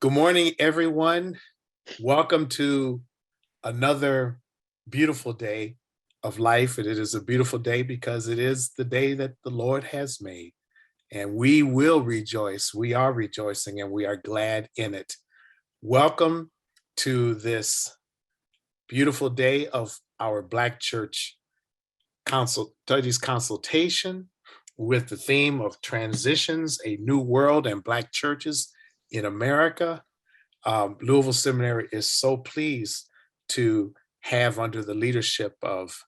Good morning, everyone. Welcome to another beautiful day of life. And it is a beautiful day because it is the day that the Lord has made. And we will rejoice. We are rejoicing and we are glad in it. Welcome to this beautiful day of our Black Church Studies Consultation with the theme of Transitions, a New World and Black Churches in America. Louisville Seminary is so pleased to have under the leadership of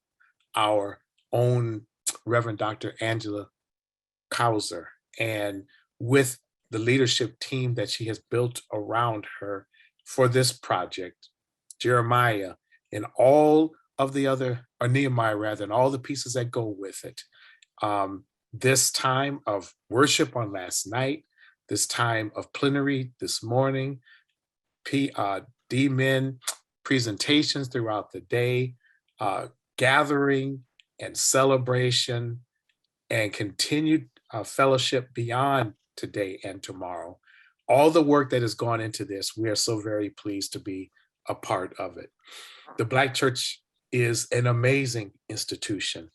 our own Reverend Dr. Angela Kauser, and with the leadership team that she has built around her for this project, Jeremiah and all of the other, or Nehemiah rather, and all the pieces that go with it. This time of worship on last night, this time of plenary this morning, D-men presentations throughout the day, gathering and celebration and continued fellowship beyond today and tomorrow. All the work that has gone into this, we are so very pleased to be a part of it. The Black Church is an amazing institution.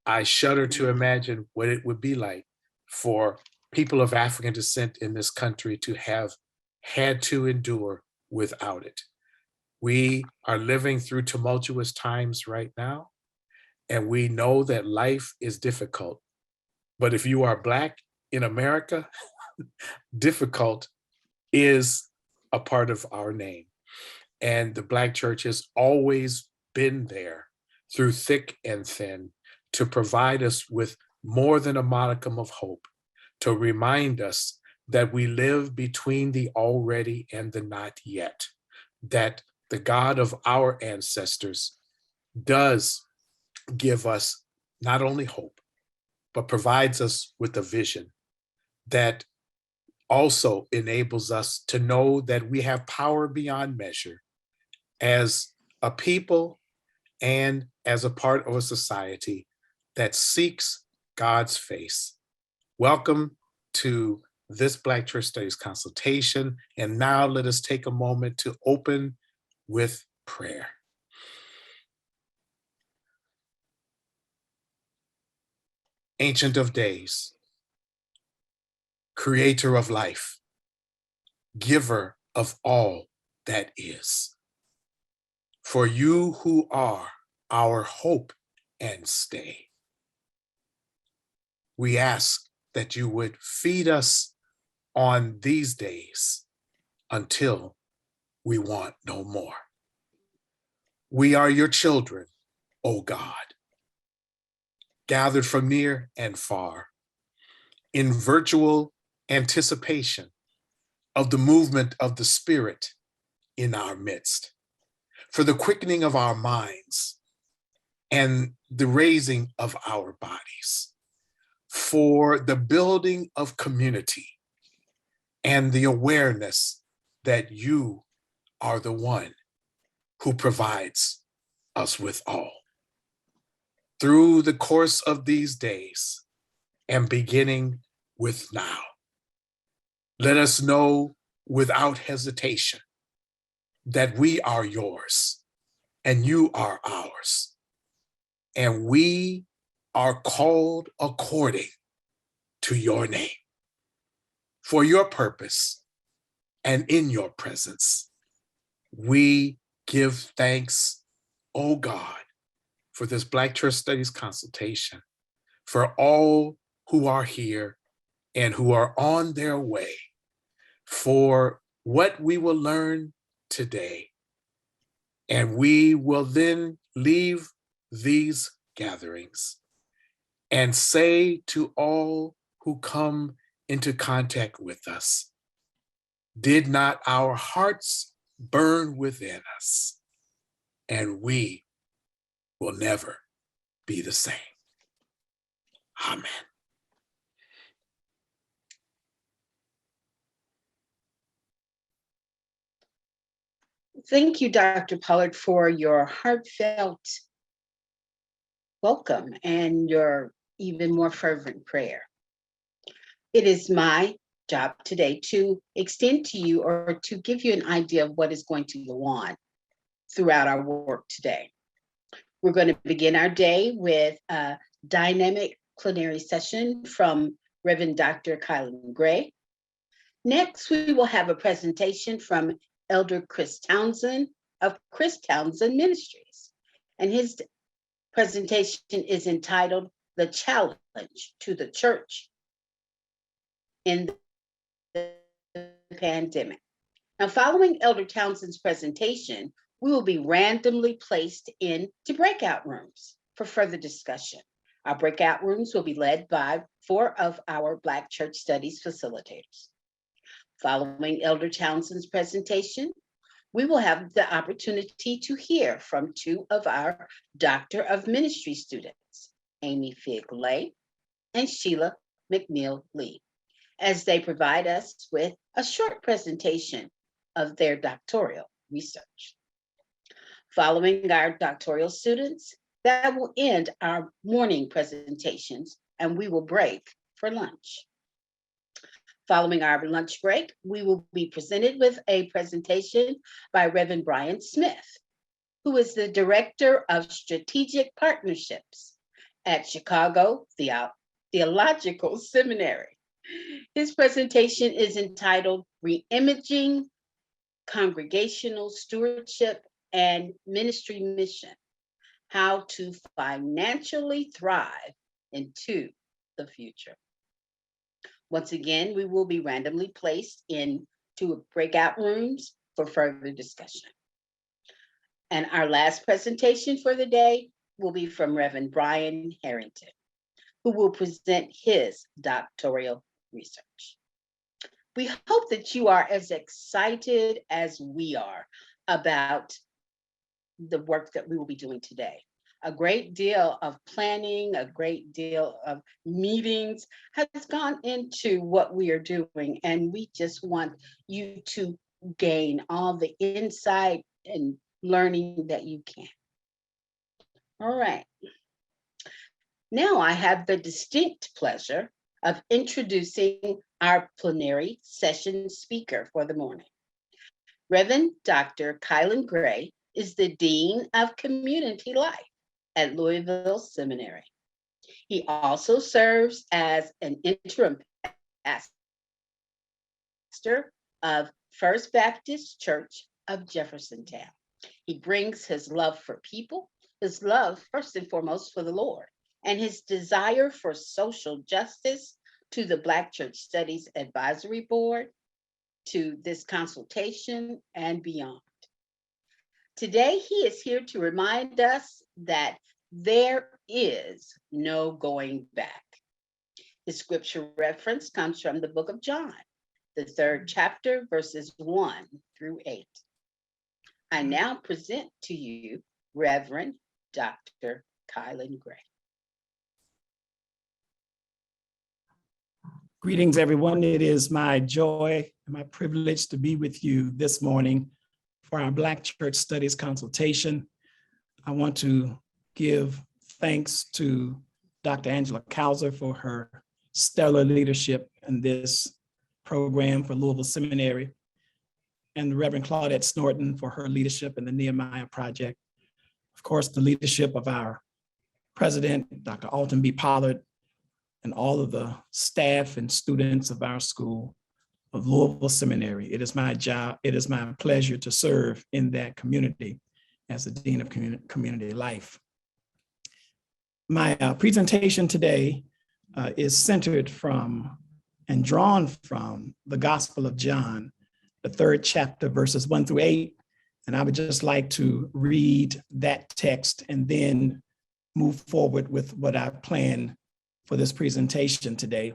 I shudder to imagine what it would be like for people of African descent in this country to have had to endure without it. We are living through tumultuous times right now, and we know that life is difficult. But if you are Black in America, difficult is a part of our name. And the Black Church has always been there through thick and thin to provide us with more than a modicum of hope, to remind us that we live between the already and the not yet, that the God of our ancestors does give us not only hope, but provides us with a vision that also enables us to know that we have power beyond measure as a people and as a part of a society that seeks God's face. Welcome to this Black Church Studies Consultation. And now let us take a moment to open with prayer. Ancient of days, creator of life, giver of all that is. For you who are our hope and stay, we ask that you would feed us on these days until we want no more. We are your children, O God, gathered from near and far, in virtual anticipation of the movement of the Spirit in our midst, for the quickening of our minds and the raising of our bodies, for the building of community and the awareness that you are the one who provides us with all. Through the course of these days and beginning with now, let us know without hesitation that we are yours and you are ours. And we are called according to your name, for your purpose and in your presence. We give thanks, O God, for this Black Church Studies Consultation, for all who are here and who are on their way, for what we will learn today. And we will then leave these gatherings and say to all who come into contact with us, did not our hearts burn within us? And we will never be the same. Amen. Thank you, Dr. Pollard, for your heartfelt welcome and your even more fervent prayer. It is my job today to extend to you or to give you an idea of what is going to go on throughout our work today. We're going to begin our day with a dynamic plenary session from Reverend Dr. Kilen Gray. Next, we will have a presentation from Elder Chris Townsend of Chris Townsend Ministries. And his presentation is entitled, "The Challenge to the Church in the Pandemic." Now, following Elder Townsend's presentation, we will be randomly placed into breakout rooms for further discussion. Our breakout rooms will be led by 4 of our Black Church Studies facilitators. Following Elder Townsend's presentation, we will have the opportunity to hear from 2 of our Doctor of Ministry students, Amy Figg and Sheila McNeill Lee, as they provide us with a short presentation of their doctoral research. Following our doctoral students, that will end our morning presentations, and we will break for lunch. Following our lunch break, we will be presented with a presentation by Reverend Brian Smith, who is the Director of Strategic Partnerships at Chicago Theological Seminary. His presentation is entitled Reimagining Congregational Stewardship and Ministry Mission: How to Financially Thrive into the Future. Once again, we will be randomly placed into breakout rooms for further discussion. And our last presentation for the day will be from Reverend Brian Harrington, who will present his doctoral research. We hope that you are as excited as we are about the work that we will be doing today. A great deal of planning, a great deal of meetings has gone into what we are doing, and we just want you to gain all the insight and learning that you can. All right. Now I have the distinct pleasure of introducing our plenary session speaker for the morning. Reverend Dr. Kilen Gray is the Dean of Community Life at Louisville Seminary. He also serves as an interim pastor of First Baptist Church of Jeffersontown. He brings his love for people, his love first and foremost for the Lord, and his desire for social justice to the Black Church Studies Advisory Board, to this consultation, and beyond. Today, he is here to remind us that there is no going back. His scripture reference comes from the book of John, the 3rd chapter, verses 1 through 8. I now present to you Reverend Dr. Kilen Gray. Greetings, everyone. It is my joy and my privilege to be with you this morning for our Black Church Studies consultation. I want to give thanks to Dr. Angela Kauser for her stellar leadership in this program for Louisville Seminary, and the Reverend Claudette Snorton for her leadership in the Nehemiah Project. Of course, the leadership of our president, Dr. Alton B. Pollard, and all of the staff and students of our school of Louisville Seminary. It is my job, it is my pleasure to serve in that community as the Dean of Community Life. My presentation today is centered from and drawn from the Gospel of John, the 3rd chapter, verses 1 through 8. And I would just like to read that text and then move forward with what I plan for this presentation today.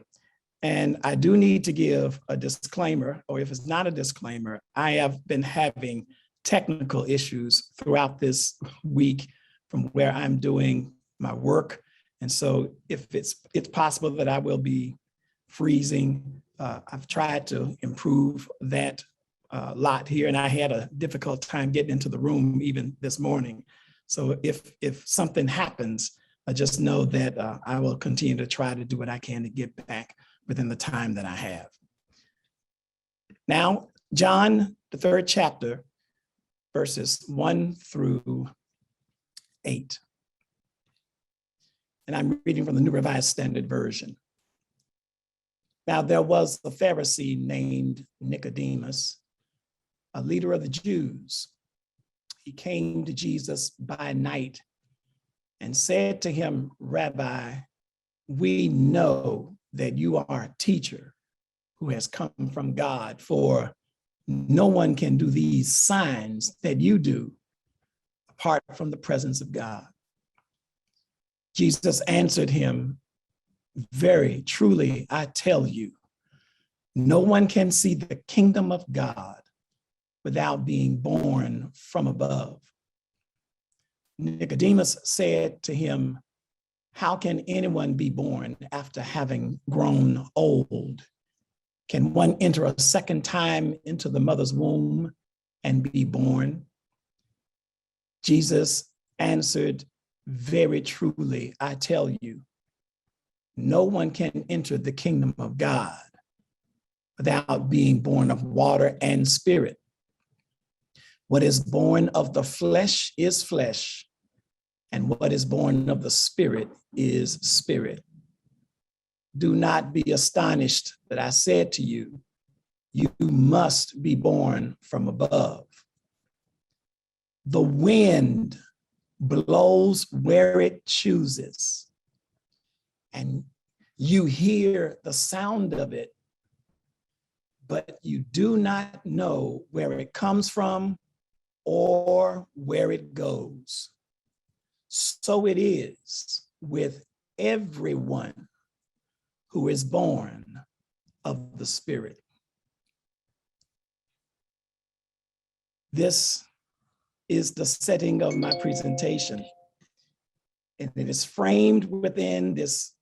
And I do need to give a disclaimer, or if it's not a disclaimer, I have been having technical issues throughout this week from where I'm doing my work. And so if it's possible that I will be freezing, I've tried to improve that lot here, and I had a difficult time getting into the room even this morning. So if something happens, just know that I will continue to try to do what I can to get back within the time that I have. Now, John, the 3rd chapter, verses 1 through 8. And I'm reading from the New Revised Standard Version. Now, there was a Pharisee named Nicodemus, a leader of the Jews. He came to Jesus by night and said to him, Rabbi, we know that you are a teacher who has come from God, for no one can do these signs that you do apart from the presence of God. Jesus answered him, very truly, I tell you, no one can see the kingdom of God without being born from above. Nicodemus said to him, how can anyone be born after having grown old? Can one enter a second time into the mother's womb and be born? Jesus answered, very truly, I tell you, no one can enter the kingdom of God without being born of water and spirit. What is born of the flesh is flesh, and what is born of the spirit is spirit. Do not be astonished that I said to you, you must be born from above. The wind blows where it chooses, and you hear the sound of it, but you do not know where it comes from or where it goes. So it is with everyone who is born of the Spirit. This is the setting of my presentation, and it is framed within this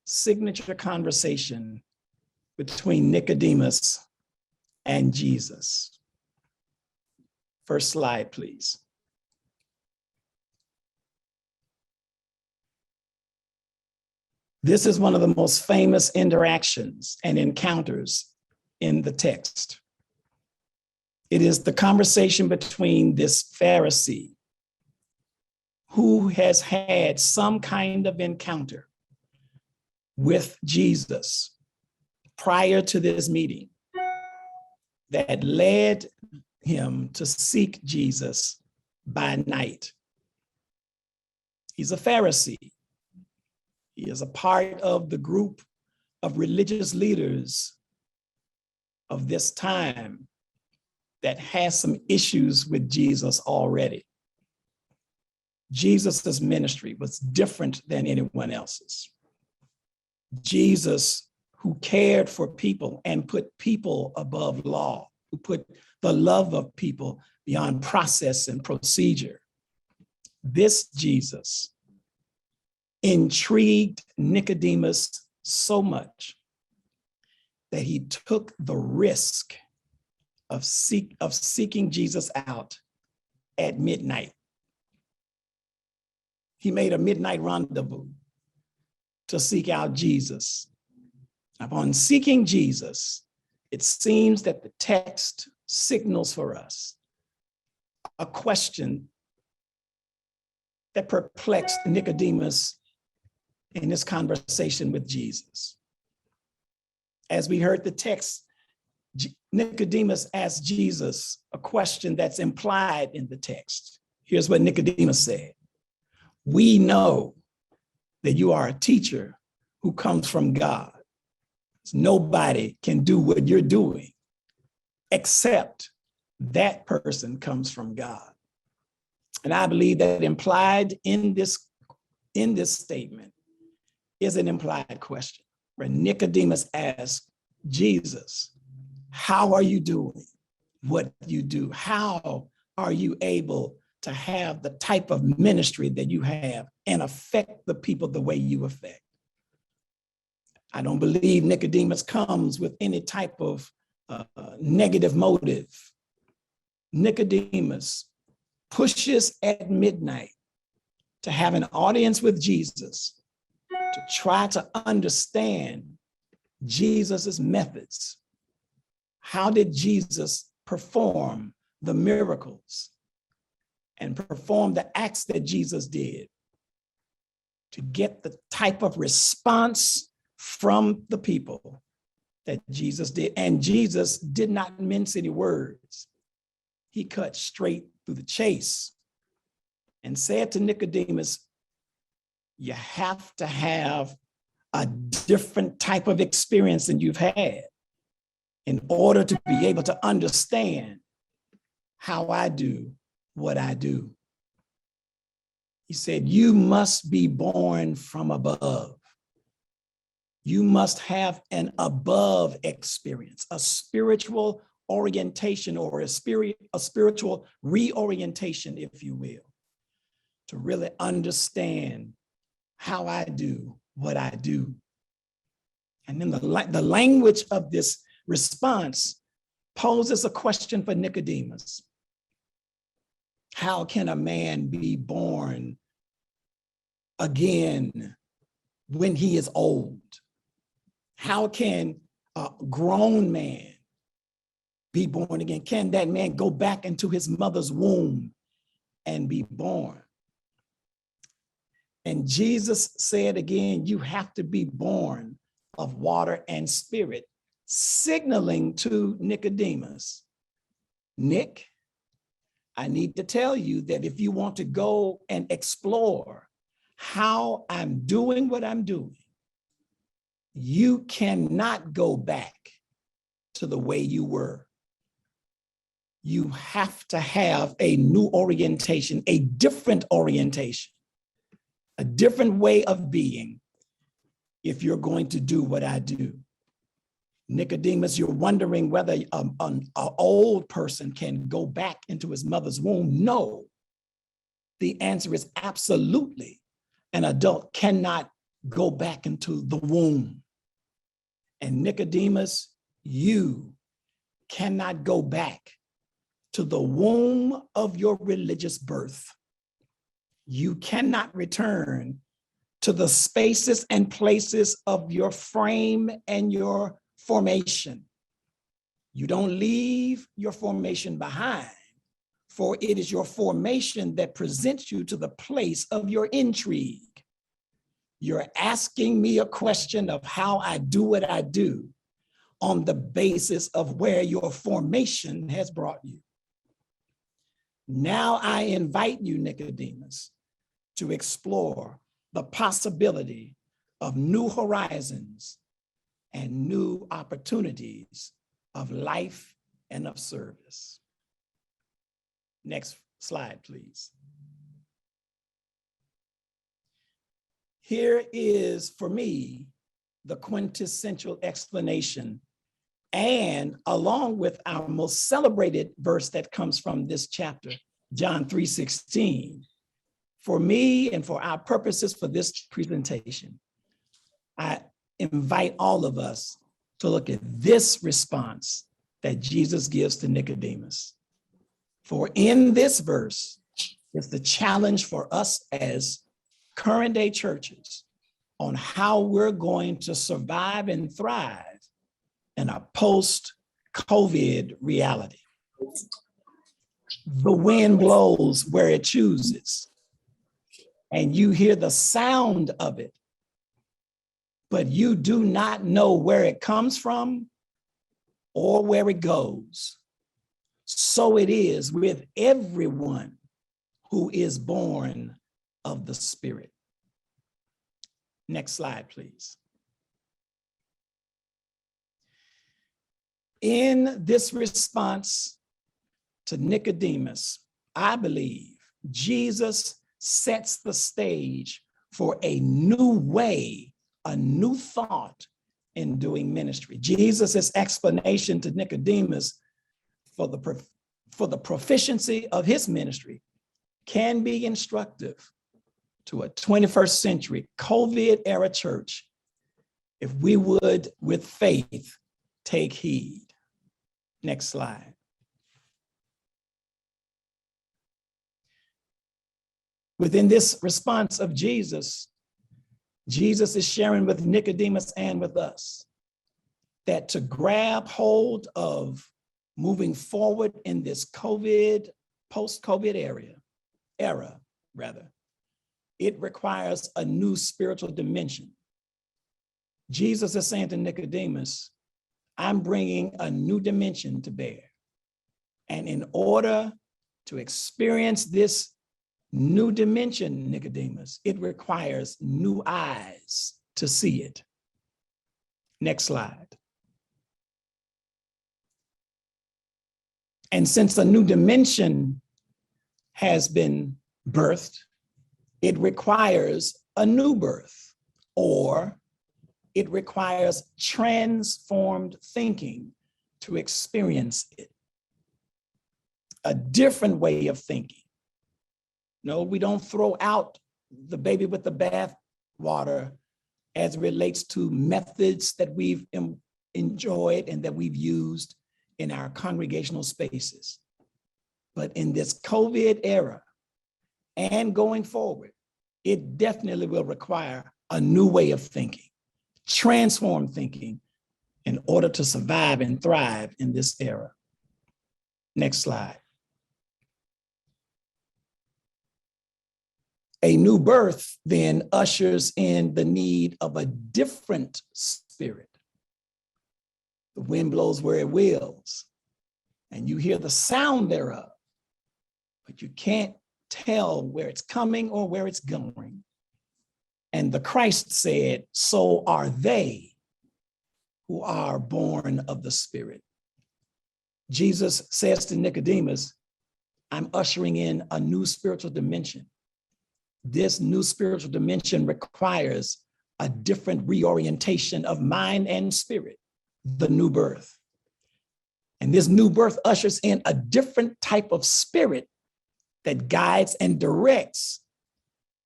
signature conversation between Nicodemus and Jesus. First slide, please. This is one of the most famous interactions and encounters in the text. It is the conversation between this Pharisee who has had some kind of encounter with Jesus prior to this meeting that led him to seek Jesus by night. He's a Pharisee. He is a part of the group of religious leaders of this time that has some issues with Jesus already. Jesus's ministry was different than anyone else's. Jesus, who cared for people and put people above law, who put the love of people beyond process and procedure. This Jesus intrigued Nicodemus so much that he took the risk of seeking Jesus out at midnight. He made a midnight rendezvous to seek out Jesus. Upon seeking Jesus, it seems that the text signals for us a question that perplexed Nicodemus in his conversation with Jesus. As we heard the text, Nicodemus asked Jesus a question that's implied in the text. Here's what Nicodemus said. We know that you are a teacher who comes from God. Nobody can do what you're doing except that person comes from God. And I believe that implied in this statement is an implied question where Nicodemus asked Jesus, how are you doing what you do? How are you able to have the type of ministry that you have and affect the people the way you affect? I don't believe Nicodemus comes with any type of negative motive. Nicodemus pushes at midnight to have an audience with Jesus to try to understand Jesus's methods How did Jesus perform the miracles and perform the acts that Jesus did to get the type of response from the people that Jesus did? And Jesus did not mince any words. He cut straight through the chase and said to Nicodemus, you have to have a different type of experience than you've had in order to be able to understand how I do what I do. He said, you must be born from above. You must have an above experience, a spiritual orientation, or a spiritual reorientation, if you will, to really understand how I do what I do. And then the language of this response poses a question for Nicodemus. How can a man be born again when he is old? How can a grown man be born again? Can that man go back into his mother's womb and be born? And Jesus said again, you have to be born of water and spirit, signaling to Nicodemus, Nick, I need to tell you that if you want to go and explore how I'm doing what I'm doing, you cannot go back to the way you were. You have to have a new orientation, a different orientation, a different way of being if you're going to do what I do. Nicodemus, you're wondering whether an old person can go back into his mother's womb. No, the answer is absolutely. An adult cannot go back into the womb. And Nicodemus, you cannot go back to the womb of your religious birth. You cannot return to the spaces and places of your frame and your formation. You don't leave your formation behind, for it is your formation that presents you to the place of your intrigue. You're asking me a question of how I do what I do on the basis of where your formation has brought you. Now I invite you, Nicodemus, to explore the possibility of new horizons and new opportunities of life and of service. Next slide, please. Here is, for me, the quintessential explanation, and along with our most celebrated verse that comes from this chapter, John 3:16. For me and for our purposes for this presentation, I invite all of us to look at this response that Jesus gives to Nicodemus. For in this verse is the challenge for us as current day churches on how we're going to survive and thrive in a post-COVID reality. The wind blows where it chooses, and you hear the sound of it, but you do not know where it comes from or where it goes. So it is with everyone who is born of the Spirit. Next slide, please. In this response to Nicodemus, I believe Jesus sets the stage for a new way, a new thought in doing ministry. Jesus' explanation to Nicodemus for the proficiency of his ministry can be instructive to a 21st century COVID era church if we would, with faith, take heed. Next slide. Within this response of Jesus, Jesus is sharing with Nicodemus and with us that to grab hold of moving forward in this post-COVID era, it requires a new spiritual dimension. Jesus is saying to Nicodemus, I'm bringing a new dimension to bear. And in order to experience this new dimension, Nicodemus, it requires new eyes to see it. Next slide. And since a new dimension has been birthed, it requires a new birth, or it requires transformed thinking to experience it. A different way of thinking. No, we don't throw out the baby with the bath water as it relates to methods that we've enjoyed and that we've used in our congregational spaces. But in this COVID era and going forward, it definitely will require a new way of thinking, transformed thinking, in order to survive and thrive in this era. Next slide. A new birth then ushers in the need of a different spirit. The wind blows where it wills, and you hear the sound thereof, but you can't tell where it's coming or where it's going. And the Christ said, so are they who are born of the Spirit. Jesus says to Nicodemus, I'm ushering in a new spiritual dimension. This new spiritual dimension requires a different reorientation of mind and spirit, the new birth. And this new birth ushers in a different type of spirit that guides and directs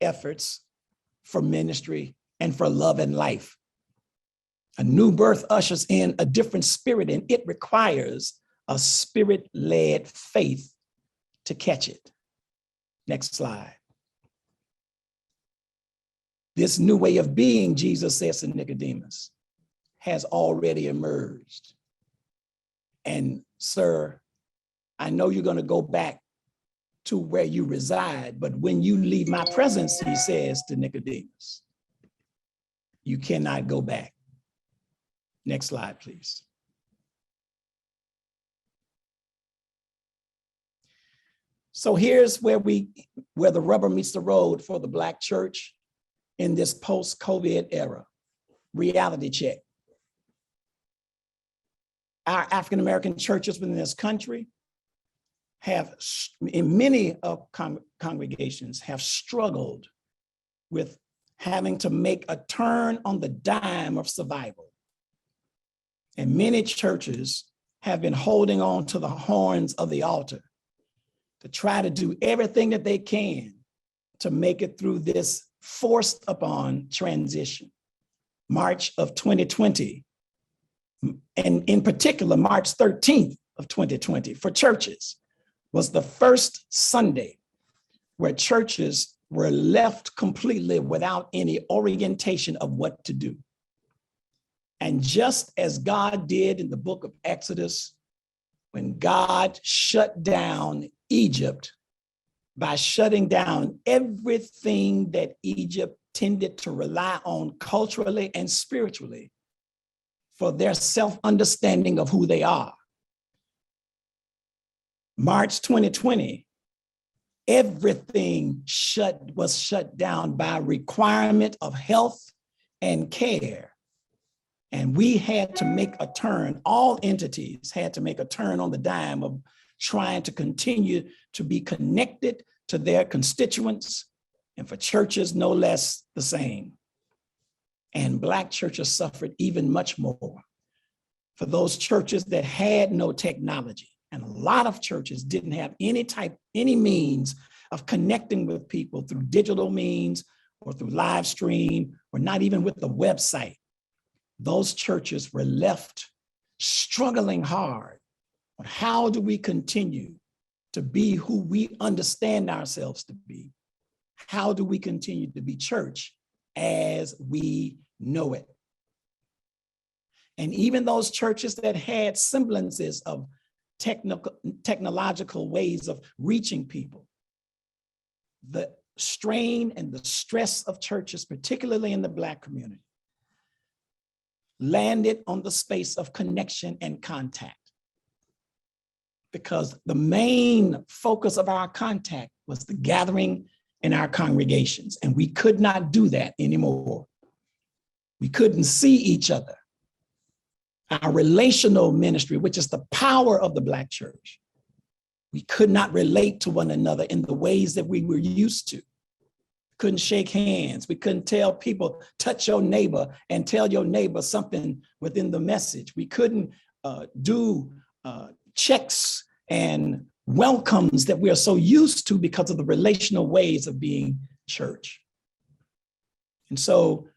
efforts for ministry and for love and life. A new birth ushers in a different spirit, and it requires a spirit-led faith to catch it. Next slide. This new way of being, Jesus says to Nicodemus, has already emerged. And sir, I know you're going to go back to where you reside, but when you leave my presence, he says to Nicodemus, you cannot go back. Next slide, please. So here's where the rubber meets the road for the Black church in this post-COVID era. Reality check. Our African-American churches within this country have, in many of congregations, have struggled with having to make a turn on the dime of survival. And many churches have been holding on to the horns of the altar to try to do everything that they can to make it through this forced upon transition. March of 2020, and in particular, March 13th of 2020 for churches was the first Sunday where churches were left completely without any orientation of what to do. And just as God did in the book of Exodus, when God shut down Egypt by shutting down everything that Egypt tended to rely on culturally and spiritually for their self-understanding of who they are. March 2020, everything was shut down by requirement of health and care. And we had to make a turn, all entities had to make a turn on the dime of trying to continue to be connected to their constituents, and for churches no less the same. And Black churches suffered even much more. For those churches that had no technology, and a lot of churches didn't have any means of connecting with people through digital means or through live stream, or not even with the website. Those churches were left struggling hard on how do we continue to be who we understand ourselves to be? How do we continue to be church as we know it? And even those churches that had semblances of technological ways of reaching people, the strain and the stress of churches, particularly in the Black community, landed on the space of connection and contact. Because the main focus of our contact was the gathering in our congregations, and we could not do that anymore. We couldn't see each other. Our relational ministry, which is the power of the Black church, we could not relate to one another in the ways that we were used to. Couldn't shake hands. We couldn't tell people, touch your neighbor and tell your neighbor something within the message. We couldn't do checks and welcomes that we are so used to because of the relational ways of being church. And so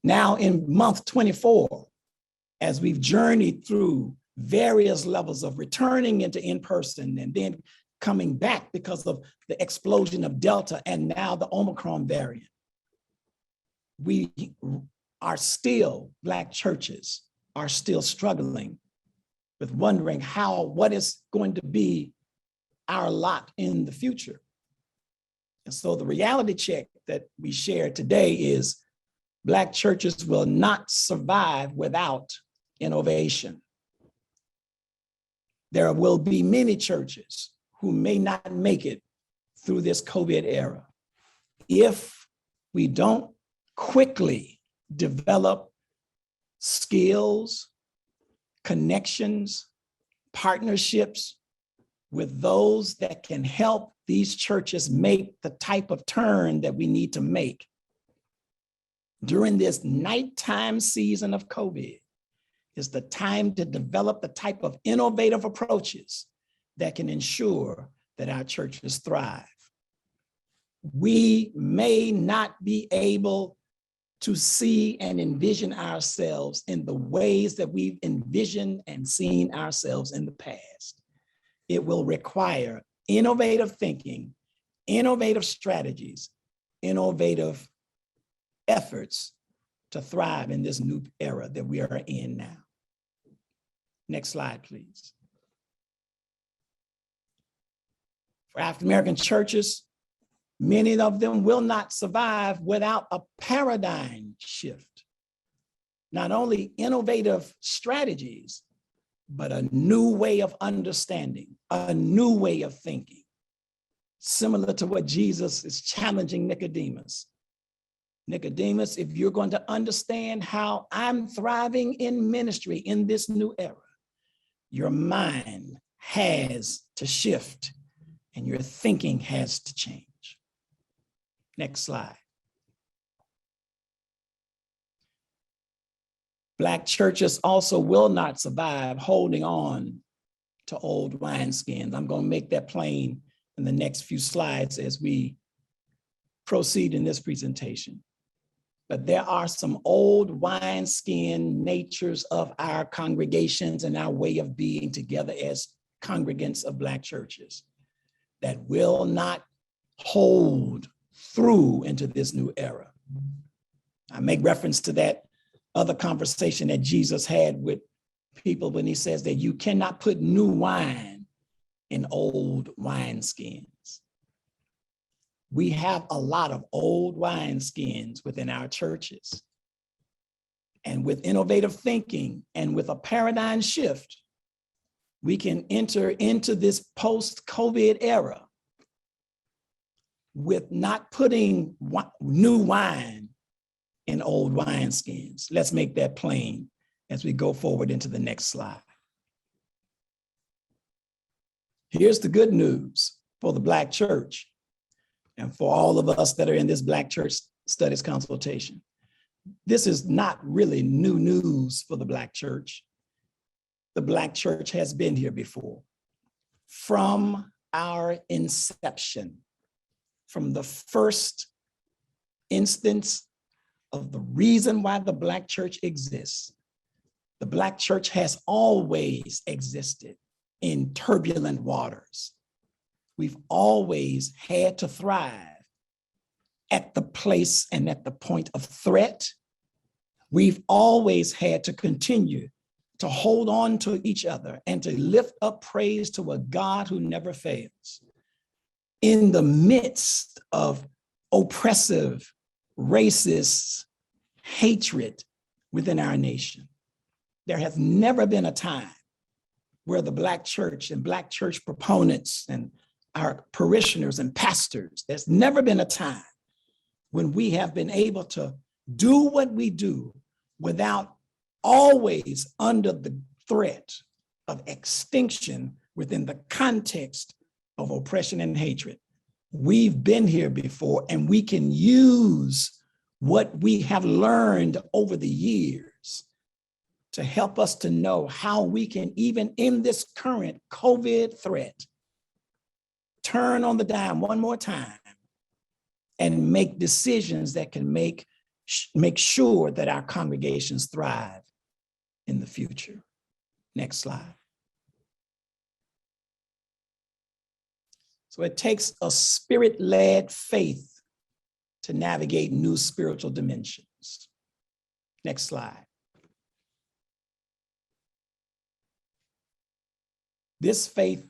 now in month 24, as we've journeyed through various levels of returning into in-person and then coming back because of the explosion of Delta and now the Omicron variant, we are still, Black churches are still struggling with wondering what is going to be our lot in the future. And so the reality check that we share today is Black churches will not survive without innovation. There will be many churches who may not make it through this COVID era if we don't quickly develop skills, connections, partnerships with those that can help these churches make the type of turn that we need to make. During this nighttime season of COVID is the time to develop the type of innovative approaches that can ensure that our churches thrive. We may not be able to see and envision ourselves in the ways that we've envisioned and seen ourselves in the past. It will require innovative thinking, innovative strategies, innovative efforts to thrive in this new era that we are in now. Next slide, please. For African American churches, many of them will not survive without a paradigm shift. Not only innovative strategies, but a new way of understanding, a new way of thinking, similar to what Jesus is challenging Nicodemus. Nicodemus, if you're going to understand how I'm thriving in ministry in this new era, your mind has to shift and your thinking has to change. Next slide. Black churches also will not survive holding on to old wineskins. I'm going to make that plain in the next few slides as we proceed in this presentation. But there are some old wineskin natures of our congregations and our way of being together as congregants of Black churches that will not hold through into this new era. I make reference to that other conversation that Jesus had with people when he says that you cannot put new wine in old wineskins. We have a lot of old wineskins within our churches. And with innovative thinking and with a paradigm shift, we can enter into this post-COVID era with not putting new wine in old wineskins. Let's make that plain as we go forward into the next slide. Here's the good news for the Black church and for all of us that are in this Black Church Studies Consultation. This is not really new news for the Black church. The Black church has been here before. From our inception, from the first instance of the reason why the Black church exists, the Black church has always existed in turbulent waters. We've always had to thrive at the place and at the point of threat. We've always had to continue to hold on to each other and to lift up praise to a God who never fails. In the midst of oppressive, racist hatred within our nation, there has never been a time where the Black church and Black church proponents and our parishioners and pastors, there's never been a time when we have been able to do what we do without always under the threat of extinction within the context of oppression and hatred. We've been here before, and we can use what we have learned over the years to help us to know how we can, even in this current COVID threat, turn on the dime one more time and make decisions that can make sure that our congregations thrive in the future. Next slide. So it takes a spirit-led faith to navigate new spiritual dimensions. Next slide. This faith,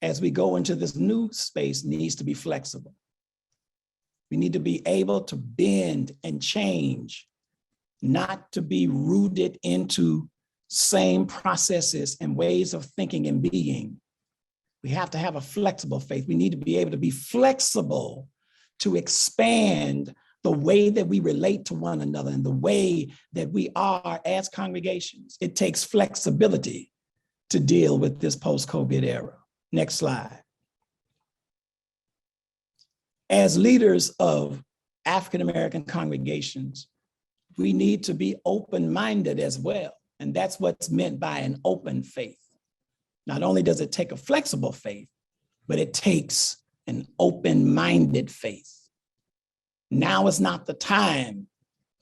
as we go into this new space, needs to be flexible. We need to be able to bend and change, not to be rooted into same processes and ways of thinking and being. We have to have a flexible faith. We need to be able to be flexible to expand the way that we relate to one another and the way that we are as congregations. It takes flexibility to deal with this post-COVID era. Next slide. As leaders of African-American congregations, we need to be open-minded as well. And that's what's meant by an open faith. Not only does it take a flexible faith, but it takes an open-minded faith. Now is not the time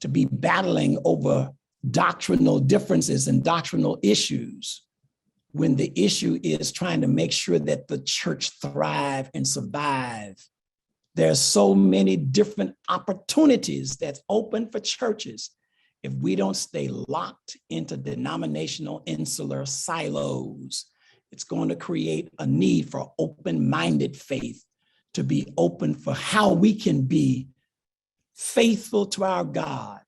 to be battling over doctrinal differences and doctrinal issues when the issue is trying to make sure that the church thrive and survive. There's so many different opportunities that's open for churches if we don't stay locked into denominational insular silos. It's going to create a need for open-minded faith to be open for how we can be faithful to our God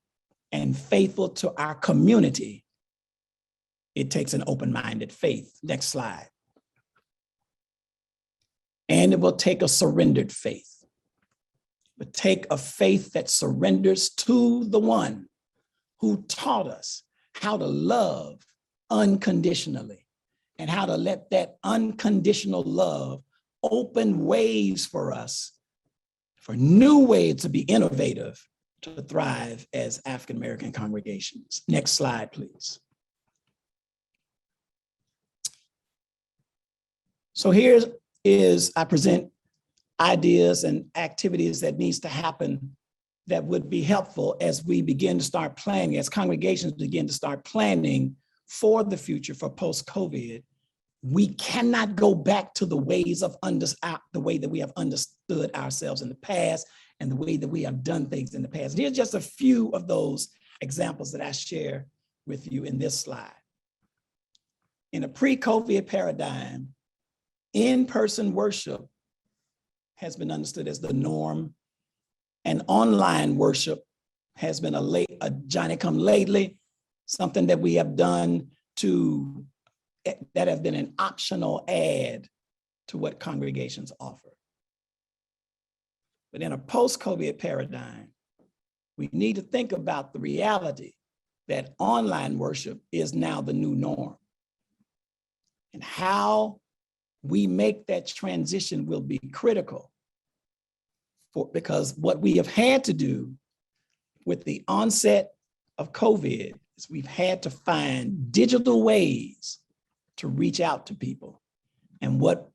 and faithful to our community. It takes an open-minded faith. Next slide. And it will take a surrendered faith. It will take a faith that surrenders to the one who taught us how to love unconditionally and how to let that unconditional love open ways for us, for new ways to be innovative, to thrive as African-American congregations. Next slide, please. So here is, I present ideas and activities that needs to happen that would be helpful as we begin to start planning, as congregations begin to start planning for the future, for post-COVID. We cannot go back to the ways of the way that we have understood ourselves in the past and the way that we have done things in the past. And here's just a few of those examples that I share with you in this slide. In a pre-COVID paradigm, in-person worship has been understood as the norm, and online worship has been a Johnny-come-lately, something that we have done that have been an optional add to what congregations offer. But in a post-COVID paradigm, we need to think about the reality that online worship is now the new norm. And how we make that transition will be critical because what we have had to do with the onset of COVID is we've had to find digital ways to reach out to people. And what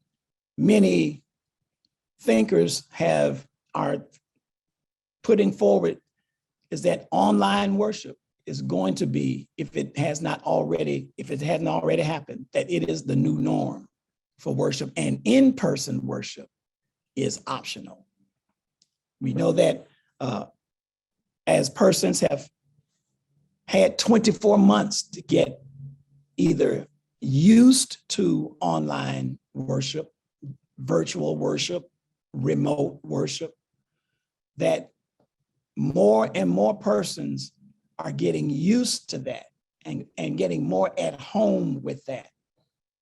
many thinkers are putting forward is that online worship is going to be, if it hasn't already happened, that it is the new norm for worship, and in-person worship is optional. We know that as persons have had 24 months to get either used to online worship, virtual worship, remote worship, that more and more persons are getting used to that and getting more at home with that.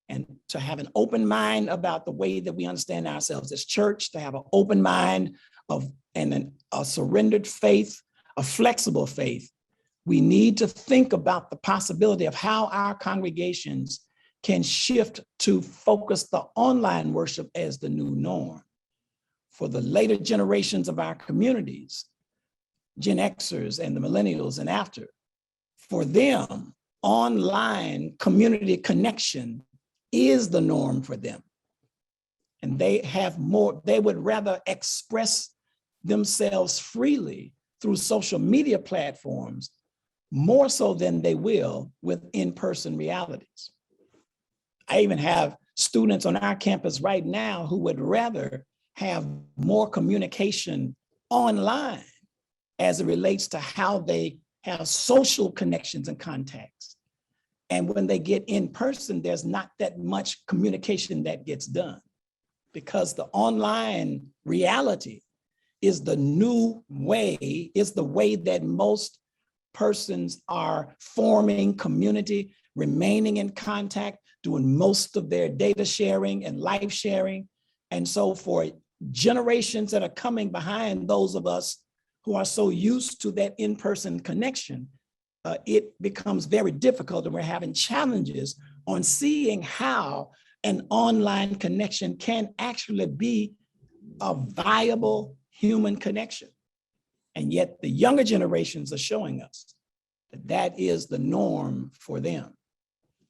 And to have an open mind about the way that we understand ourselves as church, to have an open mind a surrendered faith, a flexible faith. We need to think about the possibility of how our congregations can shift to focus the online worship as the new norm. For the later generations of our communities, Gen Xers and the millennials and after, for them, online community connection is the norm for them. And they would rather express themselves freely through social media platforms more so than they will with in-person realities. I even have students on our campus right now who would rather have more communication online as it relates to how they have social connections and contacts. And when they get in person, there's not that much communication that gets done because the online reality is the new way, is the way that most persons are forming community, remaining in contact, doing most of their data sharing and life sharing. And so for generations that are coming behind those of us who are so used to that in-person connection, it becomes very difficult, and we're having challenges on seeing how an online connection can actually be a viable human connection. And yet the younger generations are showing us that that is the norm for them.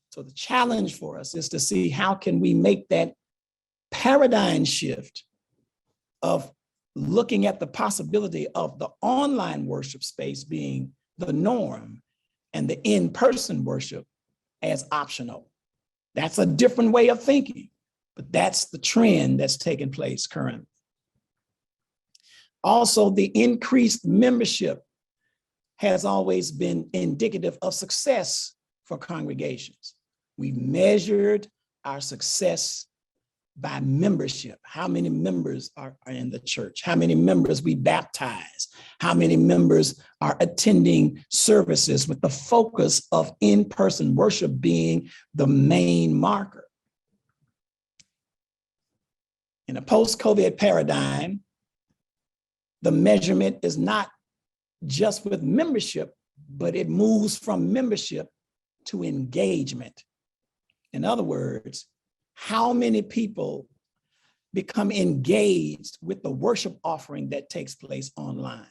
So the challenge for us is to see how can we make that paradigm shift of looking at the possibility of the online worship space being the norm and the in-person worship as optional. That's a different way of thinking, but that's the trend that's taking place currently. Also, the increased membership has always been indicative of success for congregations. We've measured our success by membership. How many members are in the church? How many members we baptize? How many members are attending services with the focus of in-person worship being the main marker? In a post-COVID paradigm, the measurement is not just with membership, but it moves from membership to engagement. In other words, how many people become engaged with the worship offering that takes place online?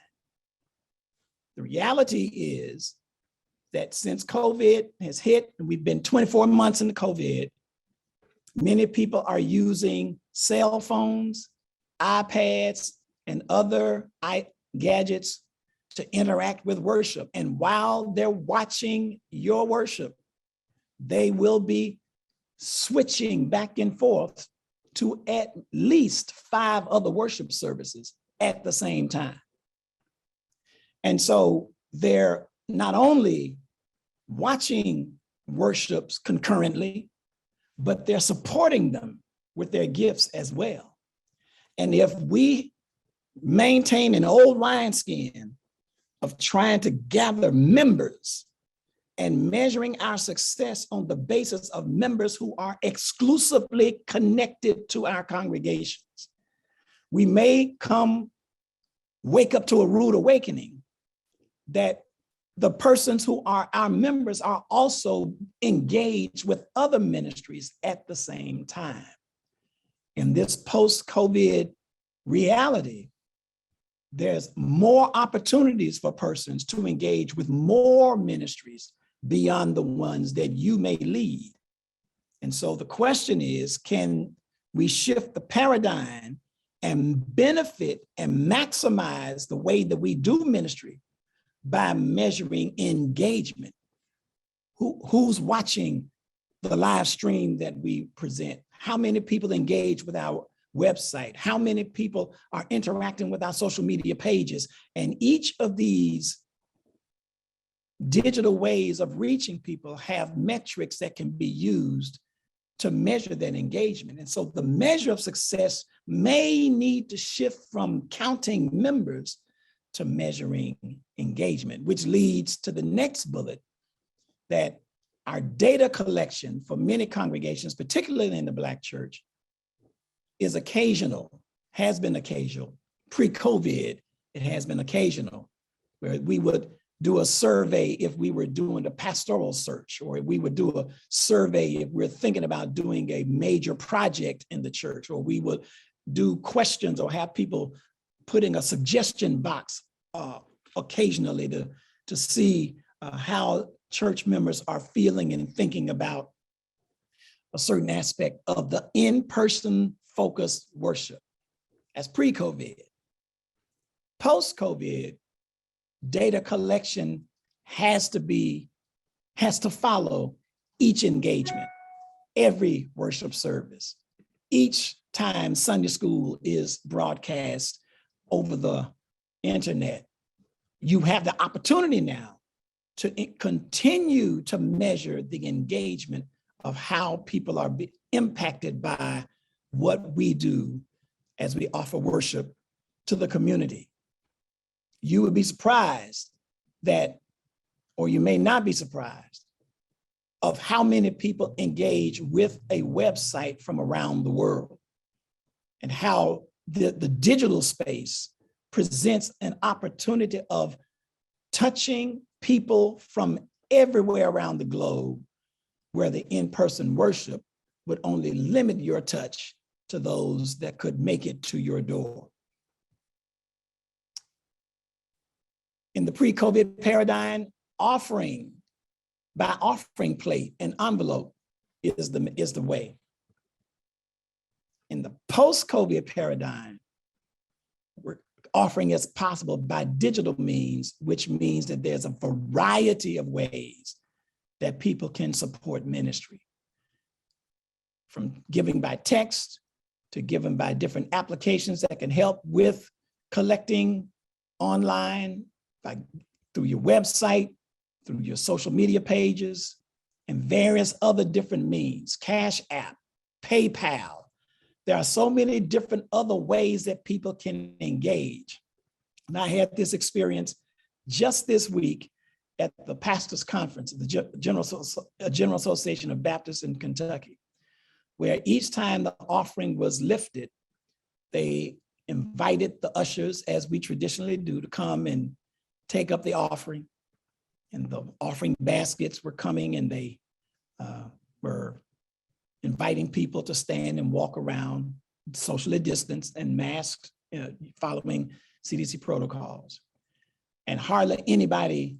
The reality is that since COVID has hit, and we've been 24 months into COVID, many people are using cell phones, iPads, and other gadgets to interact with worship. And while they're watching your worship, they will be switching back and forth to at least 5 other worship services at the same time. And so they're not only watching worships concurrently, but they're supporting them with their gifts as well. And if we maintain an old wineskin of trying to gather members and measuring our success on the basis of members who are exclusively connected to our congregations, we may wake up to a rude awakening that the persons who are our members are also engaged with other ministries at the same time. In this post-COVID reality, there's more opportunities for persons to engage with more ministries beyond the ones that you may lead. And so the question is, can we shift the paradigm and benefit and maximize the way that we do ministry by measuring engagement? Who's watching the live stream that we present? How many people engage with our website? How many people are interacting with our social media pages? And each of these digital ways of reaching people have metrics that can be used to measure that engagement. And so the measure of success may need to shift from counting members to measuring engagement, which leads to the next bullet, that our data collection for many congregations, particularly in the Black church, is occasional, has been occasional. Pre-COVID, it has been occasional, where we would do a survey if we were doing a pastoral search, or if we would do a survey if we're thinking about doing a major project in the church, or we would do questions or have people putting a suggestion box occasionally to see how church members are feeling and thinking about a certain aspect of the in-person focused worship. That's pre-COVID. Post-COVID, data collection has to follow each engagement, every worship service. Each time Sunday school is broadcast over the internet, you have the opportunity now to continue to measure the engagement of how people are impacted by what we do as we offer worship to the community. You would be surprised that, or you may not be surprised, of how many people engage with a website from around the world, and how the digital space presents an opportunity of touching people from everywhere around the globe, where the in-person worship would only limit your touch to those that could make it to your door. In the pre-COVID paradigm, offering by offering plate and envelope is the way. In the post-COVID paradigm, offering is possible by digital means, which means that there's a variety of ways that people can support ministry. From giving by text to giving by different applications that can help with collecting online, through your website, through your social media pages, and various other different means, Cash App, PayPal. There are so many different other ways that people can engage. And I had this experience just this week at the Pastors Conference, the General Association of Baptists in Kentucky, where each time the offering was lifted, they invited the ushers, as we traditionally do, to come and take up the offering. And the offering baskets were coming, and they were inviting people to stand and walk around, socially distanced and masked, following CDC protocols. And hardly anybody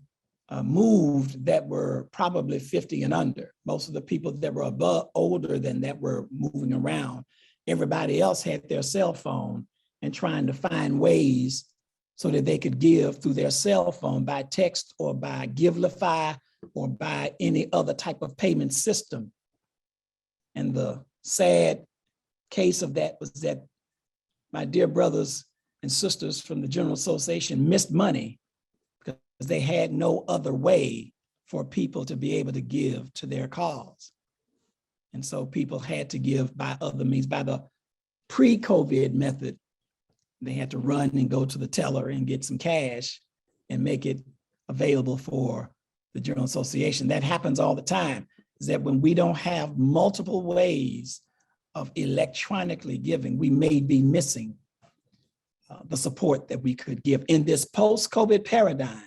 moved that were probably 50 and under. Most of the people that were older than that were moving around. Everybody else had their cell phone and trying to find ways so that they could give through their cell phone by text or by Givelify or by any other type of payment system. And the sad case of that was that my dear brothers and sisters from the General Association missed money because they had no other way for people to be able to give to their cause. And so people had to give by other means. By the pre-COVID method, they had to run and go to the teller and get some cash and make it available for the General Association. That happens all the time, is that when we don't have multiple ways of electronically giving, we may be missing the support that we could give. In this post-COVID paradigm,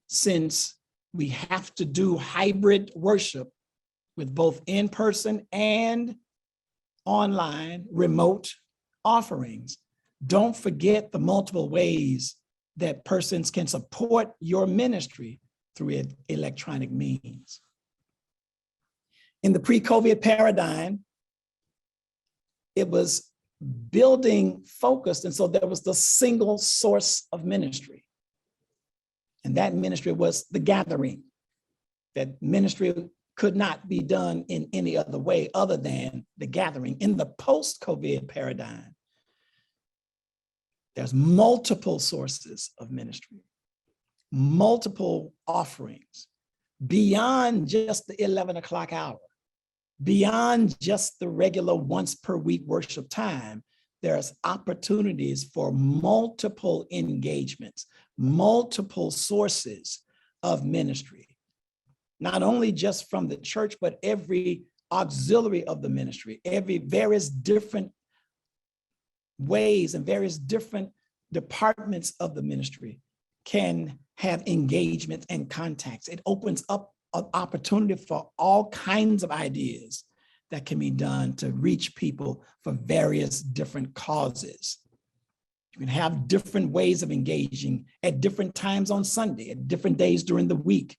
since we have to do hybrid worship with both in-person and online remote offerings, don't forget the multiple ways that persons can support your ministry through electronic means. In the pre-COVID paradigm, it was building focused, and so there was the single source of ministry. And that ministry was the gathering. That ministry could not be done in any other way other than the gathering. In the post-COVID paradigm, there's multiple sources of ministry, multiple offerings, beyond just the 11 o'clock hour, beyond just the regular once per week worship time. There's opportunities for multiple engagements, multiple sources of ministry, not only just from the church, but every auxiliary of the ministry, every various different ways and various different departments of the ministry can have engagement and contacts. It opens up an opportunity for all kinds of ideas that can be done to reach people for various different causes. You can have different ways of engaging at different times on Sunday, at different days during the week.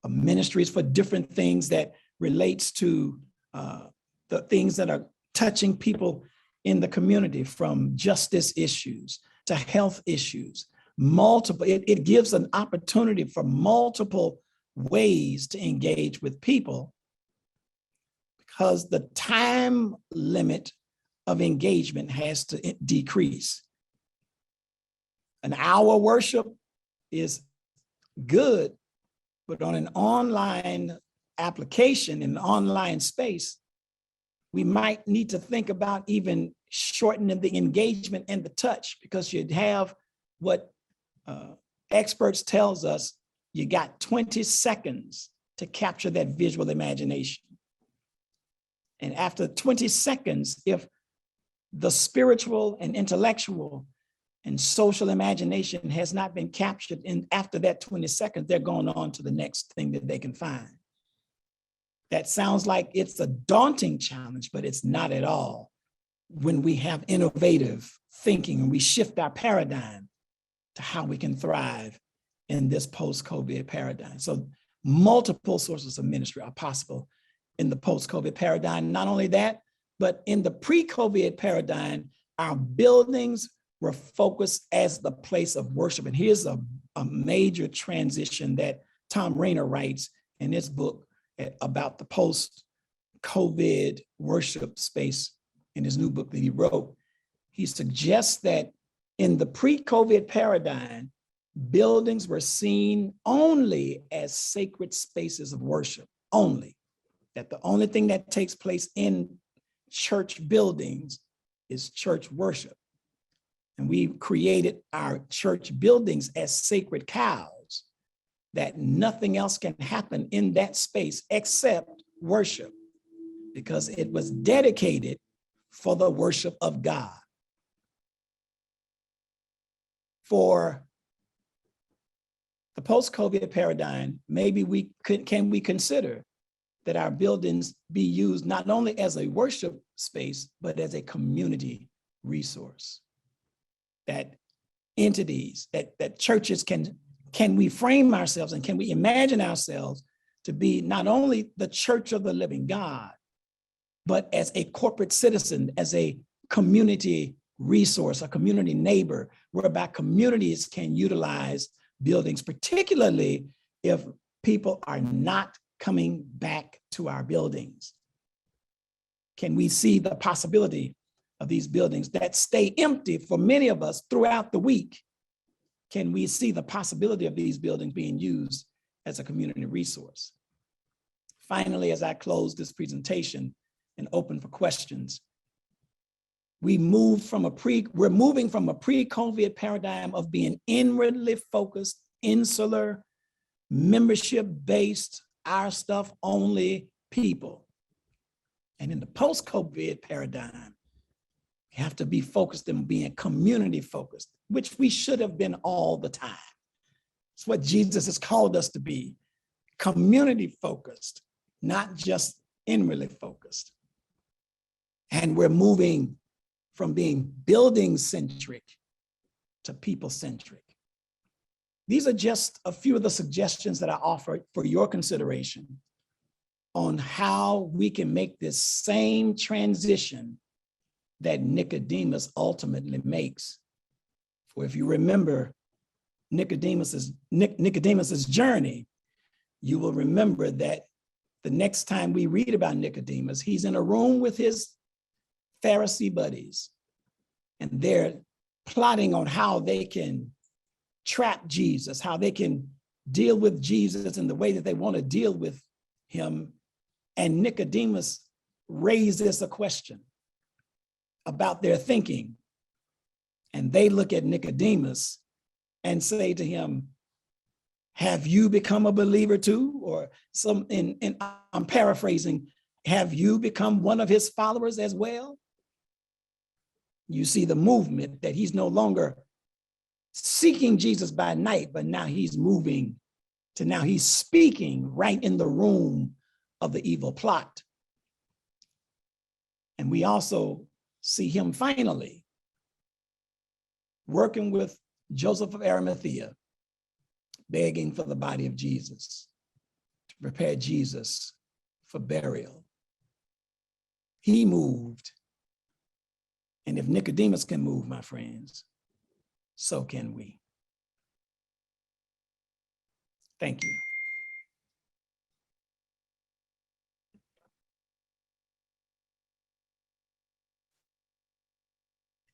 Ministries for different things that relates to the things that are touching people in the community, from justice issues to health issues. It gives an opportunity for multiple ways to engage with people, because the time limit of engagement has to decrease. An hour worship is good, but on an online application, in an online space, we might need to think about even shortening the engagement and the touch, because you'd have what experts tells us, you got 20 seconds to capture that visual imagination. And after 20 seconds, if the spiritual and intellectual and social imagination has not been captured, and after that 20 seconds, they're going on to the next thing that they can find. That sounds like it's a daunting challenge, but it's not at all when we have innovative thinking and we shift our paradigm to how we can thrive in this post-COVID paradigm. So multiple sources of ministry are possible in the post-COVID paradigm. Not only that, but in the pre-COVID paradigm, our buildings were focused as the place of worship. And here's a major transition that Tom Rainer writes in his book about the post-COVID worship space in his new book that he wrote. He suggests that in the pre-COVID paradigm, buildings were seen only as sacred spaces of worship, only. That the only thing that takes place in church buildings is church worship. And we created our church buildings as sacred cows, that nothing else can happen in that space except worship, because it was dedicated for the worship of God. For the post-COVID paradigm, maybe can we consider that our buildings be used not only as a worship space, but as a community resource? That entities, that churches can we frame ourselves and can we imagine ourselves to be not only the church of the living God, but as a corporate citizen, as a community resource, a community neighbor, whereby communities can utilize buildings, particularly if people are not coming back to our buildings. Can we see the possibility of these buildings that stay empty for many of us throughout the week? Can we see the possibility of these buildings being used as a community resource? Finally, as I close this presentation and open for questions, we're moving from a pre-COVID paradigm of being inwardly focused, insular, membership-based, our stuff only people. And in the post-COVID paradigm, we have to be focused on being community focused, which we should have been all the time. It's what Jesus has called us to be, community focused, not just inwardly focused. And we're moving from being building centric to people centric. These are just a few of the suggestions that I offer for your consideration on how we can make this same transition that Nicodemus ultimately makes. For if you remember Nicodemus's journey, you will remember that the next time we read about Nicodemus, he's in a room with his Pharisee buddies, and they're plotting on how they can trap Jesus, how they can deal with Jesus in the way that they want to deal with him. And Nicodemus raises a question about their thinking. And they look at Nicodemus and say to him, have you become a believer too? Or I'm paraphrasing, have you become one of his followers as well? You see the movement that he's no longer seeking Jesus by night, but now he's moving to now he's speaking right in the room of the evil plot. And we also see him finally working with Joseph of Arimathea, begging for the body of Jesus, to prepare Jesus for burial. He moved. And if Nicodemus can move, my friends, so can we. Thank you.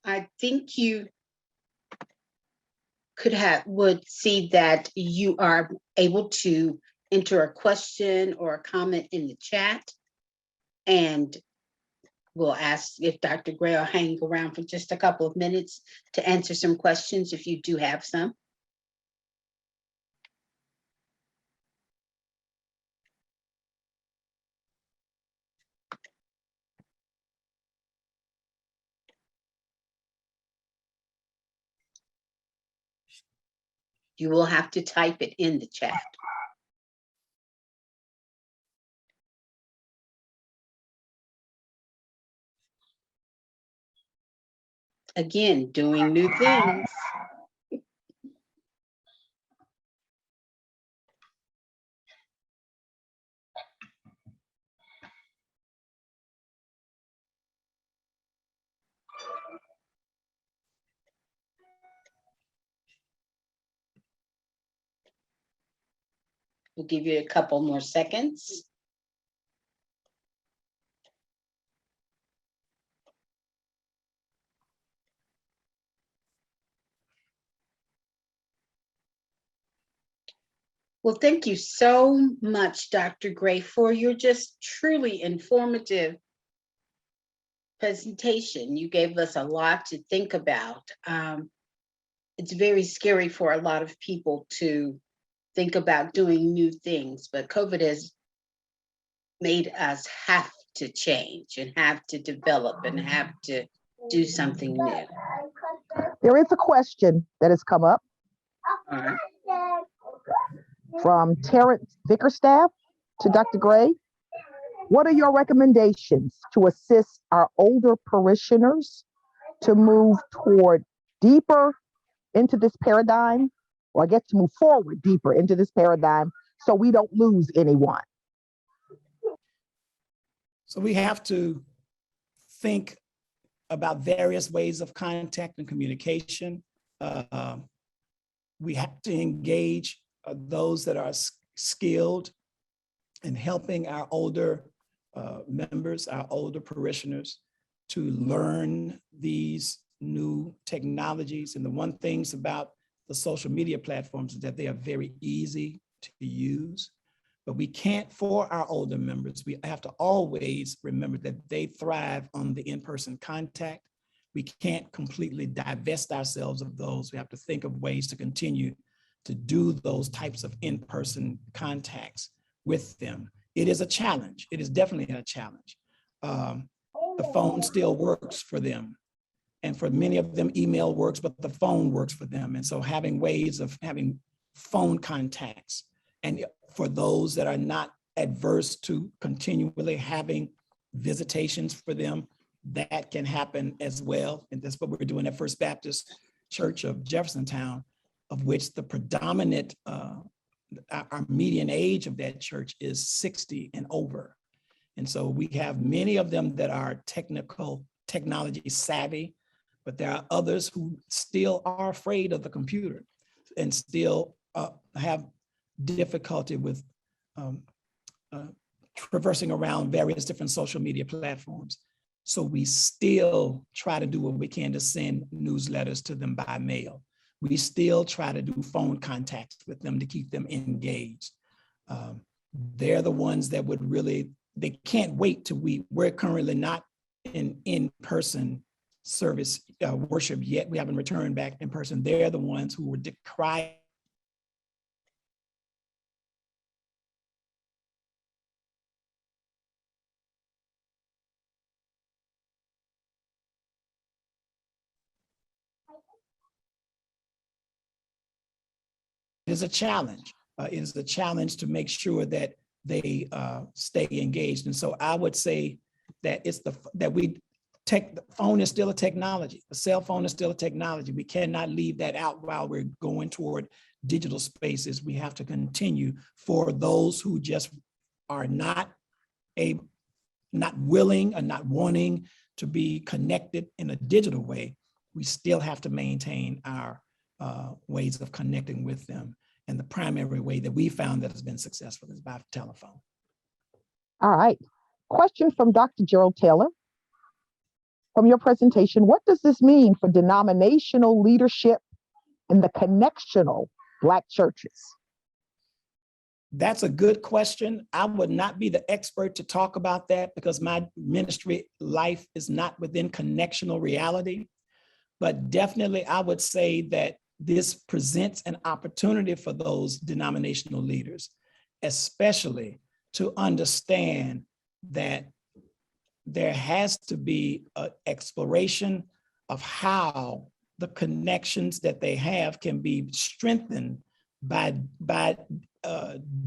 I think you would see that you are able to enter a question or a comment in the chat, and we'll ask if Dr. Gray will hang around for just a couple of minutes to answer some questions if you do have some. You will have to type it in the chat. Again, doing new things. We'll give you a couple more seconds. Well, thank you so much, Dr. Gray, for your just truly informative presentation. You gave us a lot to think about. It's very scary for a lot of people to think about doing new things, but COVID has made us have to change and have to develop and have to do something new. There is a question that has come up All right. from Terrence Bickerstaff to Dr. Gray. What are your recommendations to assist our older parishioners to move toward deeper into this paradigm, or I guess to move forward deeper into this paradigm so we don't lose anyone? So we have to think about various ways of contact and communication. We have to engage those that are skilled in helping our older members, our older parishioners, to learn these new technologies. And the one things about the social media platforms is that they are very easy to use. But we can't, for our older members, we have to always remember that they thrive on the in-person contact. We can't completely divest ourselves of those. We have to think of ways to continue to do those types of in-person contacts with them. It is a challenge. It is definitely a challenge. The phone still works for them. And for many of them, email works, but the phone works for them. And so having ways of having phone contacts, and for those that are not adverse to continually having visitations for them, that can happen as well. And that's what we're doing at First Baptist Church of Jeffersontown, of which the predominant, our median age of that church is 60 and over. And so we have many of them that are technology savvy, but there are others who still are afraid of the computer and still have difficulty with traversing around various different social media platforms. So we still try to do what we can to send newsletters to them by mail. we still try to do phone contacts with them to keep them engaged. They're the ones that would really, they can't wait till we're currently not in-person service worship yet. We haven't returned back in person. They're the ones who were decrying it is a challenge. It is a challenge to make sure that they stay engaged. And so I would say that the phone is still a technology. The cell phone is still a technology. We cannot leave that out while we're going toward digital spaces. We have to continue for those who just are not willing or not wanting to be connected in a digital way. We still have to maintain our ways of connecting with them. And the primary way that we found that has been successful is by telephone. All right. Question from Dr. Gerald Taylor. From your presentation, what does this mean for denominational leadership in the connectional Black churches? That's a good question. I would not be the expert to talk about that because my ministry life is not within connectional reality. But definitely I would say that this presents an opportunity for those denominational leaders, especially to understand that there has to be an exploration of how the connections that they have can be strengthened by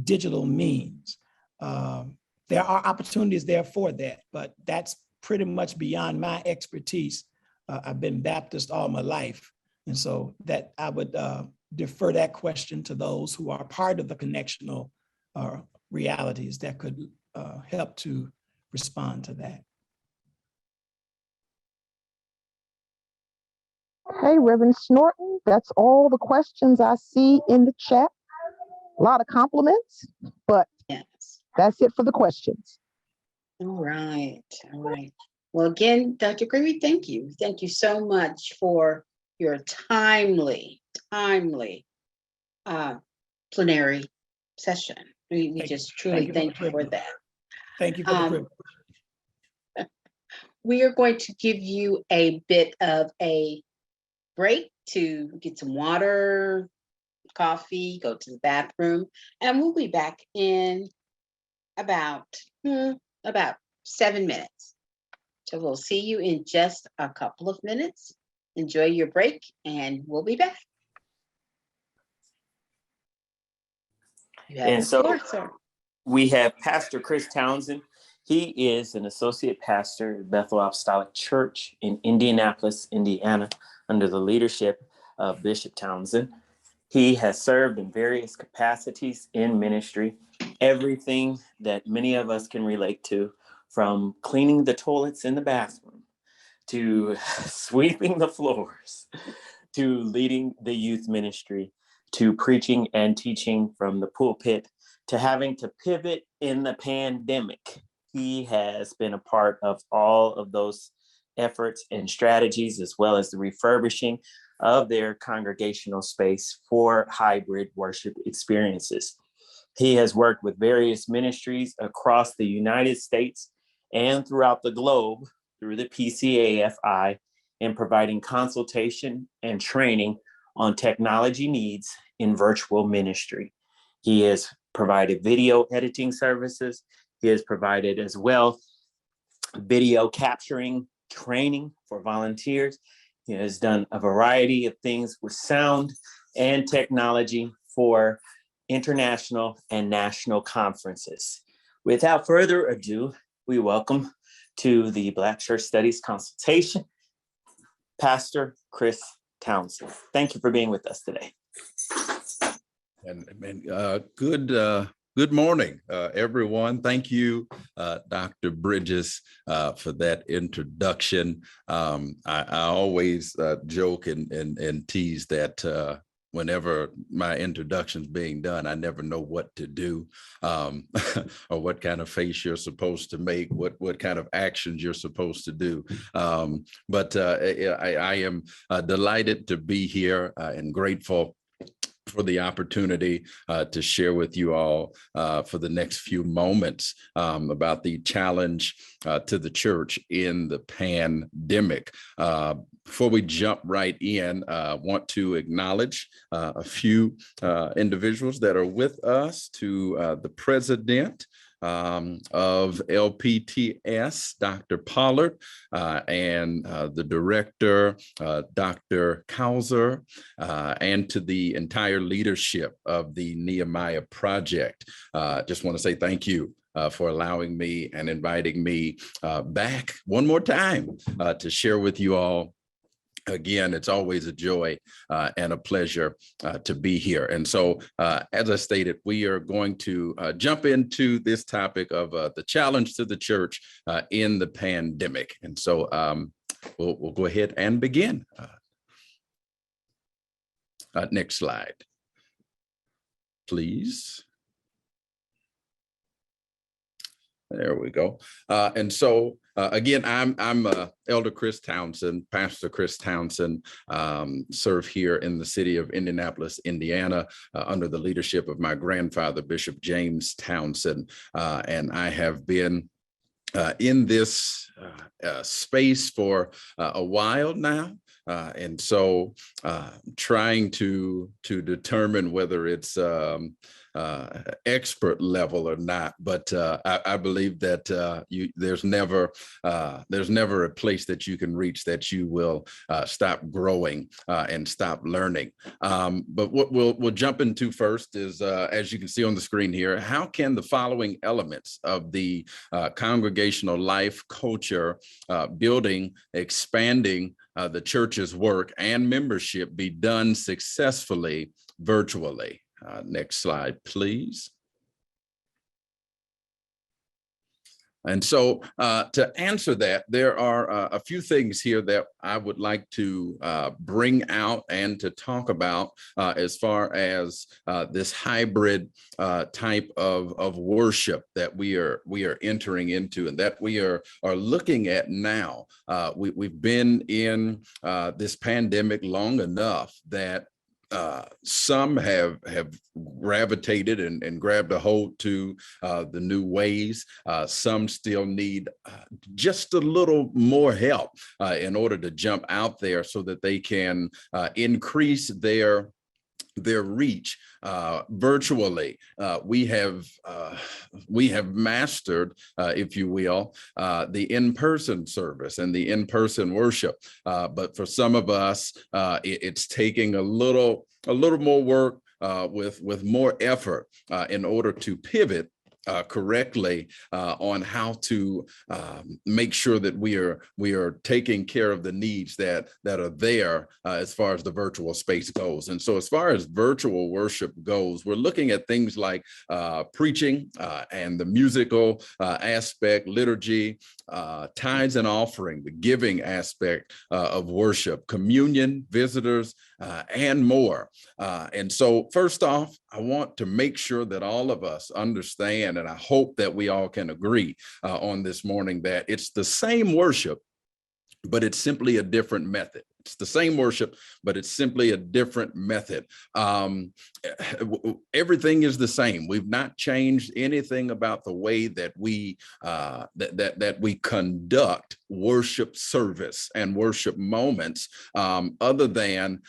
digital means. There are opportunities there for that, but that's pretty much beyond my expertise. I've been Baptist all my life. And so that I would defer that question to those who are part of the connectional realities that could help to respond to that. Hey, Reverend Snorton, that's all the questions I see in the chat. A lot of compliments, but Yes. that's it for the questions. All right. All right. Well, again, Dr. Gray, thank you. Thank you so much for your timely plenary session. We just truly thank you for that. Thank you for the privilege. We are going to give you a bit of a break to get some water, coffee, go to the bathroom, and we'll be back in about 7 minutes. So we'll see you in just a couple of minutes. Enjoy your break, and we'll be back. And so we have Pastor Chris Townsend. He is an associate pastor at Bethel Apostolic Church in Indianapolis, Indiana, under the leadership of Bishop Townsend. He has served in various capacities in ministry, everything that many of us can relate to, from cleaning the toilets in the bathroom, to sweeping the floors, to leading the youth ministry, to preaching and teaching from the pulpit, to having to pivot in the pandemic. He has been a part of all of those efforts and strategies, as well as the refurbishing of their congregational space for hybrid worship experiences. He has worked with various ministries across the United States and throughout the globe through the PCAFI in providing consultation and training on technology needs in virtual ministry. He has provided video editing services. He has provided as well video capturing training for volunteers. He has done a variety of things with sound and technology for international and national conferences. Without further ado, we welcome to the Black Church Studies Consultation, Pastor Chris Townsend. Thank you for being with us today. And good morning, everyone. Thank you, Dr. Bridges, for that introduction. I always joke and tease that whenever my introduction's being done, I never know what to do, or what kind of face you're supposed to make, what kind of actions you're supposed to do. But I am delighted to be here and grateful for the opportunity to share with you all for the next few moments about the challenge to the church in the pandemic. Before we jump right in, I want to acknowledge a few individuals that are with us. To the president of LPTS, Dr. Pollard, and the director, Dr. Kauser, and to the entire leadership of the Nehemiah Project. Just want to say thank you for allowing me and inviting me back one more time to share with you all. Again, it's always a joy and a pleasure to be here. And so, as I stated, we are going to jump into this topic of the challenge to the church in the pandemic. And so we'll go ahead and begin. Next slide, please. There we go. And so, again, I'm Elder Chris Townsend, Pastor Chris Townsend, serve here in the city of Indianapolis, Indiana, under the leadership of my grandfather, Bishop James Townsend. And I have been in this space for a while now. And so trying to determine whether it's expert level or not, but I believe that there's never a place that you can reach that you will stop growing and stop learning. But what we'll jump into first is, as you can see on the screen here, how can the following elements of the congregational life, culture, building, expanding the church's work and membership be done successfully virtually? Next slide, please. And so to answer that, there are a few things here that I would like to bring out and to talk about as far as this hybrid type of worship that we are entering into and that we are looking at now. We've been in this pandemic long enough that some have gravitated and grabbed a hold to the new ways. Some still need just a little more help in order to jump out there so that they can increase their reach virtually. We have mastered, if you will, the in-person service and the in-person worship. But for some of us, it's taking a little more work with more effort in order to pivot correctly on how to make sure that we are taking care of the needs that are there as far as the virtual space goes. And so as far as virtual worship goes, we're looking at things like preaching and the musical aspect, liturgy, tithes and offering, the giving aspect of worship, communion, visitors, and more. And so first off, I want to make sure that all of us understand, and I hope that we all can agree on this morning, that it's the same worship, but it's simply a different method. It's the same worship, but it's simply a different method. Everything is the same. We've not changed anything about the way that we that we conduct worship service and worship moments, other than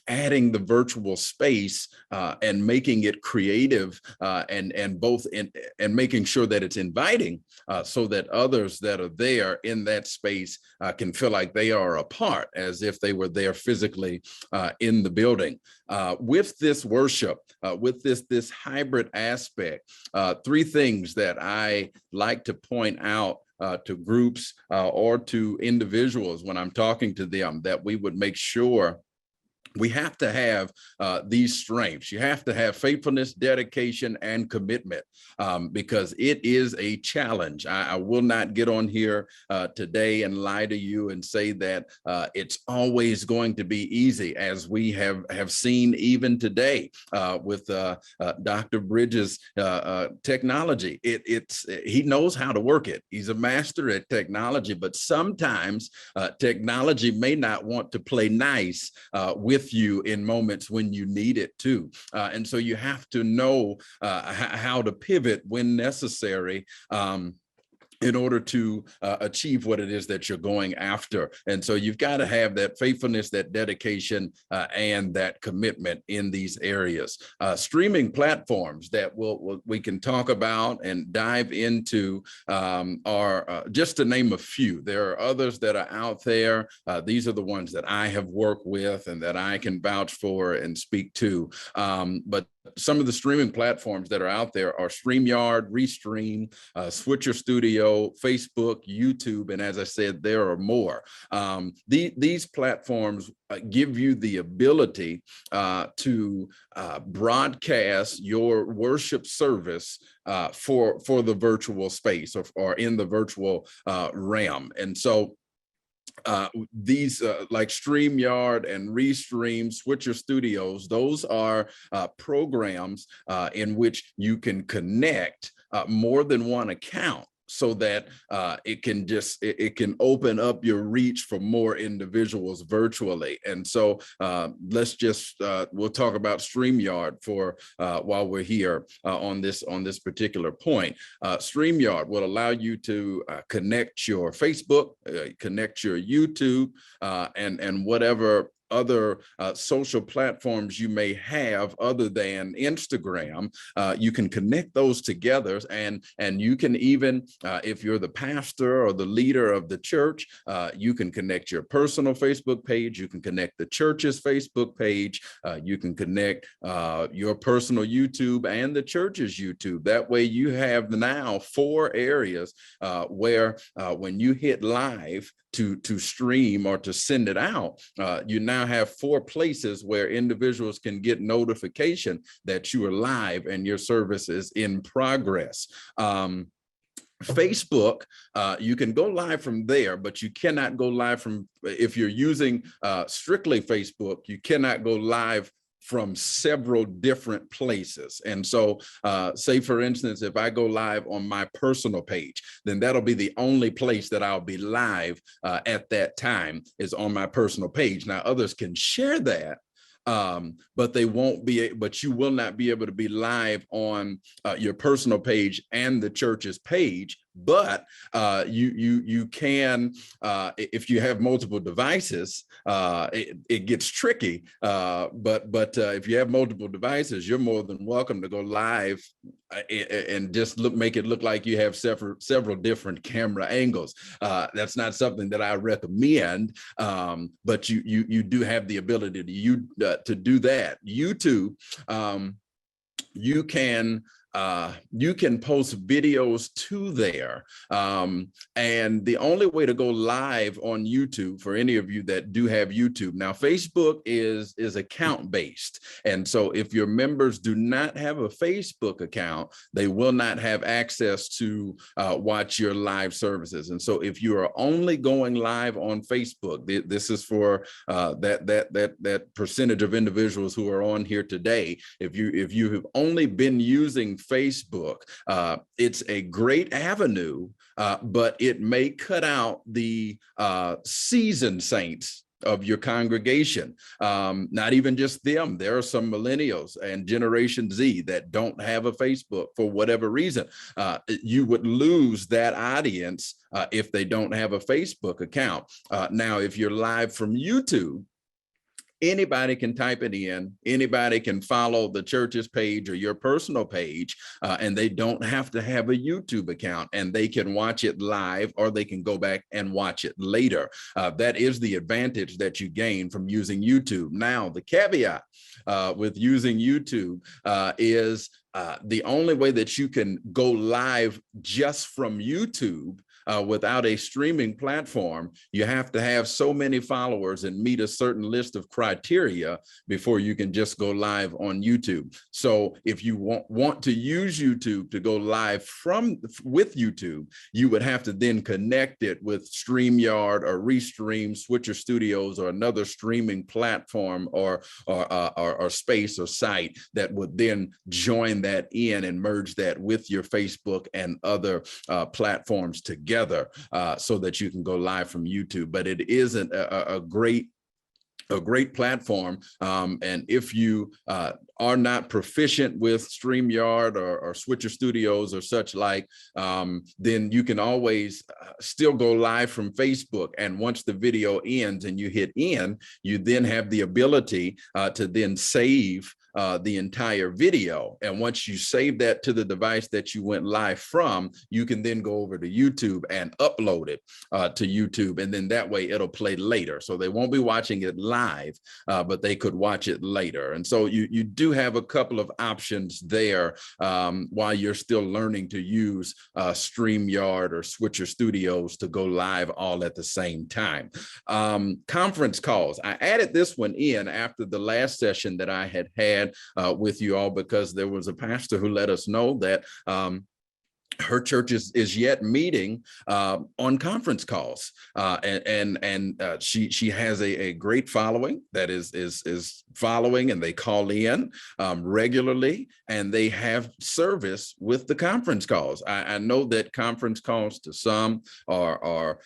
adding the virtual space and making it creative and making sure that it's inviting, so that others that are there in that space can feel like they are a part, as if they were there physically in the building. With this worship, with this hybrid aspect, three things that I like to point out to groups or to individuals when I'm talking to them, that we would make sure we have to have these strengths. You have to have faithfulness, dedication, and commitment, because it is a challenge. I will not get on here today and lie to you and say that it's always going to be easy, as we have seen even today with Dr. Bridges' technology. He knows how to work it. He's a master at technology, but sometimes technology may not want to play nice with you in moments when you need it to. And so you have to know how to pivot when necessary, in order to achieve what it is that you're going after. And so you've got to have that faithfulness, that dedication, and that commitment in these areas. Streaming platforms that we can talk about and dive into are, just to name a few. There are others that are out there. These are the ones that I have worked with and that I can vouch for and speak to. But some of the streaming platforms that are out there are StreamYard, Restream, Switcher Studio, Facebook, YouTube, and as I said, there are more. These platforms give you the ability to broadcast your worship service for the virtual space or in the virtual realm. And so these like StreamYard and Restream, Switcher Studios, those are programs in which you can connect more than one account, so that it can open up your reach for more individuals virtually. And so let's just we'll talk about StreamYard for while we're here on this particular point. StreamYard will allow you to connect your Facebook, connect your YouTube, and whatever other social platforms you may have other than Instagram. You can connect those together, and you can even, if you're the pastor or the leader of the church, you can connect your personal Facebook page, you can connect the church's Facebook page, you can connect your personal YouTube and the church's YouTube. That way you have now 4 areas where when you hit live to stream or to send it out, you now have 4 places where individuals can get notification that you are live and your service is in progress. Facebook, you can go live from there, but you cannot go live from, if you're using strictly Facebook, you cannot go live from several different places. And so say, for instance, if I go live on my personal page, then that'll be the only place that I'll be live at that time, is on my personal page. Now, others can share that, but they won't be, but you will not be able to be live on your personal page and the church's page. But you can, if you have multiple devices, it gets tricky. But if you have multiple devices, you're more than welcome to go live and just make it look like you have several different camera angles. That's not something that I recommend, but you do have the ability to do that. YouTube, you can post videos to there. And the only way to go live on YouTube, for any of you that do have YouTube, now Facebook is account based. And so if your members do not have a Facebook account, they will not have access to watch your live services. And so if you are only going live on Facebook, this is for that percentage of individuals who are on here today. If you have only been using Facebook, it's a great avenue, but it may cut out the seasoned saints of your congregation. Not even just them. There are some millennials and Generation Z that don't have a Facebook for whatever reason. You would lose that audience if they don't have a Facebook account. Now, if you're live from YouTube, anybody can type it in, anybody can follow the church's page or your personal page, and they don't have to have a YouTube account, and they can watch it live, or they can go back and watch it later. That is the advantage that you gain from using YouTube. Now, the caveat with using YouTube is the only way that you can go live just from YouTube Without a streaming platform, you have to have so many followers and meet a certain list of criteria before you can just go live on YouTube. So if you want to use YouTube to go live with YouTube, you would have to then connect it with StreamYard or Restream, Switcher Studios, or another streaming platform or space or site that would then join that in and merge that with your Facebook and other platforms together, so that you can go live from YouTube. But it isn't a great platform. And if you are not proficient with StreamYard or Switcher Studios or such like, then you can always still go live from Facebook. And once the video ends and you hit end, you then have the ability to then save the entire video. And once you save that to the device that you went live from, you can then go over to YouTube and upload it to YouTube. And then that way it'll play later. So they won't be watching it live, but they could watch it later. And so you do have a couple of options there while you're still learning to use StreamYard or Switcher Studios to go live all at the same time. Conference calls. I added this one in after the last session that I had with you all, because there was a pastor who let us know that her church is yet meeting on conference calls, and she has a great following that is following, and they call in regularly, and they have service with the conference calls. I know that conference calls to some are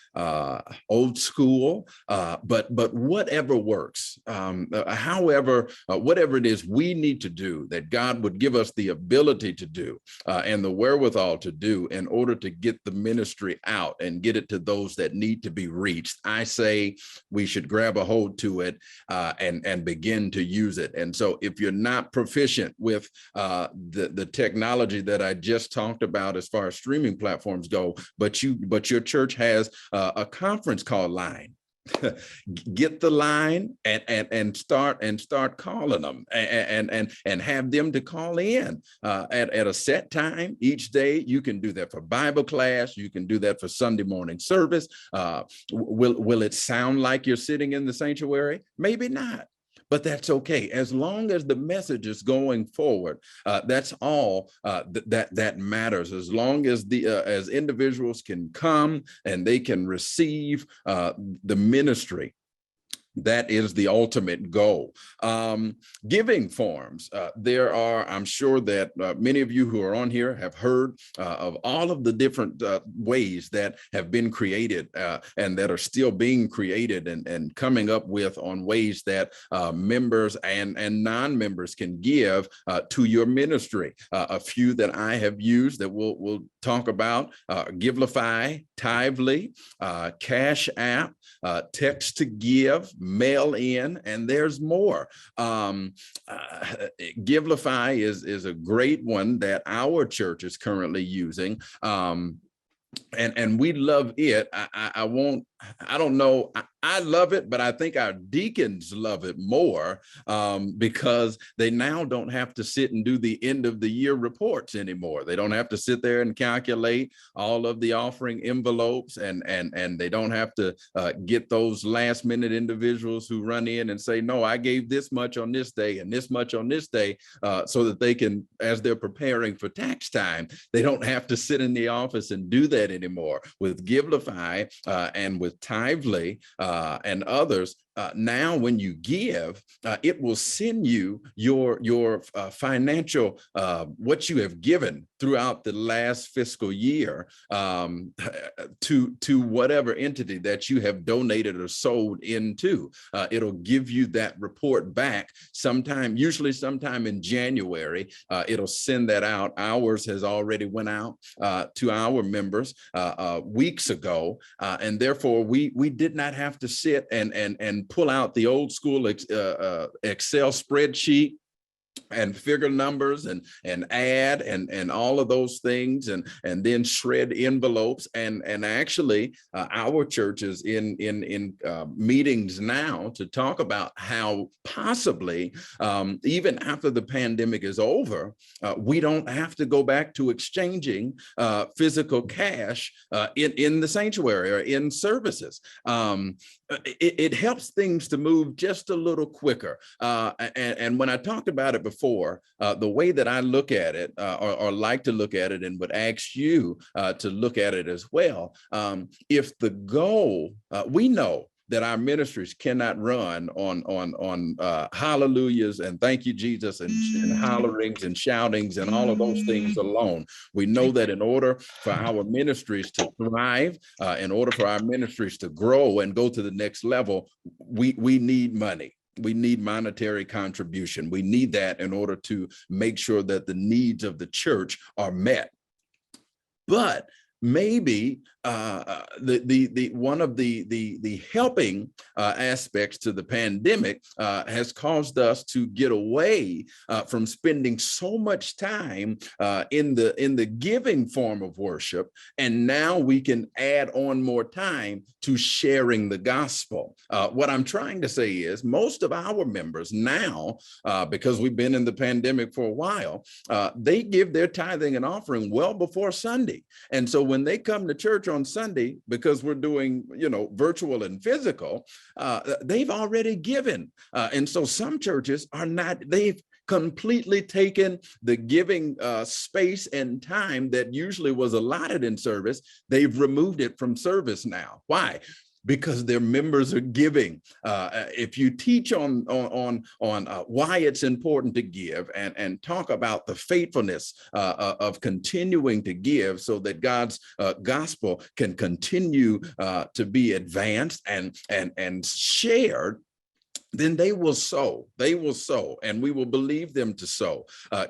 old school, but whatever works, however, whatever it is we need to do, that God would give us the ability to do and the wherewithal to do in order to get the ministry out and get it to those that need to be reached. I say we should grab a hold to it and begin to use it. And so if you're not proficient with the technology that I just talked about as far as streaming platforms go, but your church has a conference call line, get the line and start calling them and have them to call in at a set time each day. You can do that for Bible class. You can do that for Sunday morning service. Will it sound like you're sitting in the sanctuary? Maybe not. But that's okay, as long as the message is going forward. That's all that matters. As long as as individuals can come and they can receive the ministry. That is the ultimate goal. Giving forms. There are, I'm sure that many of you who are on here have heard of all of the different ways that have been created and that are still being created and coming up with on ways that members and non-members can give to your ministry. A few that I have used that we'll talk about: Givelify, Tithely, Cash App, Text to Give, Mail in, and there's more. Givelify is a great one that our church is currently using. And we love it. I don't know. I love it, but I think our deacons love it more because they now don't have to sit and do the end of the year reports anymore. They don't have to sit there and calculate all of the offering envelopes, and they don't have to get those last minute individuals who run in and say, no, I gave this much on this day and this much on this day, so that they can, as they're preparing for tax time, they don't have to sit in the office and do that anymore. With Givelify and with Tithely and others, now when you give, it will send you your financial, what you have given throughout the last fiscal year to whatever entity that you have donated or sold into. It'll give you that report back usually sometime in January. It'll send that out. Ours has already went out to our members weeks ago, and therefore we did not have to sit and pull out the old school Excel spreadsheet and figure numbers and add and all of those things and then shred envelopes and actually our church is in meetings now to talk about how possibly even after the pandemic is over, we don't have to go back to exchanging physical cash in the sanctuary or in services. It helps things to move just a little quicker. And when I talked about it before, the way that I look at it or like to look at it and would ask you to look at it as well, if the goal, we know that our ministries cannot run on hallelujahs and thank you, Jesus, and hollerings and shoutings and all of those things alone. We know that in order for our ministries to thrive, in order for our ministries to grow and go to the next level, we need money. We need monetary contribution. We need that in order to make sure that the needs of the church are met. But maybe one of the helping aspects to the pandemic has caused us to get away from spending so much time in the giving form of worship, and now we can add on more time to sharing the gospel. What I'm trying to say is most of our members now, because we've been in the pandemic for a while, they give their tithing and offering well before Sunday, and so when they come to church on Sunday, because we're doing, virtual and physical, they've already given. And so some churches are not, they've completely taken the giving space and time that usually was allotted in service. They've removed it from service now. Why? Because their members are giving. If you teach on why it's important to give and talk about the faithfulness of continuing to give so that God's gospel can continue to be advanced and shared, then they will sow, and we will believe them to sow.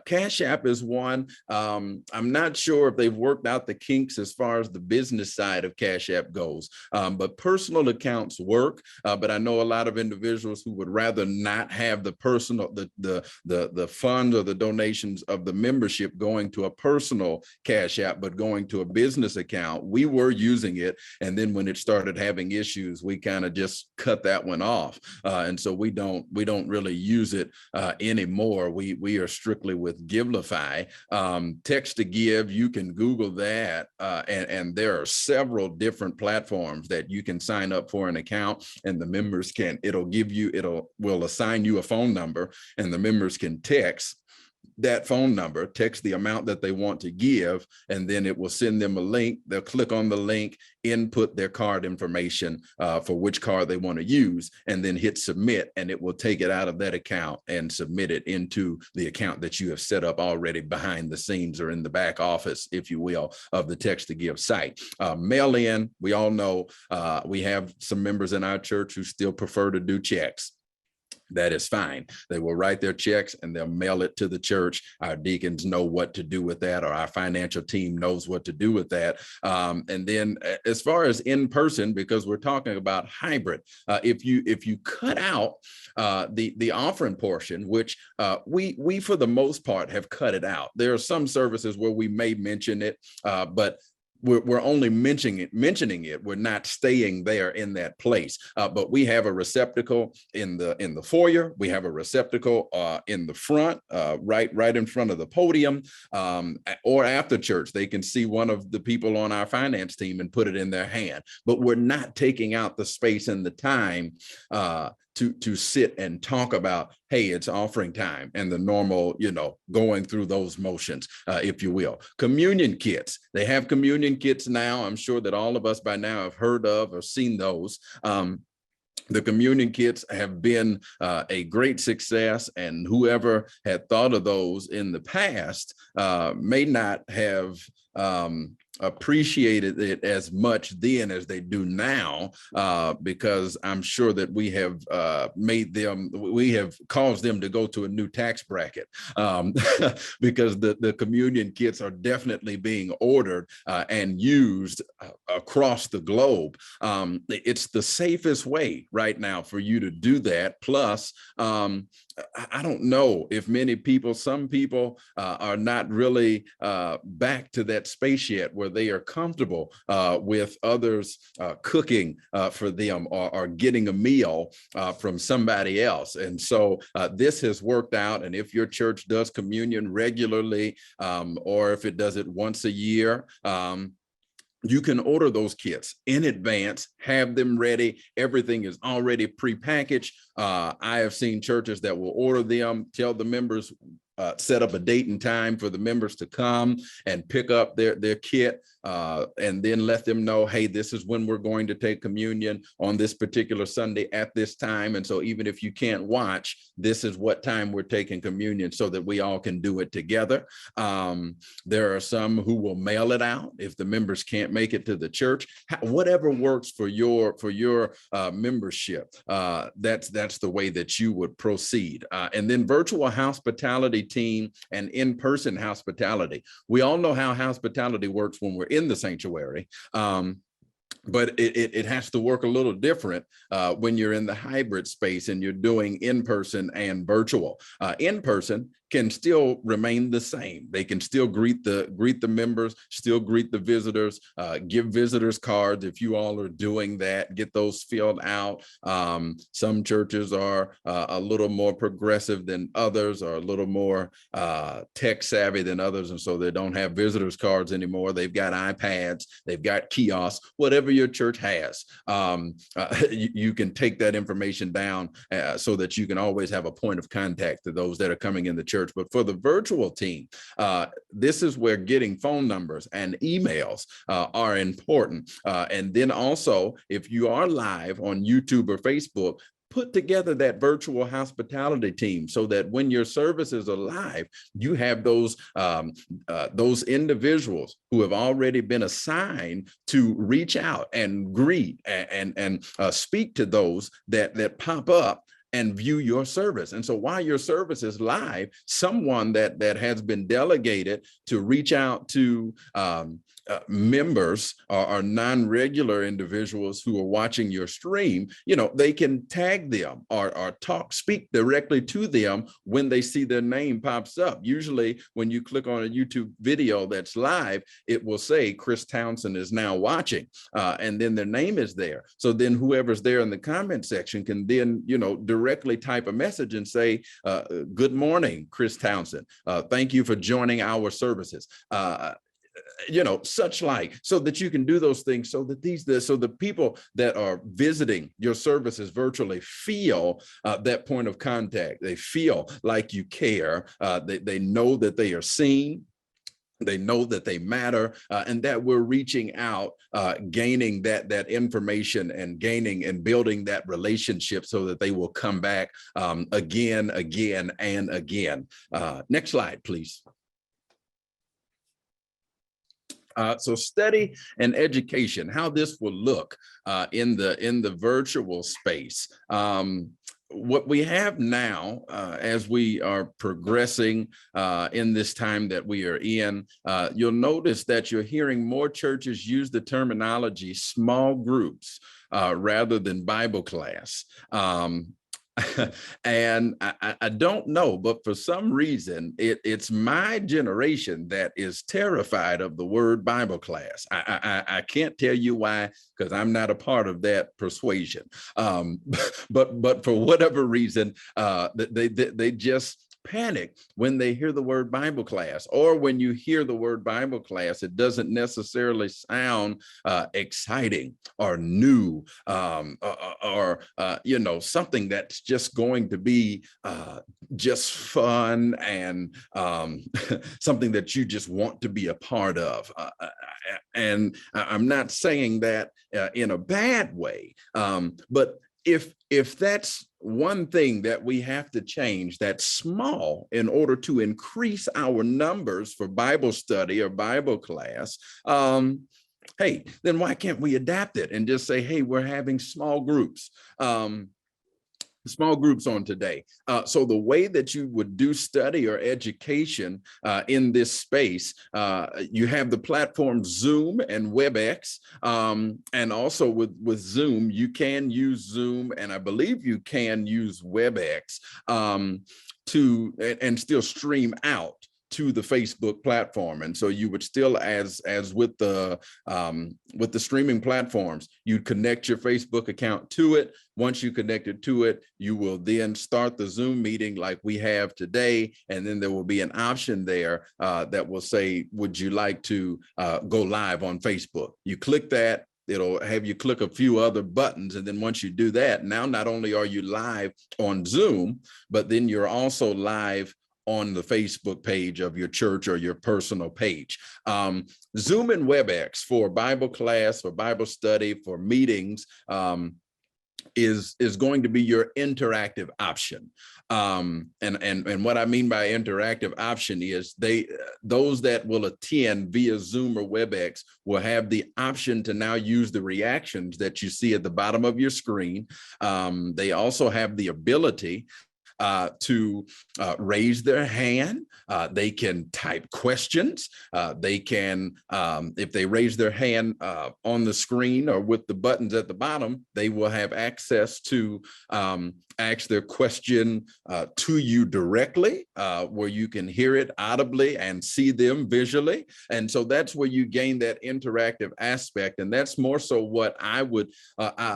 Cash App is one. I'm not sure if they've worked out the kinks as far as the business side of Cash App goes, but personal accounts work. But I know a lot of individuals who would rather not have the personal, the funds or the donations of the membership going to a personal Cash App, but going to a business account. We were using it, and then when it started having issues, we kind of just cut that one off. And so we don't really use it anymore. We are strictly with Givelify. Text to give, you can Google that, and there are several different platforms that you can sign up for an account, and the members will assign you a phone number, and the members can text that phone number, text the amount that they want to give, and then it will send them a link. They'll click on the link, input their card information for which card they want to use, and then hit submit, and it will take it out of that account and submit it into the account that you have set up already behind the scenes or in the back office, if you will, of the text to give site. Mail in, we all know we have some members in our church who still prefer to do checks. That is fine. They will write their checks and they'll mail it to the church. Our deacons know what to do with that, or our financial team knows what to do with that. And then as far as in person, because we're talking about hybrid, if you cut out the offering portion, which we for the most part have cut it out. There are some services where we may mention it, but we're only mentioning it. We're not staying there in that place. But we have a receptacle in the foyer. We have a receptacle in the front, right in front of the podium, or after church. They can see one of the people on our finance team and put it in their hand. But we're not taking out the space and the time to sit and talk about, hey, it's offering time, and the normal, going through those motions, if you will. Communion kits. They have communion kits now. I'm sure that all of us by now have heard of or seen those. The communion kits have been a great success, and whoever had thought of those in the past may not have appreciated it as much then as they do now, because I'm sure that we have we have caused them to go to a new tax bracket, because the communion kits are definitely being ordered and used across the globe. It's the safest way right now for you to do that. Plus, I don't know if some people are not really back to that space yet where they are comfortable with others cooking for them or getting a meal from somebody else. And so this has worked out. And if your church does communion regularly, or if it does it once a year, you can order those kits in advance, have them ready. Everything is already prepackaged. I have seen churches that will order them, tell the members, set up a date and time for the members to come and pick up their kit, and then let them know, hey, this is when we're going to take communion on this particular Sunday at this time. And so even if you can't watch, this is what time we're taking communion, so that we all can do it together. There are some who will mail it out if the members can't make it to the church. Whatever works for your membership, that's the way that you would proceed. And then virtual hospitality team and in-person hospitality. We all know how hospitality works when we're in the sanctuary. But it has to work a little different when you're in the hybrid space and you're doing in-person and virtual. In-person can still remain the same. They can still greet the members, still greet the visitors, give visitors cards if you all are doing that, get those filled out. Some churches are a little more progressive than others, or a little more tech savvy than others, and so they don't have visitors cards anymore. They've got iPads, they've got kiosks, whatever your church has. You can take that information down so that you can always have a point of contact to those that are coming in the church. But for the virtual team, this is where getting phone numbers and emails are important. And then also, if you are live on YouTube or Facebook, put together that virtual hospitality team so that when your services are live, you have those individuals who have already been assigned to reach out and greet and speak to those that pop up and view your service. And so while your service is live, someone that has been delegated to reach out to members or non-regular individuals who are watching your stream, they can tag them or speak directly to them when they see their name pops up. Usually when you click on a YouTube video that's live, it will say Chris Townsend is now watching, and then their name is there. So then whoever's there in the comment section can then, directly type a message and say, good morning, Chris Townsend. Thank you for joining our services. Such like, so that you can do those things so that so the people that are visiting your services virtually feel that point of contact. They feel like you care. They know that they are seen. They know that they matter, and that we're reaching out, gaining that information and gaining and building that relationship so that they will come back again, and again. Next slide, please. So study and education, how this will look in the virtual space. What we have now, as we are progressing in this time that we are in, you'll notice that you're hearing more churches use the terminology small groups rather than Bible class. And I don't know, but for some reason, it's my generation that is terrified of the word Bible class. I can't tell you why, because I'm not a part of that persuasion. But for whatever reason, they just panic when they hear the word Bible class, or when you hear the word Bible class, it doesn't necessarily sound exciting or new, or something that's just going to be just fun and something that you just want to be a part of. And I'm not saying that in a bad way, but if that's one thing that we have to change, that's small, in order to increase our numbers for Bible study or Bible class, hey, then why can't we adapt it and just say, hey, we're having small groups on today. So the way that you would do study or education in this space, you have the platform Zoom and WebEx, and also with Zoom, you can use Zoom, and I believe you can use WebEx and still stream out to the Facebook platform. And so you would still, as with the streaming platforms, you'd connect your Facebook account to it. Once you connect it to it, you will then start the Zoom meeting like we have today. And then there will be an option there that will say, would you like to go live on Facebook? You click that. It'll have you click a few other buttons. And then once you do that, now not only are you live on Zoom, but then you're also live on the Facebook page of your church or your personal page. Zoom and WebEx for Bible class, for Bible study, for meetings, is going to be your interactive option. And what I mean by interactive option is those that will attend via Zoom or WebEx will have the option to now use the reactions that you see at the bottom of your screen. They also have the ability to raise their hand. They can type questions. They can, if they raise their hand on the screen or with the buttons at the bottom, they will have access to ask their question to you directly, where you can hear it audibly and see them visually. And so that's where you gain that interactive aspect. And that's more so what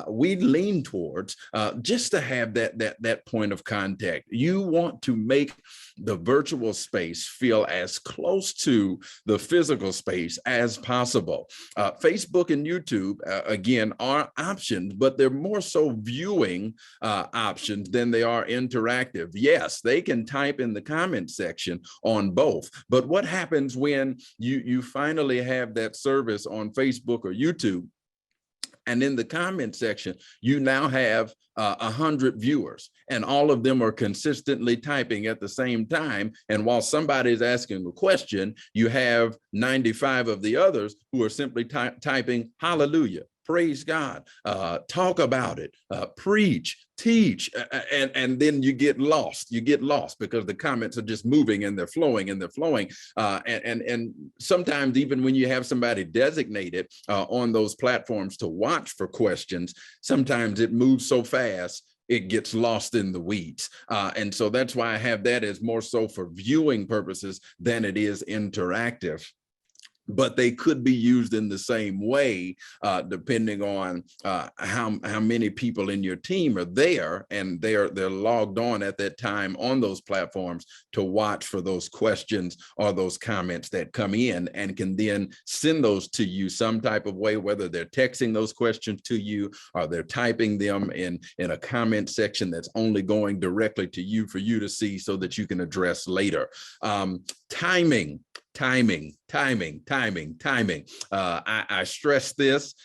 we lean towards, just to have that point of contact. You want to make the virtual space feel as close to the physical space as possible. Facebook and YouTube, again, are options, but they're more so viewing options than they are interactive. Yes, they can type in the comment section on both, but what happens when you finally have that service on Facebook or YouTube, and in the comment section, you now have 100 viewers, and all of them are consistently typing at the same time. And while somebody is asking a question, you have 95 of the others who are simply typing hallelujah, praise God, talk about it, preach, teach, and then you get lost. You get lost because the comments are just moving and they're flowing and they're flowing. And sometimes even when you have somebody designated on those platforms to watch for questions, sometimes it moves so fast it gets lost in the weeds. And so that's why I have that as more so for viewing purposes than it is interactive. But they could be used in the same way, depending on how many people in your team are there, and they're logged on at that time on those platforms to watch for those questions or those comments that come in, and can then send those to you some type of way, whether they're texting those questions to you or they're typing them in a comment section that's only going directly to you for you to see so that you can address later. Timing. I stress this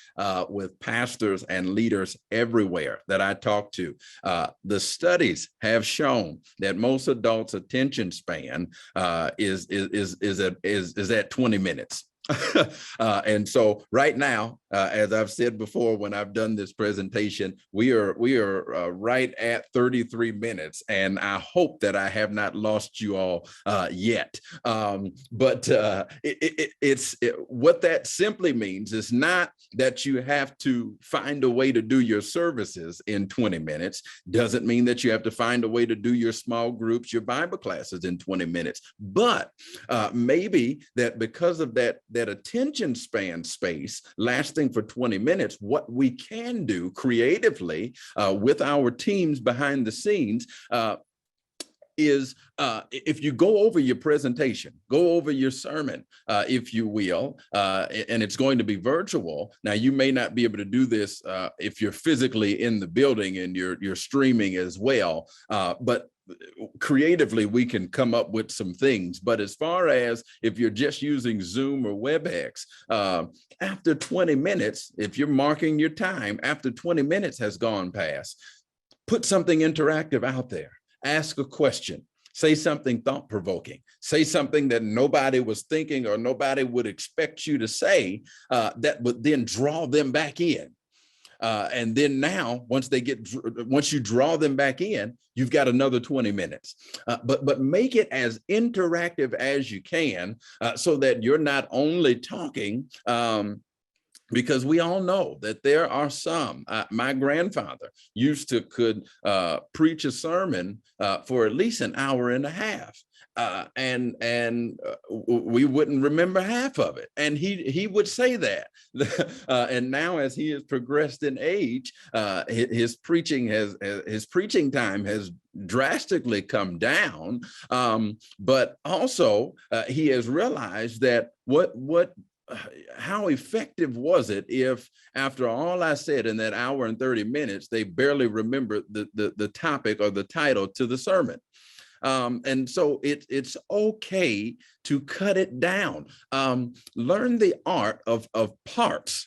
with pastors and leaders everywhere that I talk to. The studies have shown that most adults' attention span is at 20 minutes. And so right now, as I've said before, when I've done this presentation, we are right at 33 minutes, and I hope that I have not lost you all yet. But what that simply means is not that you have to find a way to do your services in 20 minutes. Doesn't mean that you have to find a way to do your small groups, your Bible classes in 20 minutes. But maybe that because of that attention span space lasting for 20 minutes, what we can do creatively with our teams behind the scenes is if you go over your presentation, go over your sermon, if you will, and it's going to be virtual. Now, you may not be able to do this if you're physically in the building and you're streaming as well, but creatively we can come up with some things. But as far as if you're just using Zoom or WebEx, after 20 minutes, if you're marking your time, after 20 minutes has gone past, put something interactive out there. Ask a question, say something thought-provoking, say something that nobody was thinking or nobody would expect you to say, that would then draw them back in. And then now, once you draw them back in, you've got another 20 minutes. But make it as interactive as you can, so that you're not only talking, because we all know that there are some, my grandfather could preach a sermon for at least an hour and a half. And we wouldn't remember half of it. And he would say that. And now, as he has progressed in age, his preaching time has drastically come down. But also he has realized that how effective was it if after all I said in that hour and 30 minutes, they barely remember the topic or the title to the sermon. And so it's okay to cut it down. Learn the art of parts,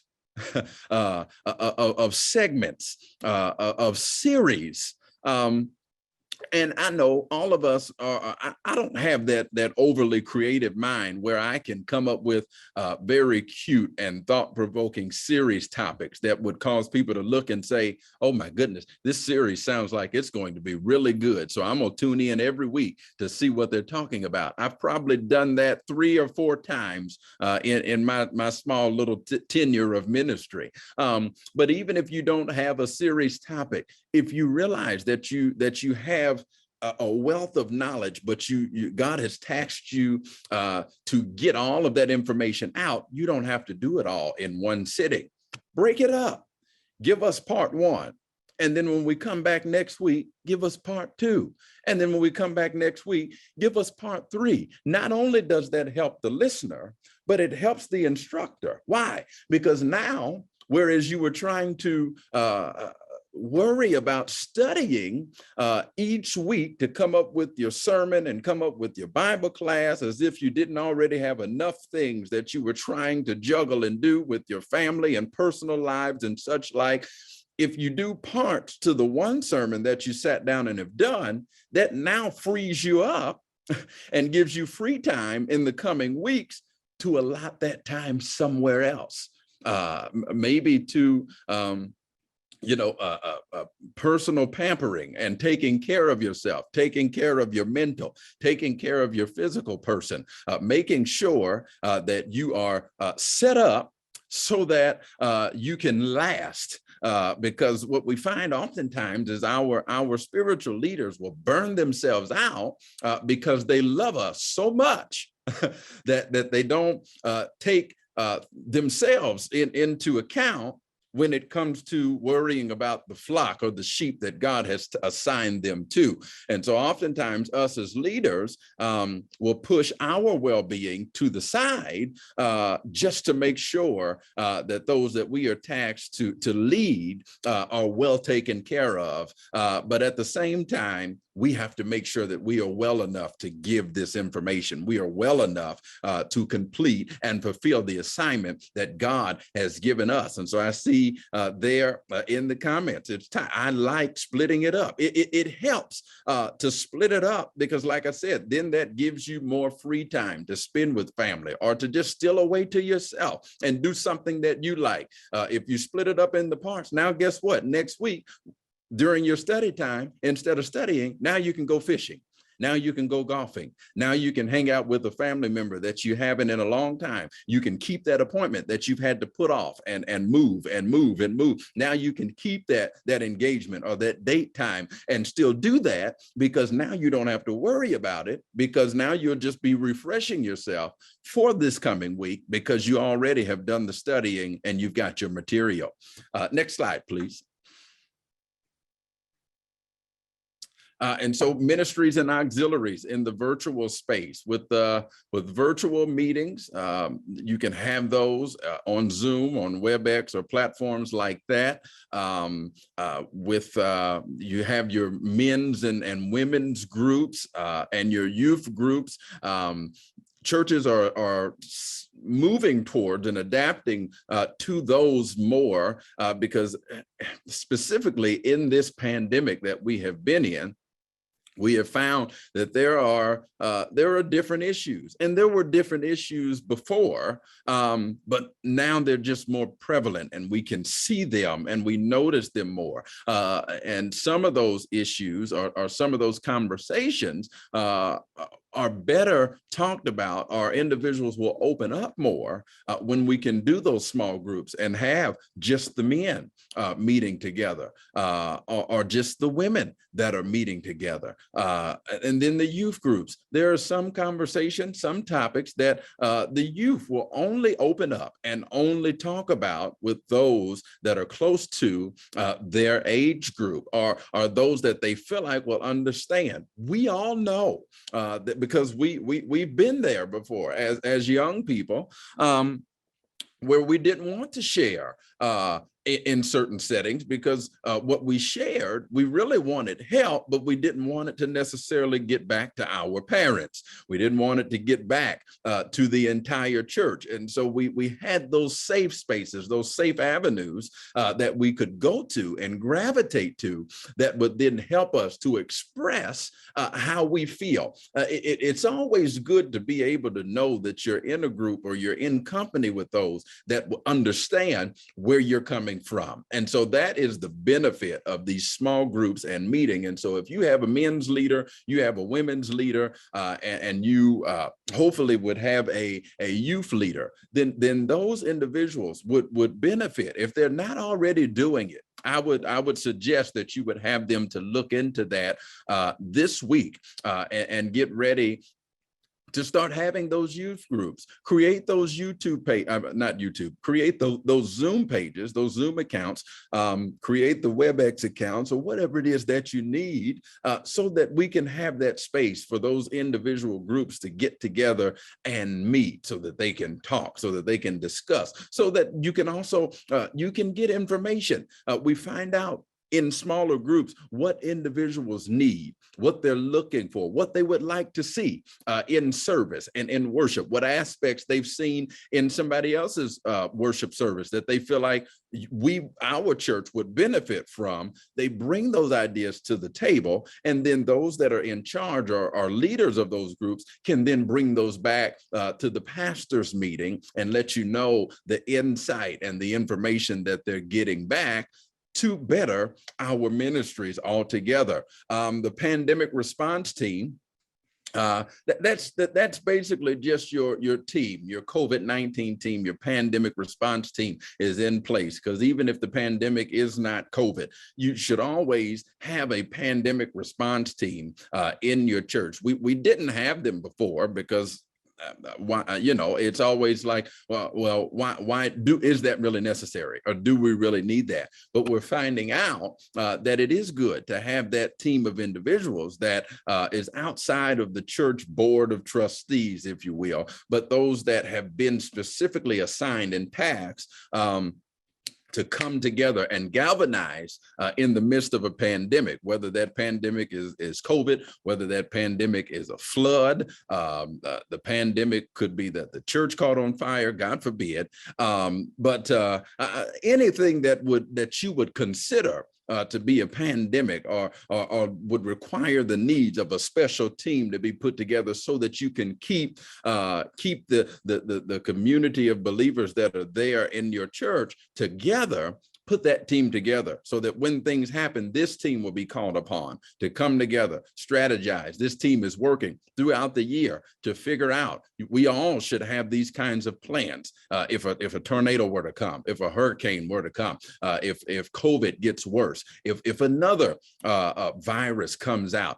of segments, of series. And I know all of us I don't have that overly creative mind where I can come up with very cute and thought-provoking series topics that would cause people to look and say, oh my goodness, this series sounds like it's going to be really good. So I'm going to tune in every week to see what they're talking about. I've probably done that 3 or 4 times in my small little tenure of ministry. But even if you don't have a series topic, if you realize that you have a wealth of knowledge, but God has taxed you to get all of that information out, you don't have to do it all in one sitting. Break it up. Give us part 1. And then when we come back next week, give us part 2. And then when we come back next week, give us part 3. Not only does that help the listener, but it helps the instructor. Why? Because now, whereas you were trying to worry about studying each week to come up with your sermon and come up with your Bible class, as if you didn't already have enough things that you were trying to juggle and do with your family and personal lives and such like. If you do parts to the one sermon that you sat down and have done, that now frees you up and gives you free time in the coming weeks to allot that time somewhere else, maybe to personal pampering and taking care of yourself, taking care of your mental, taking care of your physical person, making sure that you are set up so that you can last. Because what we find oftentimes is our spiritual leaders will burn themselves out because they love us so much that they don't take themselves into account when it comes to worrying about the flock or the sheep that God has assigned them to. And so oftentimes us as leaders will push our well-being to the side just to make sure that those that we are tasked to lead are well taken care of. But at the same time, we have to make sure that we are well enough to give this information. We are well enough to complete and fulfill the assignment that God has given us. And so I see there in the comments, it's time. I like splitting it up. It helps to split it up because, like I said, then that gives you more free time to spend with family or to just steal away to yourself and do something that you like. If you split it up in the parts, now guess what? Next week, during your study time, instead of studying, now you can go fishing. Now you can go golfing. Now you can hang out with a family member that you haven't in a long time. You can keep that appointment that you've had to put off and move and move and move. Now you can keep that engagement or that date time and still do that because now you don't have to worry about it because now you'll just be refreshing yourself for this coming week because you already have done the studying and you've got your material. Next slide, please. And so ministries and auxiliaries in the virtual space with virtual meetings, you can have those on Zoom, on WebEx, or platforms like that. You have your men's and women's groups and your youth groups. Churches are moving towards and adapting to those more because specifically in this pandemic that we have been in, we have found that there are different issues, and there were different issues before, but now they're just more prevalent, and we can see them and we notice them more. And some of those issues or some of those conversations are better talked about, or individuals will open up more when we can do those small groups and have just the men meeting together, or just the women that are meeting together. And then the youth groups, there are some conversations, some topics that the youth will only open up and only talk about with those that are close to their age group, or those that they feel like will understand. We all know that because we've been there before as young people, where we didn't want to share in certain settings because what we shared, we really wanted help, but we didn't want it to necessarily get back to our parents. We didn't want it to get back to the entire church. And so we had those safe spaces, those safe avenues that we could go to and gravitate to that would then help us to express how we feel. It's always good to be able to know that you're in a group or you're in company with those that will understand where you're coming from. And so that is the benefit of these small groups and meeting. And so if you have a men's leader, you have a women's leader, and you hopefully would have a youth leader, then those individuals would benefit. If they're not already doing it, I would suggest that you would have them to look into that this week and get ready to start having those youth groups. Create those create those Zoom pages, those Zoom accounts, create the WebEx accounts, or whatever it is that you need, so that we can have that space for those individual groups to get together and meet, so that they can talk, so that they can discuss, so that you can also, you can get information. We find out in smaller groups what individuals need, what they're looking for, what they would like to see in service and in worship, what aspects they've seen in somebody else's worship service that they feel like our church would benefit from. They bring those ideas to the table, and then those that are in charge or leaders of those groups can then bring those back to the pastor's meeting and let you know the insight and the information that they're getting back to better our ministries altogether. The pandemic response team, that's basically just your team, your COVID-19 team, your pandemic response team is in place. Because even if the pandemic is not COVID, you should always have a pandemic response team in your church. We didn't have them before because why, it's always like, well, why is that really necessary, or do we really need that? But we're finding out that it is good to have that team of individuals that is outside of the church board of trustees, if you will, but those that have been specifically assigned and tasked to come together and galvanize in the midst of a pandemic, whether that pandemic is COVID, whether that pandemic is a flood. The pandemic could be that the church caught on fire, God forbid. But anything that you would consider to be a pandemic or would require the needs of a special team to be put together so that you can keep the community of believers that are there in your church together. Put that team together so that when things happen, this team will be called upon to come together, strategize. This team is working throughout the year to figure out, we all should have these kinds of plans. If a tornado were to come, if a hurricane were to come, if COVID gets worse, if another virus comes out,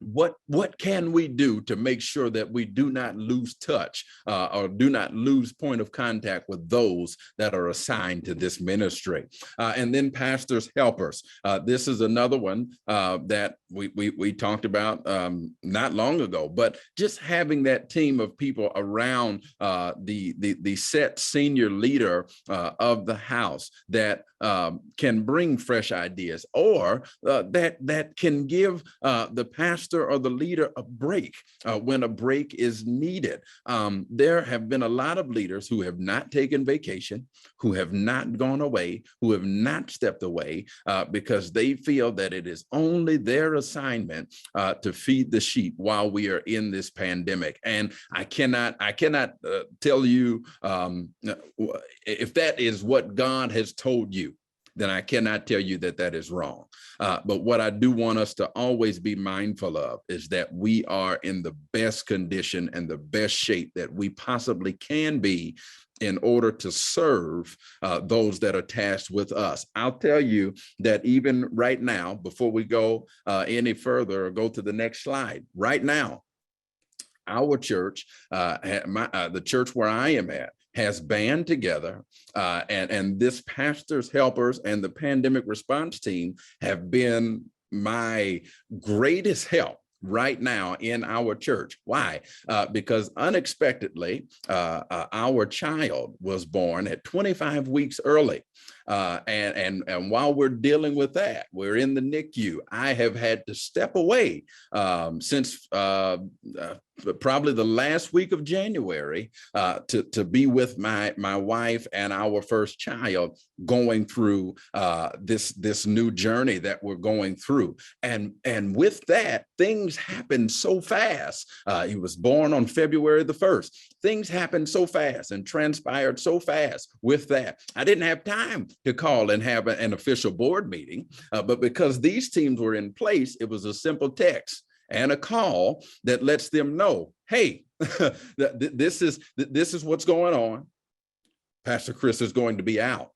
what can we do to make sure that we do not lose touch or do not lose point of contact with those that are assigned to this ministry? And then pastors' helpers. This is another one that we talked about not long ago, but just having that team of people around the set senior leader of the house that can bring fresh ideas, or that can give the pastor or the leader a break when a break is needed. There have been a lot of leaders who have not taken vacation, who have not gone away, who have not stepped away because they feel that it is only their assignment to feed the sheep while we are in this pandemic. And I cannot tell you if that is what God has told you, then I cannot tell you that that is wrong. But what I do want us to always be mindful of is that we are in the best condition and the best shape that we possibly can be in order to serve those that are tasked with us. I'll tell you that even right now, before we go any further or go to the next slide, right now, our church, the church where I am at, has band together, and this pastor's helpers and the pandemic response team have been my greatest help right now in our church. Why? Because unexpectedly, our child was born at 25 weeks early. And while we're dealing with that, we're in the NICU. I have had to step away since probably the last week of January to be with my wife and our first child going through this new journey that we're going through. And with that, things happen so fast. He was born on February the 1st. Things happened so fast and transpired so fast with that. I didn't have time to call and have an official board meeting, but because these teams were in place, it was a simple text and a call that lets them know, hey, this is what's going on. Pastor Chris is going to be out.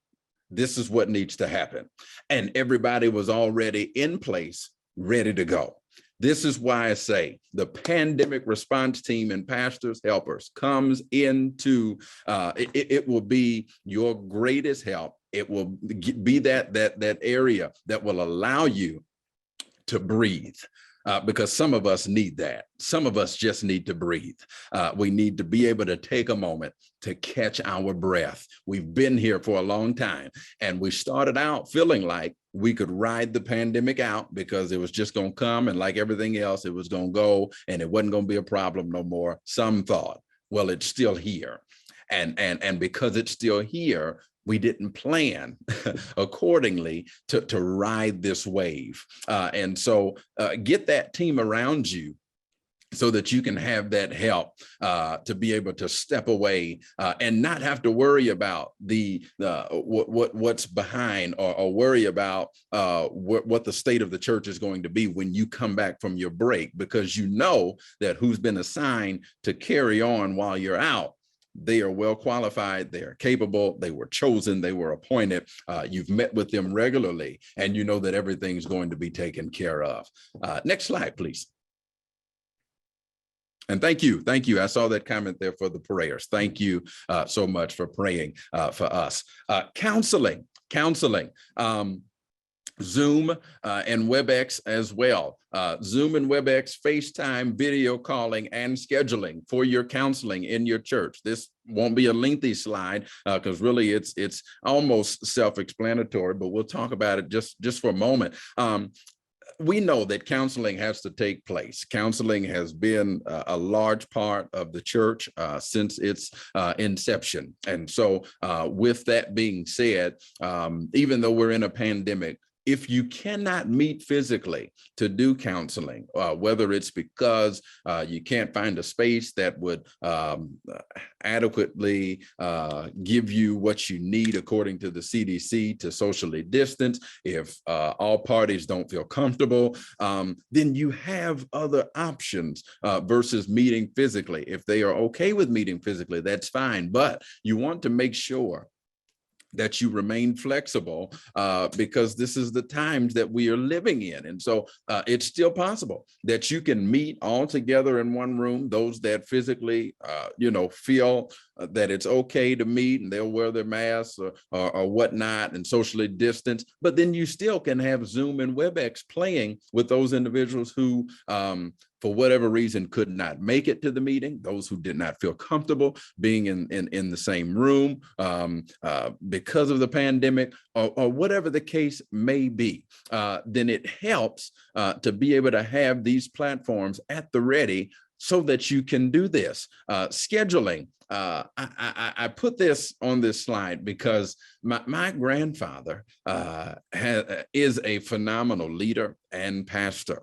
This is what needs to happen. And everybody was already in place, ready to go. This is why I say the pandemic response team and pastors helpers comes into, it will be your greatest help. It will be that area that will allow you to breathe. Because some of us need that. Some of us just need to breathe. We need to be able to take a moment to catch our breath. We've been here for a long time, and we started out feeling like we could ride the pandemic out because it was just going to come, and like everything else, it was going to go, and it wasn't going to be a problem no more. Some thought, well, it's still here. And because it's still here, we didn't plan accordingly to ride this wave. And so get that team around you so that you can have that help to be able to step away and not have to worry about what's behind or worry about what the state of the church is going to be when you come back from your break, because you know that who's been assigned to carry on while you're out. They are well qualified, they are capable, they were chosen, they were appointed. You've met with them regularly, and you know that everything's going to be taken care of. Next slide, please. And thank you. I saw that comment there for the prayers. Thank you so much for praying for us. Counseling. Zoom and WebEx as well. Zoom and WebEx, FaceTime, video calling, and scheduling for your counseling in your church. This won't be a lengthy slide because really it's almost self-explanatory, but we'll talk about it just for a moment. We know that counseling has to take place. Counseling has been a large part of the church since its inception. And so with that being said, even though we're in a pandemic, if you cannot meet physically to do counseling, whether it's because you can't find a space that would adequately give you what you need according to the CDC to socially distance, if all parties don't feel comfortable, then you have other options versus meeting physically. If they are okay with meeting physically, that's fine, but you want to make sure that you remain flexible, because this is the times that we are living in. And so it's still possible that you can meet all together in one room, those that physically, feel that it's okay to meet and they'll wear their masks or whatnot and socially distance, but then you still can have Zoom and WebEx playing with those individuals who, for whatever reason, could not make it to the meeting, those who did not feel comfortable being in the same room because of the pandemic, or whatever the case may be. Then it helps to be able to have these platforms at the ready so that you can do this. Scheduling. I put this on this slide because my grandfather is a phenomenal leader and pastor.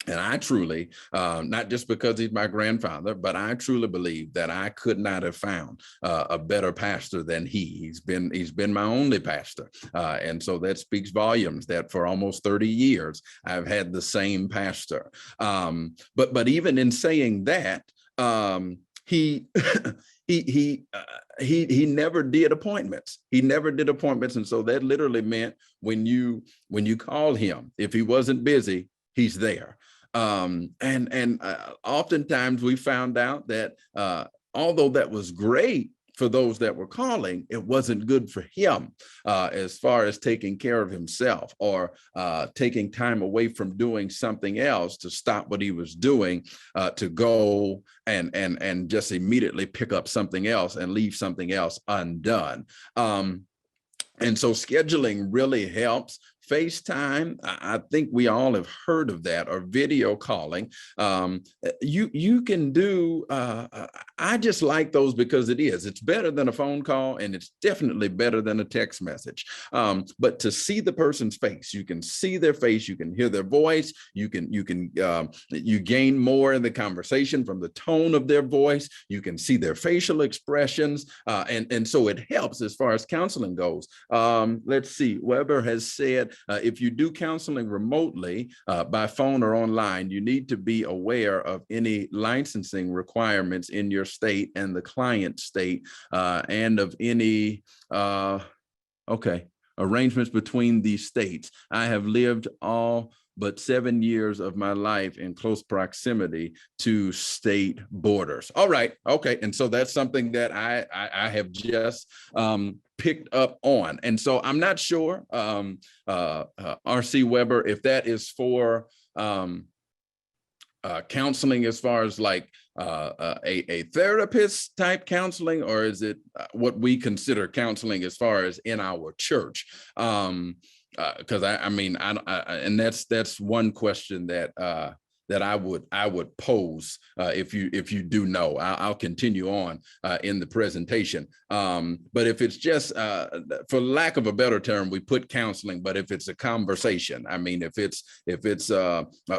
And I truly, not just because he's my grandfather, but I truly believe that I could not have found a better pastor than he. He's been my only pastor. And so that speaks volumes that for almost 30 years, I've had the same pastor. But even in saying that, he never did appointments. He never did appointments. And so that literally meant when you call him, if he wasn't busy, he's there. Oftentimes we found out that although that was great for those that were calling, it wasn't good for him as far as taking care of himself or taking time away from doing something else to stop what he was doing to go and just immediately pick up something else and leave something else undone. And so scheduling really helps. FaceTime, I think we all have heard of that, or video calling. You can do, I just like those because it's better than a phone call, and it's definitely better than a text message. But to see the person's face, you can see their face, you can hear their voice, you gain more in the conversation from the tone of their voice, you can see their facial expressions, and so it helps as far as counseling goes. Let's see, Weber has said, if you do counseling remotely by phone or online, you need to be aware of any licensing requirements in your state and the client state, and of any arrangements between these states. I have lived all but 7 years of my life in close proximity to state borders. All right, okay, and so that's something that I have just picked up on. And so I'm not sure, RC Weber, if that is for counseling as far as like a therapist type counseling, or is it what we consider counseling as far as in our church? Because and that's one question that I would pose if you do know. I'll continue on in the presentation. But if it's just, for lack of a better term, we put counseling. But if it's a conversation, I mean, if it's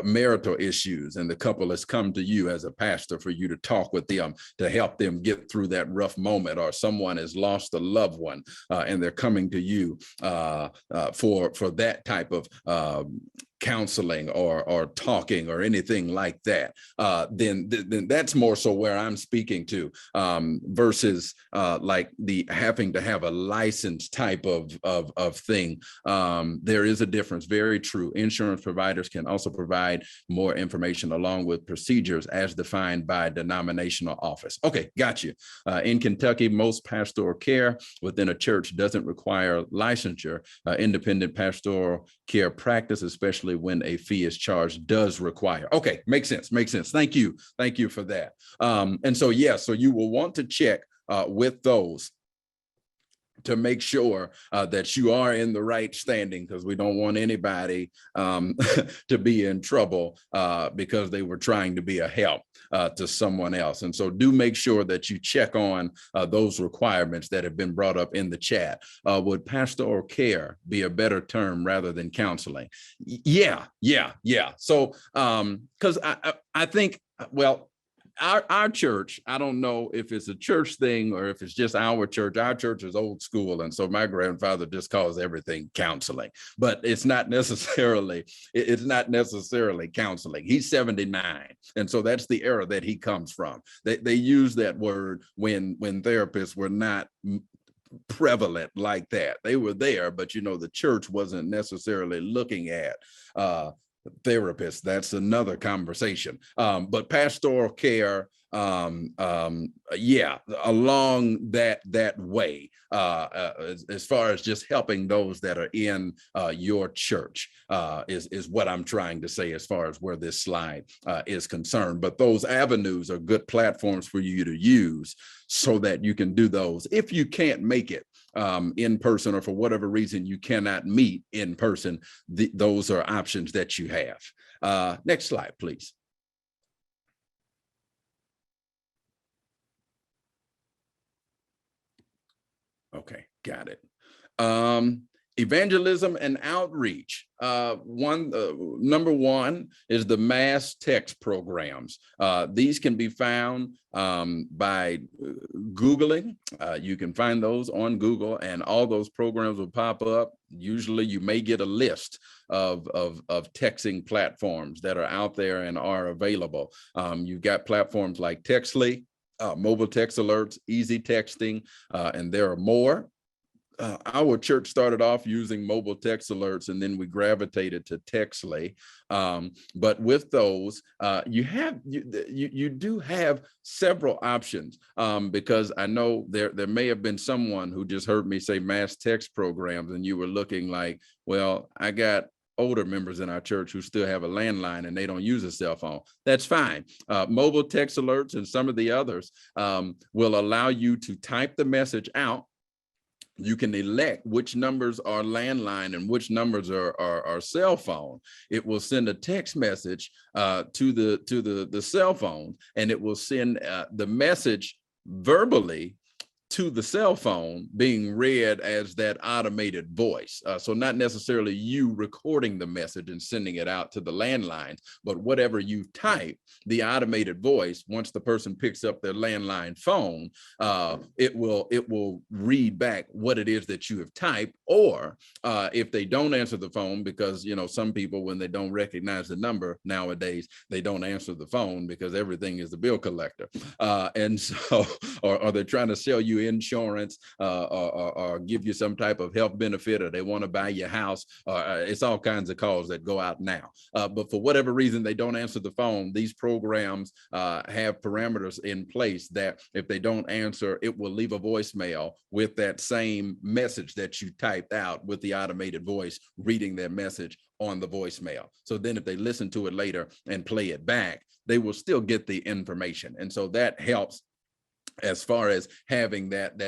marital issues and the couple has come to you as a pastor for you to talk with them to help them get through that rough moment, or someone has lost a loved one and they're coming to you for that type of counseling or talking or anything like that, then that's more so where I'm speaking to, versus like the having to have a license type of thing. There is a difference. Very true. Insurance providers can also provide more information along with procedures as defined by denominational office. Okay, got you. In Kentucky, most pastoral care within a church doesn't require licensure. Independent pastoral care practice, especially when a fee is charged, does require. Okay, makes sense. Thank you for that. And so yes, so you will want to check with those to make sure that you are in the right standing, because we don't want anybody to be in trouble because they were trying to be a help to someone else. And so do make sure that you check on those requirements that have been brought up in the chat. Would pastoral care be a better term rather than counseling? Yeah. So, because I think, well, our church, I don't know if it's a church thing or if it's just our church. Our church is old school. And so my grandfather just calls everything counseling, but it's not necessarily counseling. He's 79. And so that's the era that he comes from. They use that word when therapists were not prevalent like that. They were there, but you know, the church wasn't necessarily looking at therapists. That's another conversation. But pastoral care, yeah, along that way, as far as just helping those that are in your church, is what I'm trying to say as far as where this slide is concerned. But those avenues are good platforms for you to use so that you can do those. If you can't make it in person, or for whatever reason you cannot meet in person, those are options that you have. Next slide, please. Okay, got it. Evangelism and outreach. Number one is the mass text programs. These can be found by Googling. You can find those on Google, and all those programs will pop up. Usually you may get a list of texting platforms that are out there and are available. You've got platforms like Textly, mobile text alerts, easy texting, and there are more. Our church started off using mobile text alerts, and then we gravitated to Textly. But with those, you do have several options, because I know there may have been someone who just heard me say mass text programs, and you were looking like, well, I got older members in our church who still have a landline and they don't use a cell phone. That's fine. Mobile text alerts and some of the others will allow you to type the message out. You can elect which numbers are landline and which numbers are cell phone. It will send a text message to the cell phone, and it will send the message verbally to the cell phone being read as that automated voice. So not necessarily you recording the message and sending it out to the landline, but whatever you type, the automated voice, once the person picks up their landline phone, it will read back what it is that you have typed. Or if they don't answer the phone, because you know, some people, when they don't recognize the number nowadays, they don't answer the phone because everything is the bill collector. And so, or they're trying to sell you insurance, or give you some type of health benefit, or they want to buy your house. It's all kinds of calls that go out now. But for whatever reason, they don't answer the phone. These programs have parameters in place that if they don't answer, it will leave a voicemail with that same message that you typed out, with the automated voice reading their message on the voicemail. So then if they listen to it later and play it back, they will still get the information. And so that helps as far as having that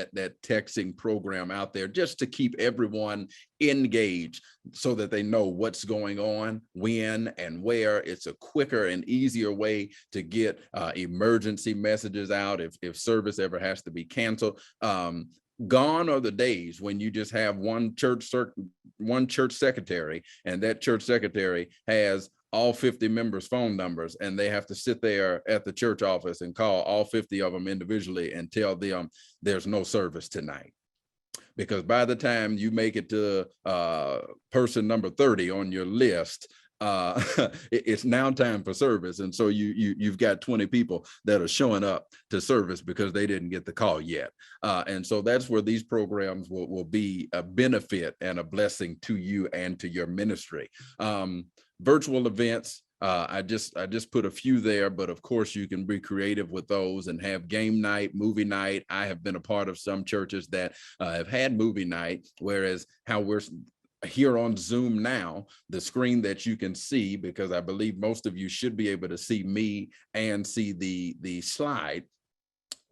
texting program out there, just to keep everyone engaged so that they know what's going on, when and where. It's a quicker and easier way to get emergency messages out if service ever has to be canceled. Gone are the days when you just have one church secretary, and that church secretary has all 50 members' phone numbers, and they have to sit there at the church office and call all 50 of them individually and tell them there's no service tonight. Because by the time you make it to person number 30 on your list, it's now time for service. And so you've got 20 people that are showing up to service because they didn't get the call yet. And so that's where these programs will be a benefit and a blessing to you and to your ministry. Virtual events, I just put a few there, but of course you can be creative with those and have game night, movie night. I have been a part of some churches that have had movie night, whereas how we're here on Zoom now, the screen that you can see, because I believe most of you should be able to see me and see the slide.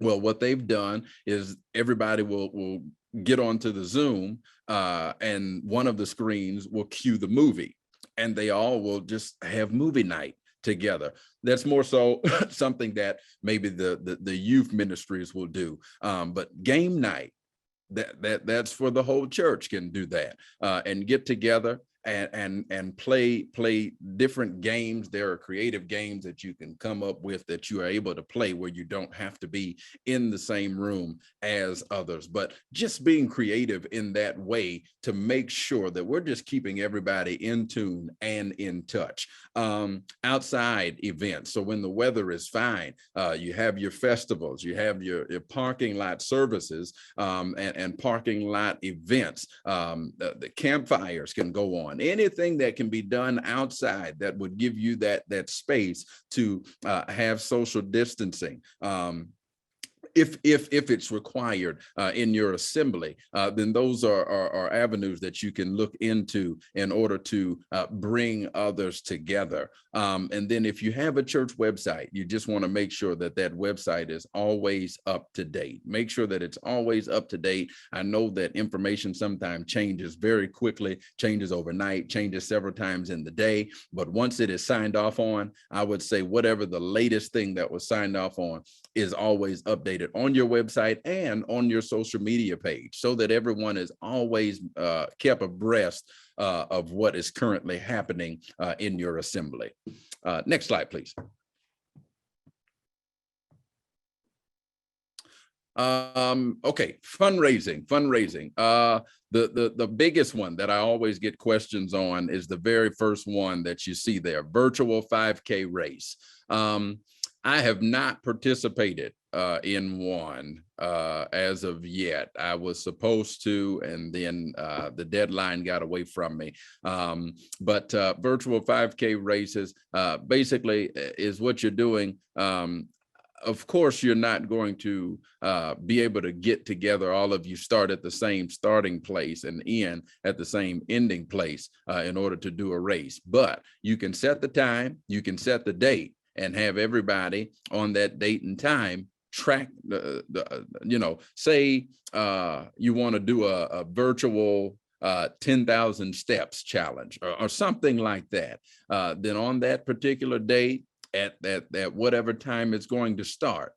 Well, what they've done is everybody will get onto the Zoom and one of the screens will cue the movie, and they all will just have movie night together. That's more so something that maybe the youth ministries will do. But game night, that's for the whole church can do that and get together and play different games. There are creative games that you can come up with that you are able to play where you don't have to be in the same room as others, but just being creative in that way to make sure that we're just keeping everybody in tune and in touch. Outside events, so when the weather is fine, you have your festivals, you have your parking lot services, and parking lot events. The campfires can go on. Anything that can be done outside that would give you that space to have social distancing. If it's required in your assembly, then those are avenues that you can look into in order to bring others together. And then if you have a church website, you just want to make sure that that website is always up to date. Make sure that it's always up to date. I know that information sometimes changes very quickly, changes overnight, changes several times in the day. But once it is signed off on, I would say whatever the latest thing that was signed off on is always updated on your website and on your social media page, so that everyone is always kept abreast of what is currently happening in your assembly. Next slide, please. Okay, fundraising. The biggest one that I always get questions on is the very first one that you see there, virtual 5K race. I have not participated in one as of yet. I was supposed to, and then the deadline got away from me. But virtual 5K races basically is what you're doing. Of course, you're not going to be able to get together. All of you start at the same starting place and end at the same ending place in order to do a race. But you can set the time, you can set the date, and have everybody on that date and time track say you want to do a virtual 10,000 steps challenge or something like that. Then on that particular date, at whatever time it's going to start,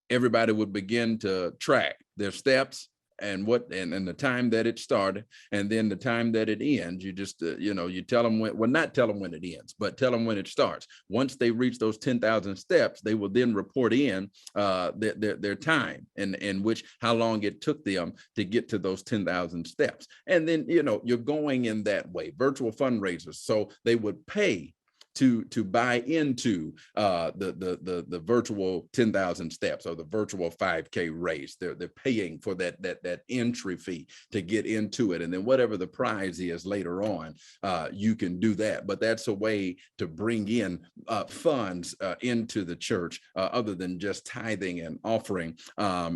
everybody would begin to track their steps and the time that it started, and then the time that it ends. You just you tell them not tell them when it ends, but tell them when it starts. Once they reach those 10,000 steps, they will then report in their time and how long it took them to get to those 10,000 steps. And then you're going in that way. Virtual fundraisers, so they would pay to buy into the virtual 10,000 steps or the virtual 5K race. They're paying for that entry fee to get into it, and then whatever the prize is later on, you can do that. But that's a way to bring in funds into the church, other than just tithing and offering.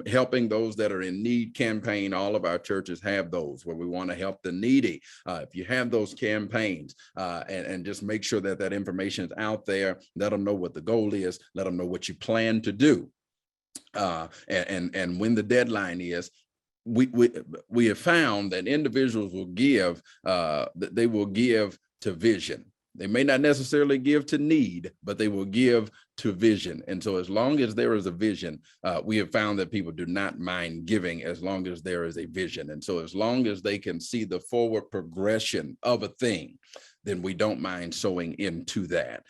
Helping those that are in need campaign. All of our churches have those where we want to help the needy. If you have those campaigns, and just make sure that information is out there, let them know what the goal is, let them know what you plan to do, and when the deadline is. We have found that individuals will give, they will give to vision. They may not necessarily give to need, but they will give to vision. And so as long as there is a vision, we have found that people do not mind giving as long as there is a vision. And so as long as they can see the forward progression of a thing, then we don't mind sowing into that.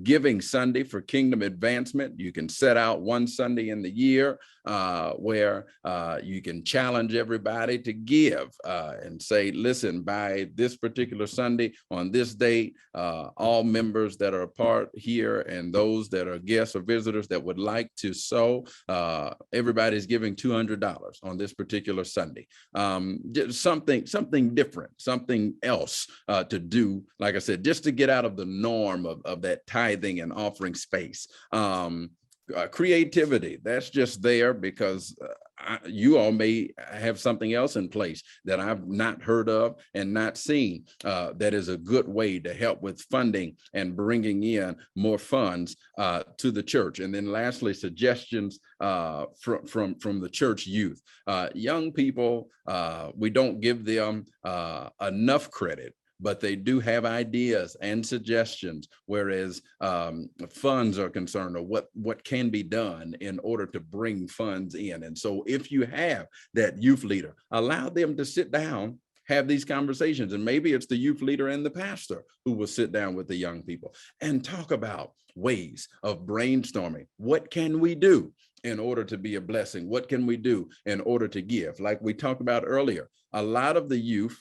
Giving Sunday for kingdom advancement. You can set out one Sunday in the year where you can challenge everybody to give and say, listen, by this particular Sunday on this date, all members that are a part here and those that are guests or visitors that would like to sow, everybody's giving $200 on this particular Sunday. Just something different, something else to do, like I said, just to get out of the norm of that tithing and offering space. Creativity, that's just there because you all may have something else in place that I've not heard of and not seen. That is a good way to help with funding and bringing in more funds to the church. And then lastly, suggestions from the church youth. Young people, we don't give them enough credit, but they do have ideas and suggestions, whereas funds are concerned, or what can be done in order to bring funds in. And so if you have that youth leader, allow them to sit down have these conversations. And maybe it's the youth leader and the pastor who will sit down with the young people and talk about ways of brainstorming. What can we do in order to be a blessing? What can we do in order to give? Like we talked about earlier, a lot of the youth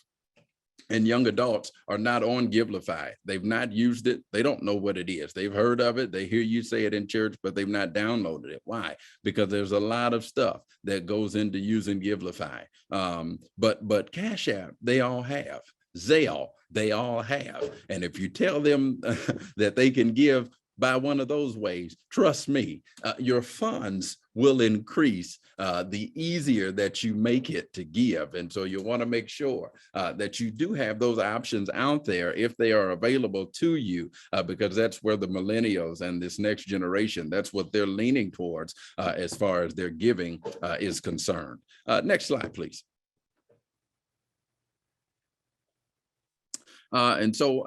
and young adults are not on Givelify. They've not used it. They don't know what it is. They've heard of it. They hear you say it in church, but they've not downloaded it. Why? Because there's a lot of stuff that goes into using Givelify. But Cash App, they all have. Zelle, they all have. And if you tell them that they can give by one of those ways, trust me, your funds will increase the easier that you make it to give. And so you want to make sure that you do have those options out there if they are available to you, because that's where the millennials and this next generation, that's what they're leaning towards as far as their giving is concerned. Next slide, please. And so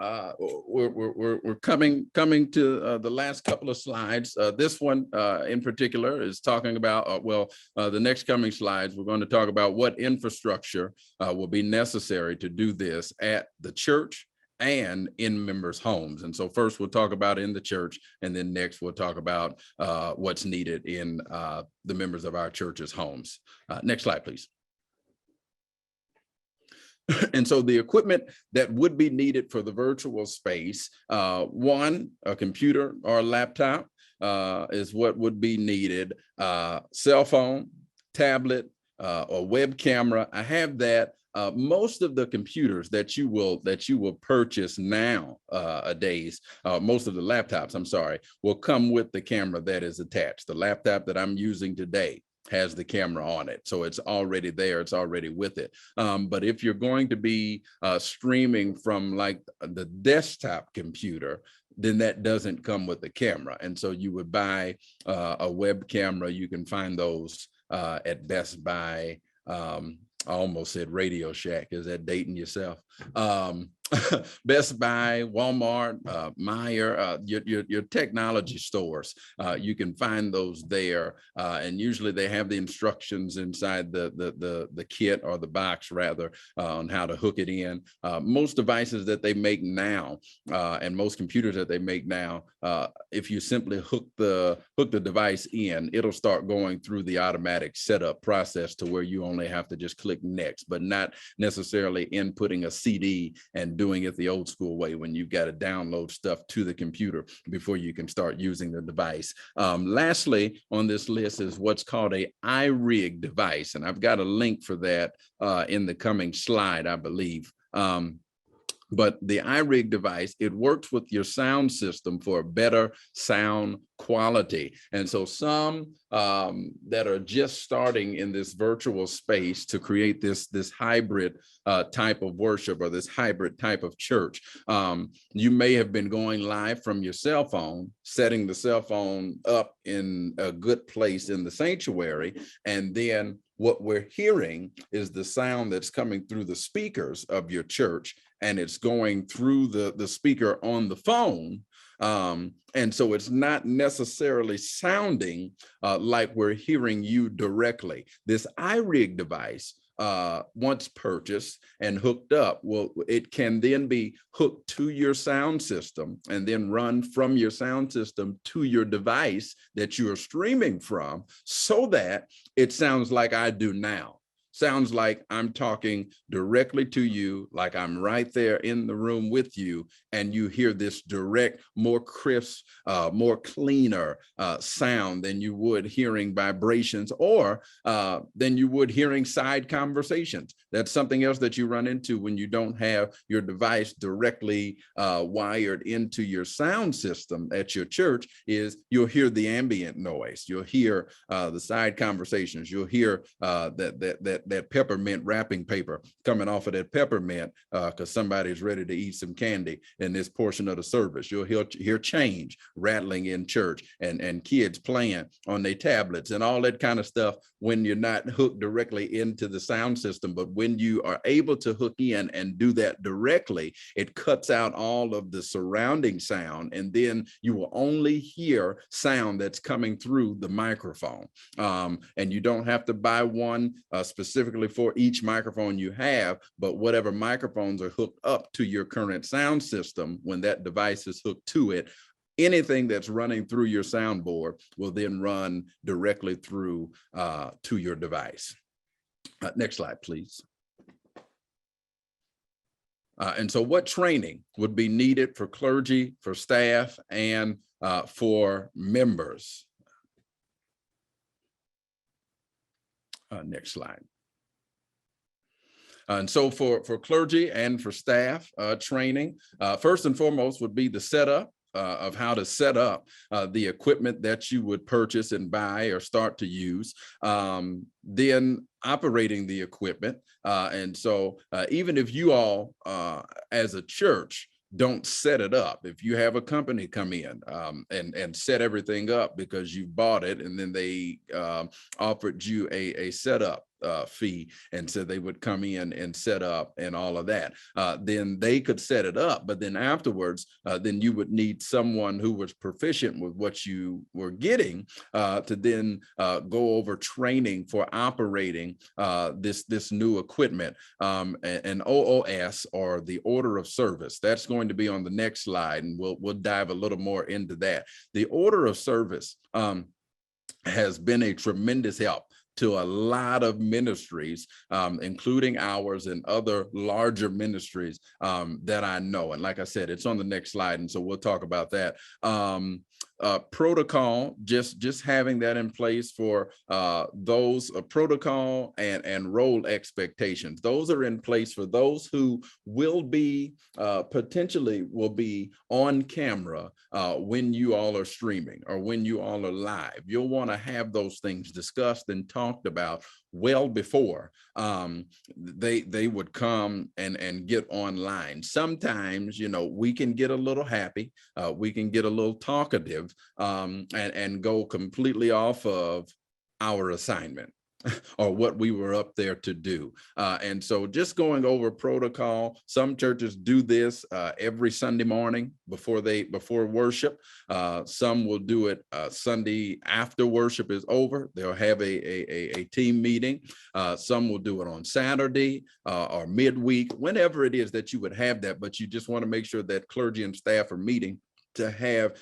we're coming to the last couple of slides. This one in particular is talking about, the next coming slides, we're going to talk about what infrastructure will be necessary to do this at the church and in members' homes. And so first we'll talk about in the church, and then next we'll talk about what's needed in the members of our church's homes. Next slide, please. And so the equipment that would be needed for the virtual space, one, a computer or a laptop is what would be needed. Cell phone, tablet, or web camera. I have that. Most of the computers that you will purchase nowadays, most of the laptops, I'm sorry, will come with the camera that is attached. The laptop that I'm using today has the camera on it. So it's already there, it's already with it. But if you're going to be streaming from like the desktop computer, then that doesn't come with the camera. And so you would buy a web camera. You can find those at Best Buy. I almost said Radio Shack. Is that dating yourself? Best Buy, Walmart, Meijer, your technology stores. You can find those there, and usually they have the instructions inside the kit or the box rather on how to hook it in. Most devices that they make now, and most computers that they make now, if you simply hook the device in, it'll start going through the automatic setup process to where you only have to just click next, but not necessarily inputting a CD and doing it the old school way when you've got to download stuff to the computer before you can start using the device. Lastly, on this list is what's called a iRig device. And I've got a link for that in the coming slide, I believe. But the iRig device, it works with your sound system for better sound quality. And so some that are just starting in this virtual space to create this hybrid type of worship or this hybrid type of church, you may have been going live from your cell phone, setting the cell phone up in a good place in the sanctuary, and then what we're hearing is the sound that's coming through the speakers of your church, and it's going through the speaker on the phone. And so it's not necessarily sounding like we're hearing you directly. This iRig device, once purchased and hooked up, well, it can then be hooked to your sound system and then run from your sound system to your device that you are streaming from, so that it sounds like I do now. Sounds like I'm talking directly to you, like I'm right there in the room with you, and you hear this direct, more crisp, more cleaner sound than you would hearing vibrations, or than you would hearing side conversations. That's something else that you run into when you don't have your device directly wired into your sound system at your church, is you'll hear the ambient noise. You'll hear the side conversations. You'll hear that peppermint wrapping paper coming off of that peppermint because somebody's ready to eat some candy in this portion of the service. You'll hear change rattling in church and kids playing on their tablets and all that kind of stuff when you're not hooked directly into the sound system. But when you are able to hook in and do that directly, it cuts out all of the surrounding sound, and then you will only hear sound that's coming through the microphone. And you don't have to buy one specific specifically for each microphone you have, but whatever microphones are hooked up to your current sound system, when that device is hooked to it, anything that's running through your soundboard will then run directly through to your device. Next slide, please. And so what training would be needed for clergy, for staff, and for members? Next slide. And so for clergy and for staff training, first and foremost would be the setup of how to set up the equipment that you would purchase and buy or start to use, then operating the equipment. And so even if you all as a church don't set it up, if you have a company come in and set everything up because you bought it and then they offered you a setup fee and said they would come in and set up and all of that, then they could set it up. But then afterwards, then you would need someone who was proficient with what you were getting to then go over training for operating this new equipment. And OOS, or the order of service, that's going to be on the next slide, and we'll dive a little more into that. The order of service has been a tremendous help to a lot of ministries, including ours and other larger ministries that I know. And like I said, it's on the next slide, and so we'll talk about that. Protocol, just having that in place for those protocol and role expectations. Those are in place for those who will be potentially will be on camera when you all are streaming or when you all are live. You'll want to have those things discussed and talked about well before they would come and get online. Sometimes, you know, we can get a little happy, we can get a little talkative and go completely off of our assignment or what we were up there to do. And so just going over protocol, some churches do this every Sunday morning before worship. Some will do it Sunday after worship is over. They'll have a team meeting. Some will do it on Saturday or midweek, whenever it is that you would have that, but you just want to make sure that clergy and staff are meeting to have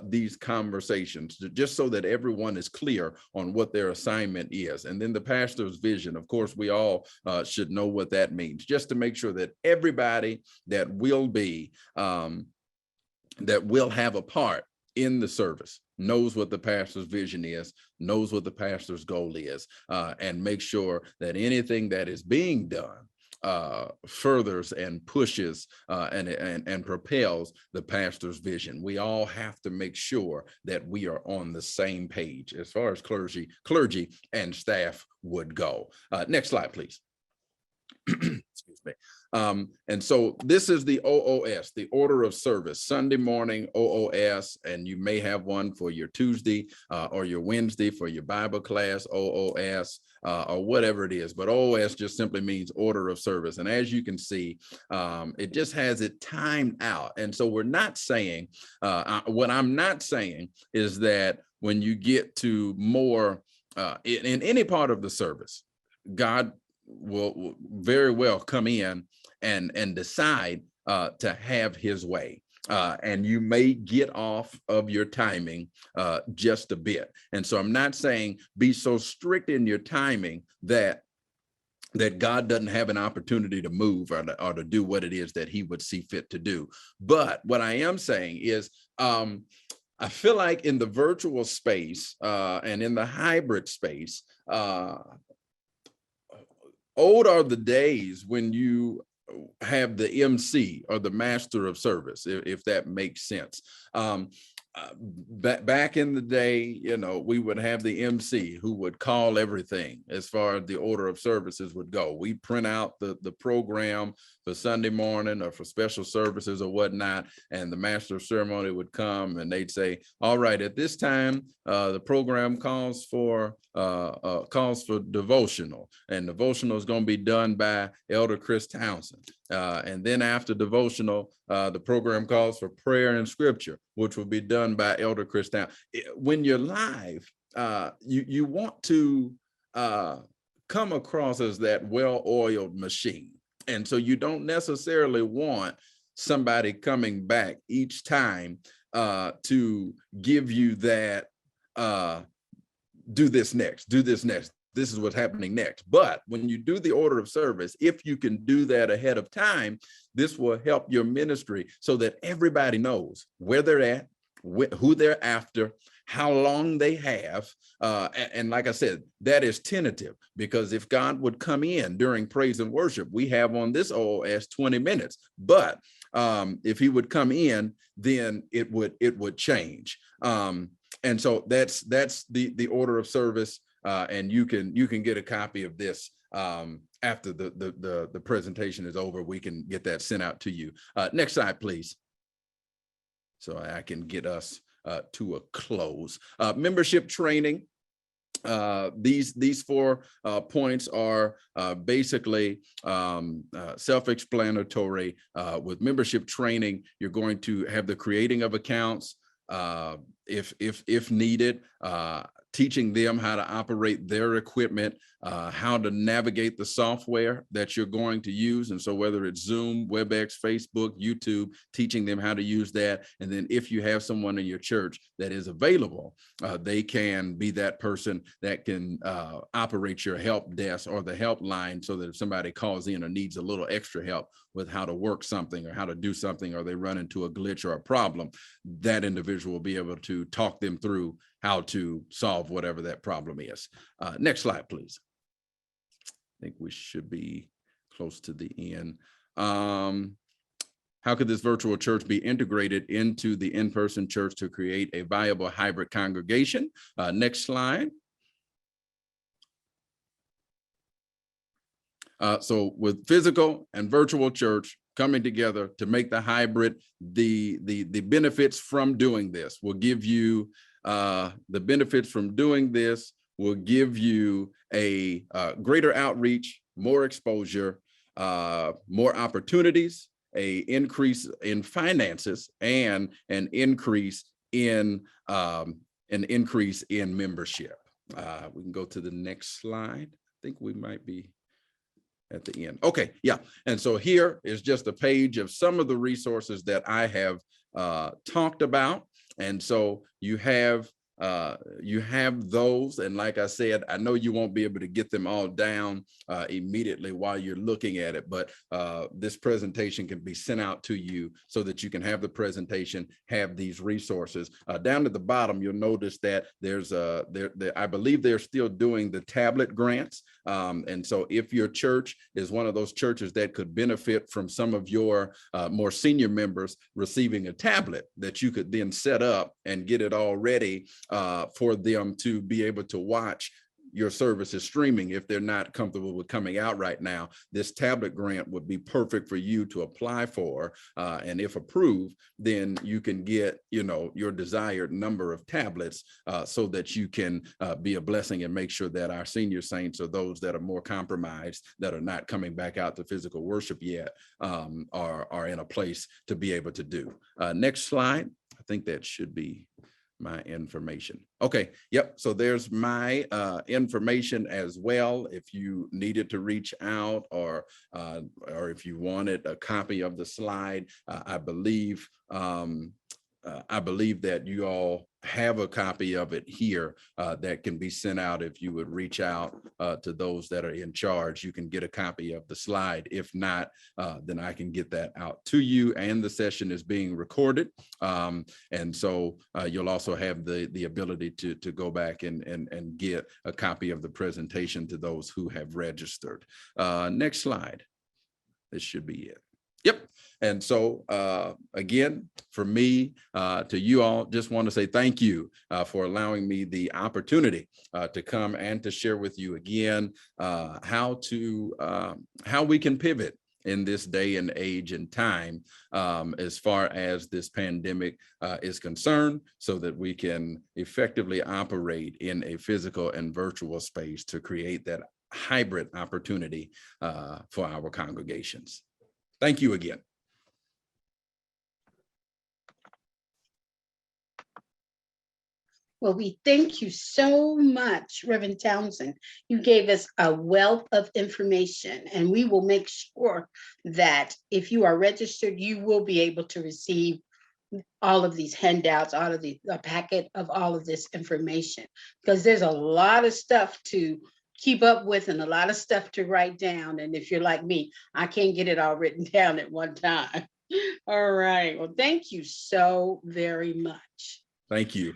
these conversations, just so that everyone is clear on what their assignment is. And then the pastor's vision, of course, we all should know what that means, just to make sure that everybody that will be, that will have a part in the service knows what the pastor's vision is, knows what the pastor's goal is, and make sure that anything that is being done furthers and pushes and propels the pastor's vision. We all have to make sure that we are on the same page as far as clergy and staff would go. Next slide, please. Excuse me. And so this is the OOS, the order of service, Sunday morning OOS, and you may have one for your Tuesday or your Wednesday for your Bible class OOS or whatever it is. But OOS just simply means order of service. And as you can see, it just has it timed out. And so we're not saying, what I'm not saying is that when you get to more in any part of the service, God will very well come in and decide to have his way. And you may get off of your timing just a bit. And so I'm not saying be so strict in your timing that God doesn't have an opportunity to move or to do what it is that he would see fit to do. But what I am saying is, I feel like in the virtual space and in the hybrid space, old are the days when you have the MC or the master of service, if that makes sense. Back in the day, you know, we would have the MC who would call everything as far as the order of services would go. We print out the program for Sunday morning or for special services or whatnot, and the master of ceremony would come and they'd say, all right, at this time, the program calls for devotional, and devotional is going to be done by Elder Chris Townsend. And then after devotional, the program calls for prayer and scripture, which will be done by Elder Chris Townsend. When you're live, you want to come across as that well-oiled machine. And so you don't necessarily want somebody coming back each time to give you that, do this next, do this next. This is what's happening next. But when you do the order of service, if you can do that ahead of time, this will help your ministry so that everybody knows where they're at, who they're after, how long they have. And like I said, that is tentative, because if God would come in during praise and worship, we have on this OS 20 minutes. But if he would come in, then it would change. And so that's the order of service. And you can get a copy of this after the presentation is over. We can get that sent out to you. Next slide, please. So I can get us to a close. Membership training. These 4 points are basically self-explanatory. With membership training, you're going to have the creating of accounts, if needed, teaching them how to operate their equipment, how to navigate the software that you're going to use. And so whether it's Zoom, WebEx, Facebook, YouTube, teaching them how to use that. And then if you have someone in your church that is available, they can be that person that can operate your help desk or the helpline, so that if somebody calls in or needs a little extra help with how to work something or how to do something, or they run into a glitch or a problem, that individual will be able to talk them through how to solve whatever that problem is. Next slide, please. I think we should be close to the end. How could this virtual church be integrated into the in-person church to create a viable hybrid congregation? Next slide. So with physical and virtual church coming together to make the hybrid, the benefits from doing this will give you will give you a greater outreach, more exposure, more opportunities, a increase in finances, and an increase in membership. We can go to the next slide. I think we might be at the end. Okay, yeah. And so here is just a page of some of the resources that I have talked about. And so you have those, and like I said, I know you won't be able to get them all down immediately while you're looking at it, but this presentation can be sent out to you so that you can have the presentation, have these resources. Down at the bottom, you'll notice that there's I believe they're still doing the tablet grants, and so if your church is one of those churches that could benefit from some of your more senior members receiving a tablet that you could then set up and get it all ready for them to be able to watch your services streaming if they're not comfortable with coming out right now. This tablet grant would be perfect for you to apply for, and if approved, then you can get your desired number of tablets so that you can be a blessing and make sure that our senior saints, or those that are more compromised, that are not coming back out to physical worship yet, are in a place to be able to do. Next slide. I think that should be my information. Okay, yep. So there's my information as well. If you needed to reach out, or if you wanted a copy of the slide, I believe that you all have a copy of it here that can be sent out. If you would reach out to those that are in charge, you can get a copy of the slide. If not, then I can get that out to you, and the session is being recorded. And so you'll also have the ability to go back and get a copy of the presentation to those who have registered. Next slide. This should be it. Yep. And so again, for me, to you all, just want to say thank you for allowing me the opportunity to come and to share with you again how we can pivot in this day and age and time as far as this pandemic is concerned, so that we can effectively operate in a physical and virtual space to create that hybrid opportunity for our congregations. Thank you again. Well, we thank you so much, Reverend Townsend. You gave us a wealth of information, and we will make sure that if you are registered, you will be able to receive all of these handouts, all of the packet of all of this information, because there's a lot of stuff to keep up with and a lot of stuff to write down. And if you're like me, I can't get it all written down at one time. All right. Well, thank you so very much. Thank you.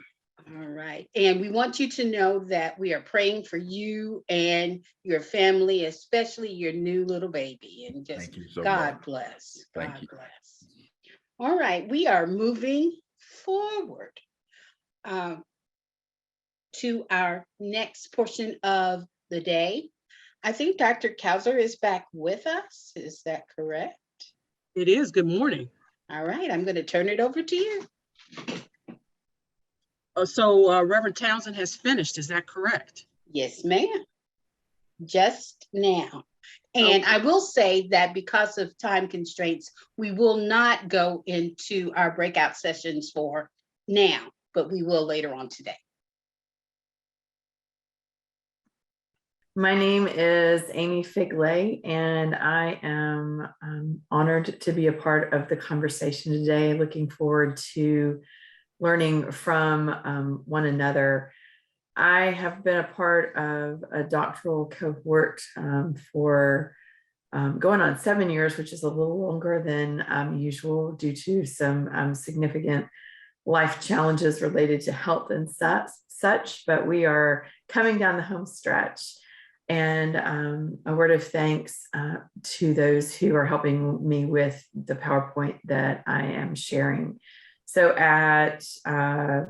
All right. And we want you to know that we are praying for you and your family, especially your new little baby. And just Thank you so God much. bless. Thank God you. bless. All right. We are moving forward to our next portion of the day. I think Dr. Kauser is back with us. Is that correct? It is. Good morning. All right. I'm going to turn it over to you. So Reverend Townsend has finished. Is that correct? Yes, ma'am. Just now. And I will say that because of time constraints, we will not go into our breakout sessions for now, but we will later on today. My name is Amy Figg, and I am honored to be a part of the conversation today. Looking forward to learning from one another. I have been a part of a doctoral cohort for going on 7 years, which is a little longer than usual due to some significant life challenges related to health and such, but we are coming down the home stretch. And a word of thanks to those who are helping me with the PowerPoint that I am sharing. So at, I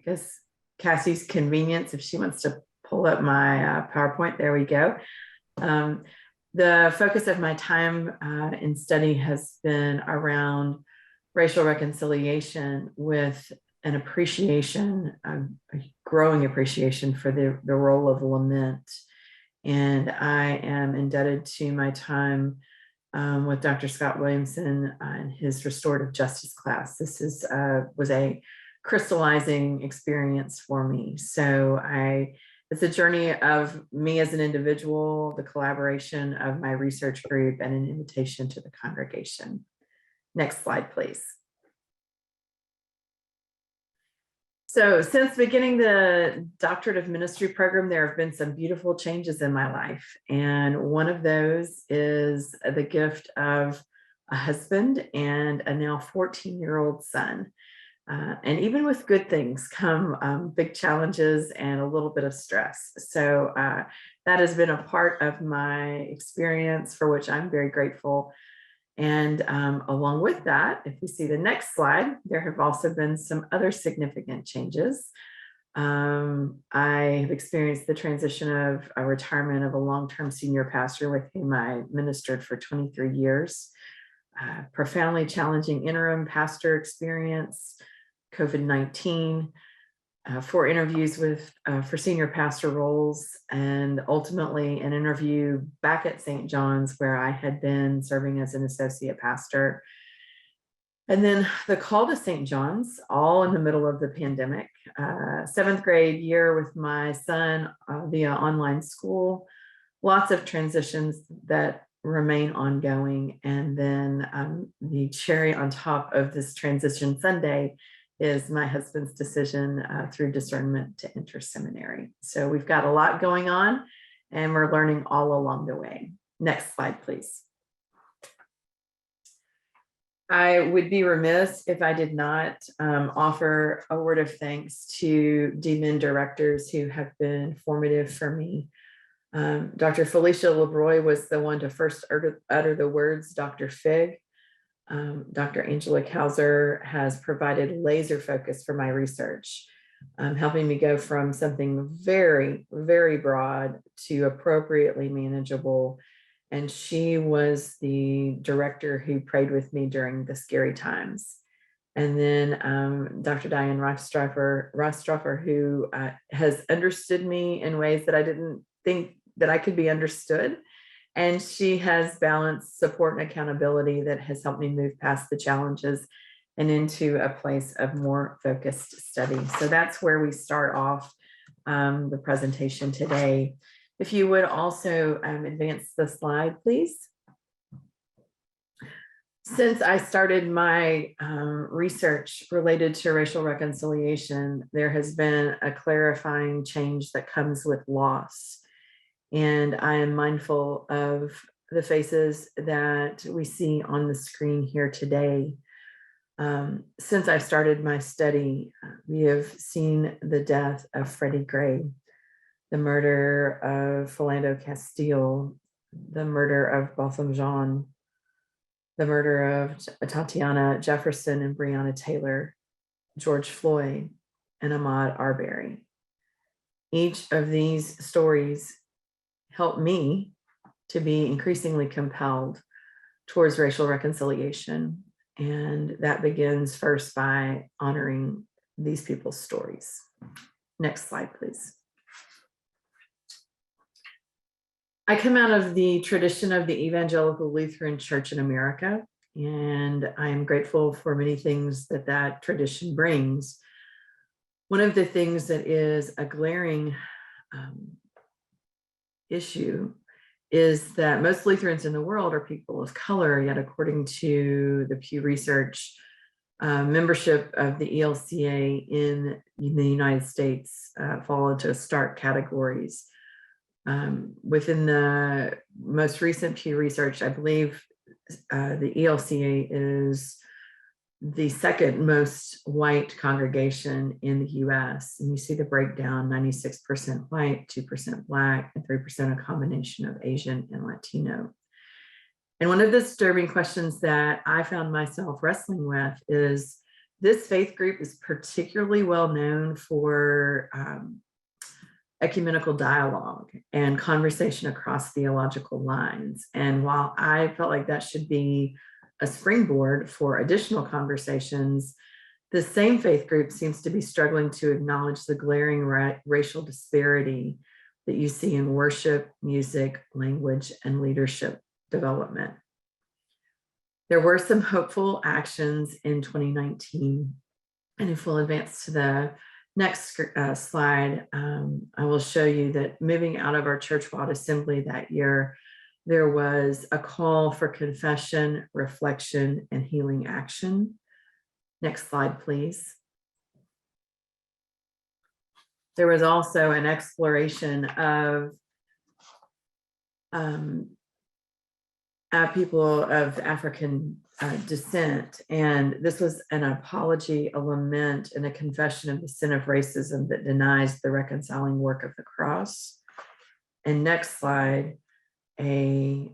guess, Cassie's convenience, if she wants to pull up my PowerPoint, there we go. The focus of my time in study has been around racial reconciliation with an appreciation, a growing appreciation for the role of lament. And I am indebted to my time with Dr. Scott Williamson and his restorative justice class. This was a crystallizing experience for me. So it's a journey of me as an individual, the collaboration of my research group, and an invitation to the congregation. Next slide, please. So since beginning the Doctorate of Ministry program, there have been some beautiful changes in my life. And one of those is the gift of a husband and a now 14-year-old son. And even with good things come big challenges and a little bit of stress. So that has been a part of my experience, for which I'm very grateful. And along with that, if we see the next slide, there have also been some other significant changes. I have experienced the transition of a retirement of a long-term senior pastor with whom I ministered for 23 years, profoundly challenging interim pastor experience, COVID-19, 4 interviews for senior pastor roles, and ultimately an interview back at St. John's, where I had been serving as an associate pastor. And then the call to St. John's, all in the middle of the pandemic. 7th grade year with my son via online school, lots of transitions that remain ongoing. And then the cherry on top of this transition Sunday is my husband's decision through discernment to enter seminary. So we've got a lot going on, and we're learning all along the way. Next slide, please. I would be remiss if I did not offer a word of thanks to DMin directors who have been formative for me. Dr. Felicia LeBroy was the one to first utter the words Dr. Figg. Dr. Angela Kauser has provided laser focus for my research, helping me go from something very, very broad to appropriately manageable. And she was the director who prayed with me during the scary times. And then Dr. Diane Rostroffer, who has understood me in ways that I didn't think that I could be understood. And she has balanced support and accountability that has helped me move past the challenges and into a place of more focused study. So that's where we start off the presentation today. If you would also advance the slide, please. Since I started my research related to racial reconciliation, there has been a clarifying change that comes with loss. And I am mindful of the faces that we see on the screen here today. Since I started my study, we have seen the death of Freddie Gray, the murder of Philando Castile, the murder of Botham Jean, the murder of Tatiana Jefferson and Breonna Taylor, George Floyd, and Ahmaud Arbery. Each of these stories helped me to be increasingly compelled towards racial reconciliation. And that begins first by honoring these people's stories. Next slide, please. I come out of the tradition of the Evangelical Lutheran Church in America, and I am grateful for many things that that tradition brings. One of the things that is a glaring issue is that most Lutherans in the world are people of color, yet according to the Pew Research, membership of the ELCA in the United States fall into stark categories. Within the most recent Pew Research, I believe the ELCA is the second most white congregation in the US. And you see the breakdown, 96% white, 2% Black, and 3% a combination of Asian and Latino. And one of the disturbing questions that I found myself wrestling with is this faith group is particularly well known for ecumenical dialogue and conversation across theological lines. And while I felt like that should be a springboard for additional conversations, the same faith group seems to be struggling to acknowledge the glaring racial disparity that you see in worship, music, language, and leadership development. There were some hopeful actions in 2019. And if we'll advance to the next slide, I will show you that moving out of our church-wide assembly that year, there was a call for confession, reflection, and healing action. Next slide, please. There was also an exploration of people of African descent. And this was an apology, a lament, and a confession of the sin of racism that denies the reconciling work of the cross. And next slide, a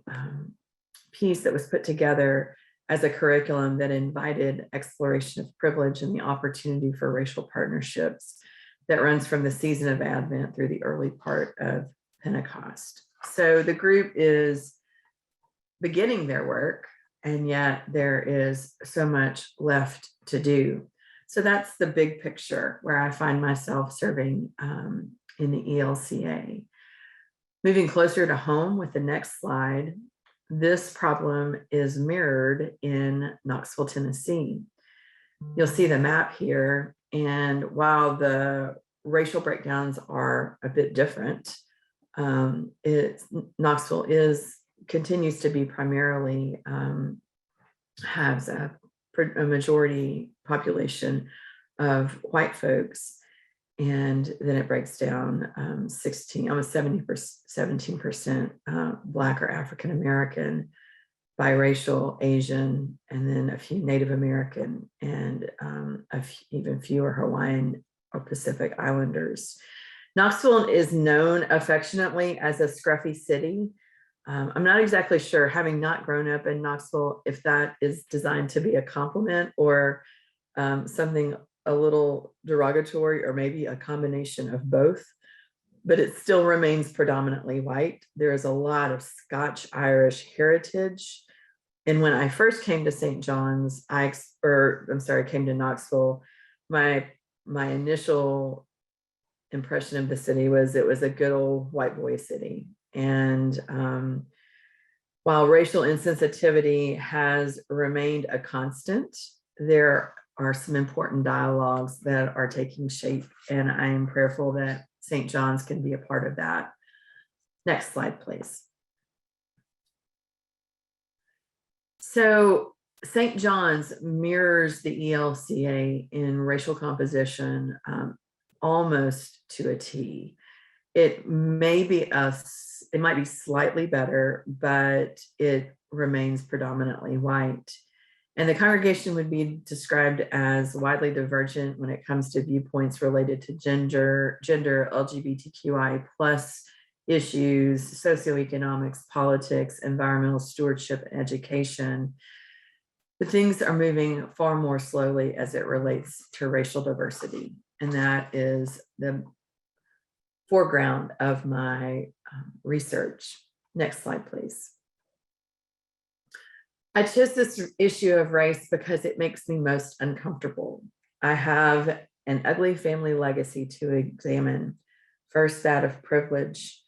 piece that was put together as a curriculum that invited exploration of privilege and the opportunity for racial partnerships that runs from the season of Advent through the early part of Pentecost. So the group is beginning their work, and yet there is so much left to do. So that's the big picture where I find myself serving in the ELCA. Moving closer to home with the next slide, this problem is mirrored in Knoxville, Tennessee. You'll see the map here, and while the racial breakdowns are a bit different, Knoxville continues to be primarily has a majority population of white folks, and then it breaks down almost 17% Black or African American, biracial, Asian, and then a few Native American, and even fewer Hawaiian or Pacific Islanders. Knoxville is known affectionately as a scruffy city. I'm not exactly sure, having not grown up in Knoxville, if that is designed to be a compliment or something a little derogatory, or maybe a combination of both, but it still remains predominantly white. There is a lot of Scotch-Irish heritage. And when I first came to St. John's, came to Knoxville, my initial impression of the city was it was a good old white boy city. And while racial insensitivity has remained a constant there are some important dialogues that are taking shape, and I am prayerful that St. John's can be a part of that. Next slide, please. So St. John's mirrors the ELCA in racial composition almost to a T. It might be slightly better, but it remains predominantly white. And the congregation would be described as widely divergent when it comes to viewpoints related to gender, LGBTQI plus issues, socioeconomics, politics, environmental stewardship, and education. But things are moving far more slowly as it relates to racial diversity. And that is the foreground of my research. Next slide, please. I chose this issue of race because it makes me most uncomfortable. I have an ugly family legacy to examine. First, that of privilege.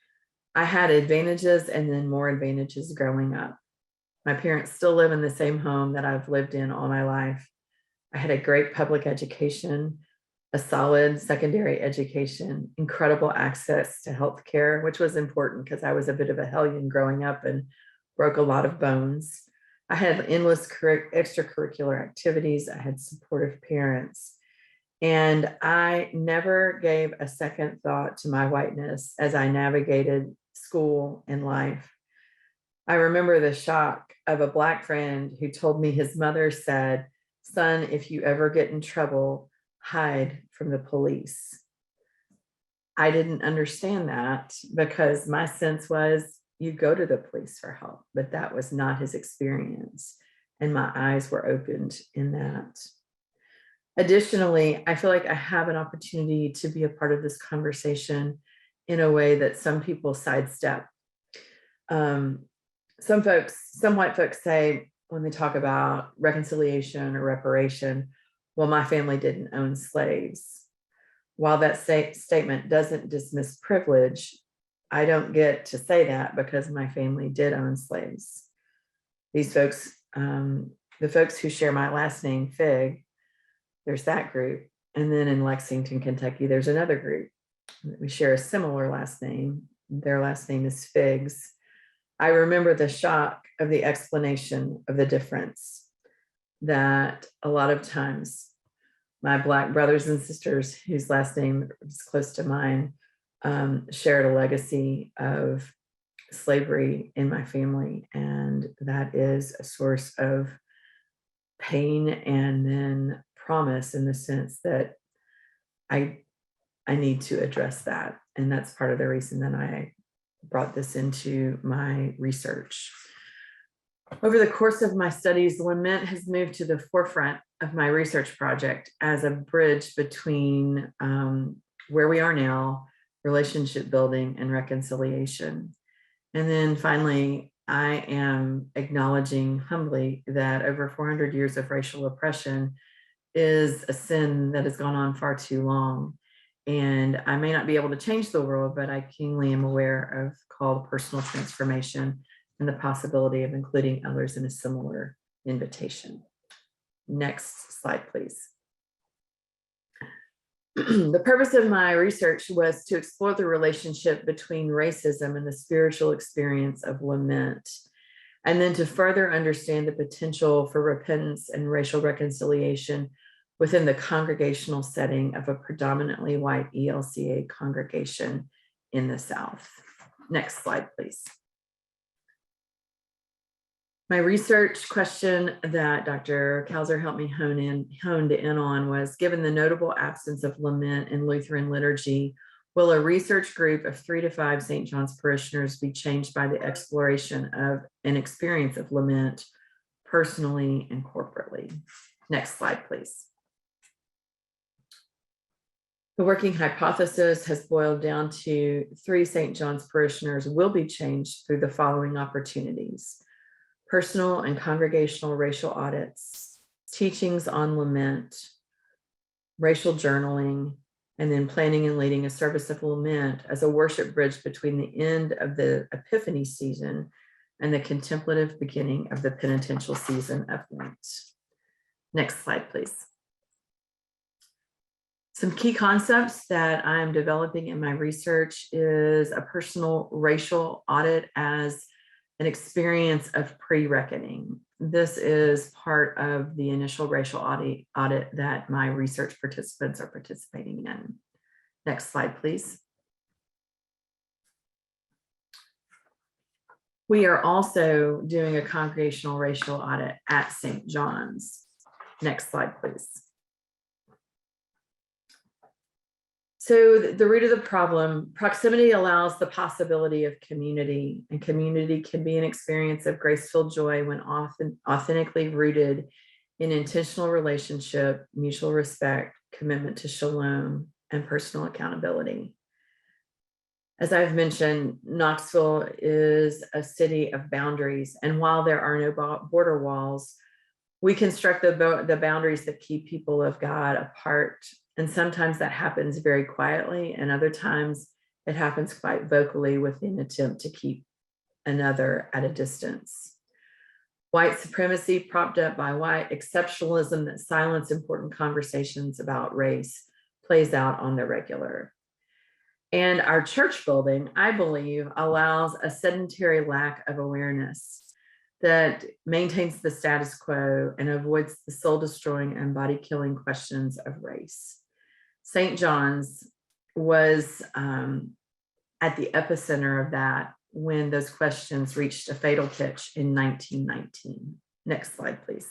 I had advantages and then more advantages growing up. My parents still live in the same home that I've lived in all my life. I had a great public education, a solid secondary education, incredible access to healthcare, which was important because I was a bit of a hellion growing up and broke a lot of bones. I had endless extracurricular activities. I had supportive parents. And I never gave a second thought to my whiteness as I navigated school and life. I remember the shock of a Black friend who told me his mother said, "Son, if you ever get in trouble, hide from the police." I didn't understand that because my sense was you go to the police for help, but that was not his experience. And my eyes were opened in that. Additionally, I feel like I have an opportunity to be a part of this conversation in a way that some people sidestep. Some white folks say when they talk about reconciliation or reparation, well, my family didn't own slaves. While that statement doesn't dismiss privilege, I don't get to say that because my family did own slaves. These folks, the folks who share my last name, Figg, there's that group. And then in Lexington, Kentucky, there's another group. We share a similar last name. Their last name is Figg's. I remember the shock of the explanation of the difference, that a lot of times my Black brothers and sisters whose last name is close to mine shared a legacy of slavery in my family. And that is a source of pain and then promise in the sense that I need to address that. And that's part of the reason that I brought this into my research. Over the course of my studies, Lament has moved to the forefront of my research project as a bridge between where we are now, relationship building and reconciliation. And then finally, I am acknowledging humbly that over 400 years of racial oppression is a sin that has gone on far too long. And I may not be able to change the world, but I keenly am aware of called personal transformation and the possibility of including others in a similar invitation. Next slide, please. The purpose of my research was to explore the relationship between racism and the spiritual experience of lament, and then to further understand the potential for repentance and racial reconciliation within the congregational setting of a predominantly white ELCA congregation in the South. Next slide, please. My research question that Dr. Kauser helped me honed in on was, given the notable absence of lament in Lutheran liturgy, will a research group of 3 to 5 St. John's parishioners be changed by the exploration of an experience of lament personally and corporately? Next slide, please. The working hypothesis has boiled down to 3 St. John's parishioners will be changed through the following opportunities: personal and congregational racial audits, teachings on lament, racial journaling, and then planning and leading a service of lament as a worship bridge between the end of the Epiphany season and the contemplative beginning of the penitential season of Lent. Next slide, please. Some key concepts that I'm developing in my research is a personal racial audit as an experience of pre-reckoning. This is part of the initial racial audit that my research participants are participating in. Next slide, please. We are also doing a congregational racial audit at St. John's. Next slide, please. So the root of the problem, proximity allows the possibility of community, and community can be an experience of grace-filled joy when often authentically rooted in intentional relationship, mutual respect, commitment to shalom, and personal accountability. As I've mentioned, Knoxville is a city of boundaries, and while there are no border walls, we construct the boundaries that keep people of God apart. And sometimes that happens very quietly, and other times it happens quite vocally with an attempt to keep another at a distance. White supremacy propped up by white exceptionalism that silence important conversations about race plays out on the regular. And our church building, I believe, allows a sedentary lack of awareness that maintains the status quo and avoids the soul-destroying and body-killing questions of race. St. John's was at the epicenter of that when those questions reached a fatal pitch in 1919. Next slide, please.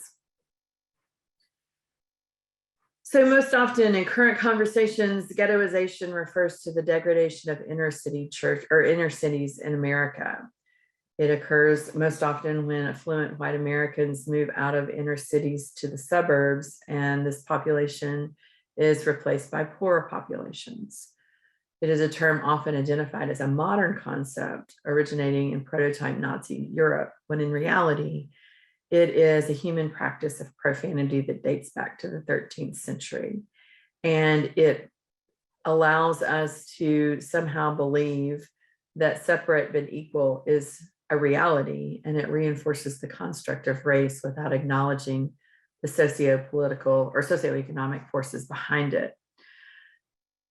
So most often in current conversations, ghettoization refers to the degradation of inner city church or inner cities in America. It occurs most often when affluent white Americans move out of inner cities to the suburbs, and this population is replaced by poorer populations. It is a term often identified as a modern concept originating in prototype Nazi Europe, when in reality, it is a human practice of profanity that dates back to the 13th century. And it allows us to somehow believe that separate but equal is a reality, and it reinforces the construct of race without acknowledging the socio-political or socioeconomic forces behind it.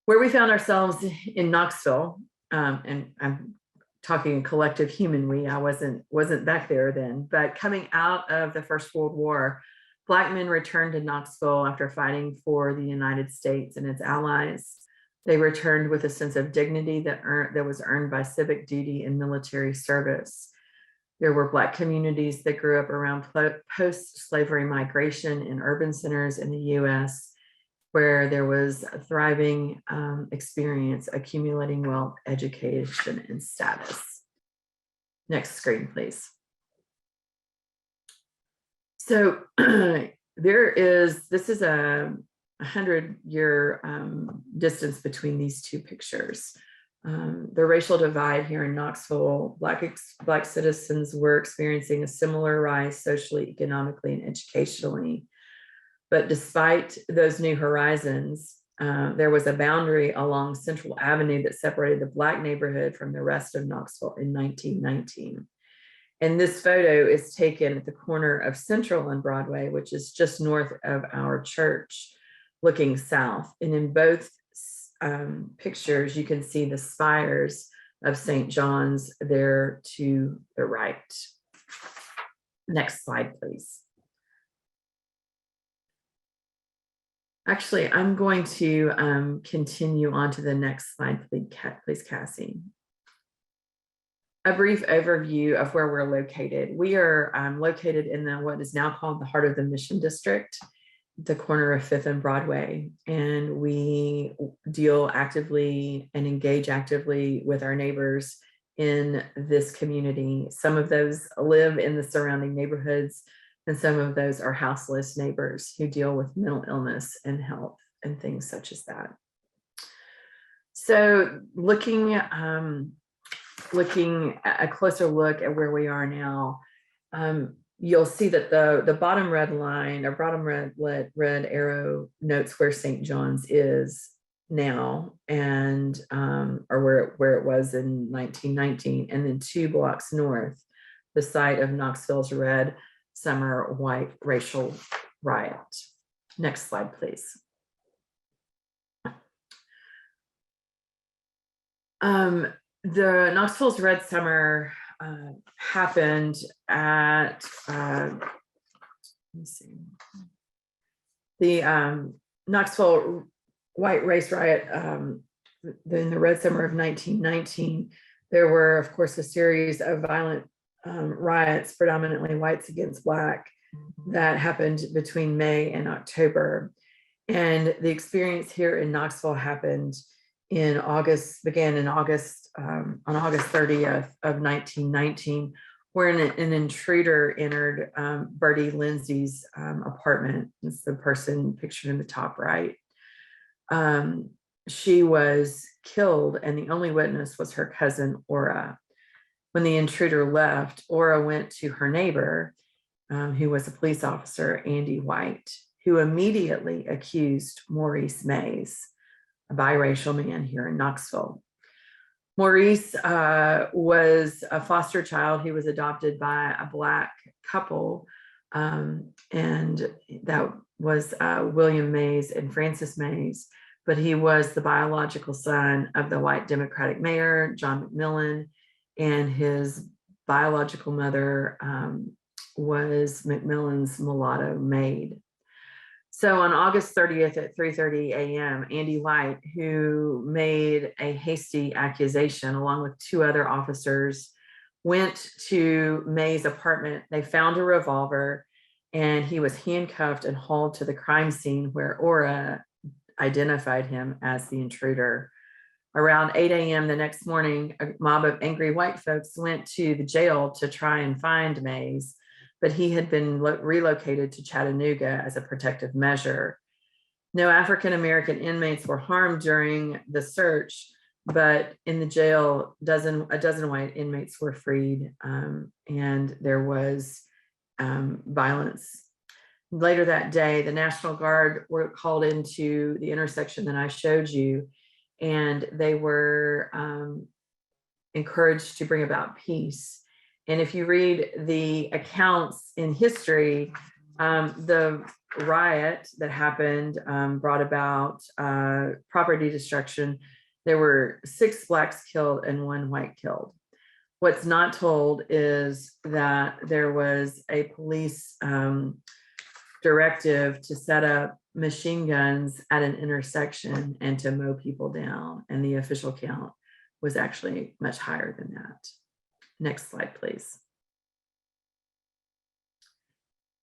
Where we found ourselves in Knoxville, and I'm talking collective human we, I wasn't back there then, but coming out of the First World War, Black men returned to Knoxville after fighting for the United States and its allies. They returned with a sense of dignity that was earned by civic duty and military service. There were Black communities that grew up around post-slavery migration in urban centers in the US, where there was a thriving experience, accumulating wealth, education, and status. Next screen, please. So this is a 100-year distance between these two pictures. The racial divide here in Knoxville, Black citizens were experiencing a similar rise socially, economically, and educationally. But despite those new horizons, there was a boundary along Central Avenue that separated the Black neighborhood from the rest of Knoxville in 1919. And this photo is taken at the corner of Central and Broadway, which is just north of our church, looking south. And in both pictures, you can see the spires of St. John's there to the right. Next slide, please. Actually, I'm going to continue on to the next slide, please, Cassie. A brief overview of where we're located. We are located in what is now called the heart of the Mission District, the corner of 5th and Broadway, and we deal actively and engage actively with our neighbors in this community. Some of those live in the surrounding neighborhoods, and some of those are houseless neighbors who deal with mental illness and health and things such as that. So looking at a closer look at where we are now, you'll see that the bottom red line or bottom red arrow notes where St. John's is now, and or where it was in 1919, and then 2 blocks north, the site of Knoxville's red summer white racial riot. Next slide, please. The Knoxville's Red Summer happened at, let me see, the Knoxville White Race Riot in the Red Summer of 1919. There were, of course, a series of violent riots, predominantly whites against black, that happened between May and October. And the experience here in Knoxville happened in August, began in August, on August 30th of 1919, where an intruder entered Bertie Lindsay's apartment. It's the person pictured in the top right. She was killed, and the only witness was her cousin, Ora. When the intruder left, Ora went to her neighbor, who was a police officer, Andy White, who immediately accused Maurice Mays, a biracial man here in Knoxville. Maurice was a foster child. He was adopted by a black couple, and that was William Mays and Frances Mays, but he was the biological son of the white Democratic mayor, John McNeill, and his biological mother was McMillan's mulatto maid. So on August 30th at 3:30 a.m., Andy White, who made a hasty accusation along with two other officers, went to May's apartment. They found a revolver, and he was handcuffed and hauled to the crime scene, where Ora identified him as the intruder. Around 8 a.m. the next morning, a mob of angry white folks went to the jail to try and find Mays, but he had been relocated to Chattanooga as a protective measure. No African-American inmates were harmed during the search, but in the jail, a dozen white inmates were freed, and there was violence. Later that day, the National Guard were called into the intersection that I showed you, and they were encouraged to bring about peace. And if you read the accounts in history, the riot that happened brought about property destruction. There were 6 blacks killed and 1 white killed. What's not told is that there was a police directive to set up machine guns at an intersection and to mow people down. And the official count was actually much higher than that. Next slide, please.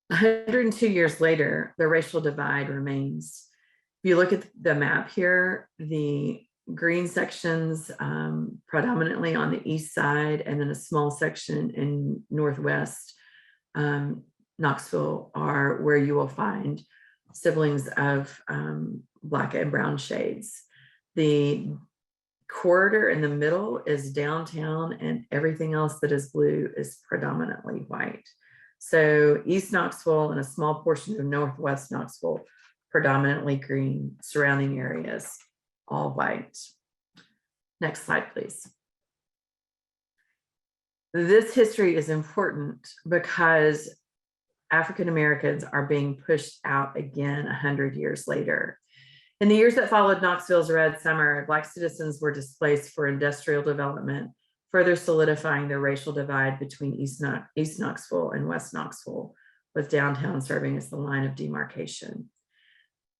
102 years later, the racial divide remains. If you look at the map here, the green sections predominantly on the east side, and then a small section in northwest Knoxville are where you will find siblings of black and brown shades. The corridor in the middle is downtown, and everything else that is blue is predominantly white. So East Knoxville and a small portion of Northwest Knoxville, predominantly green, surrounding areas, all white. Next slide, please. This history is important because African Americans are being pushed out again 100 years later. In the years that followed Knoxville's Red Summer, Black citizens were displaced for industrial development, further solidifying the racial divide between East Knoxville and West Knoxville, with downtown serving as the line of demarcation.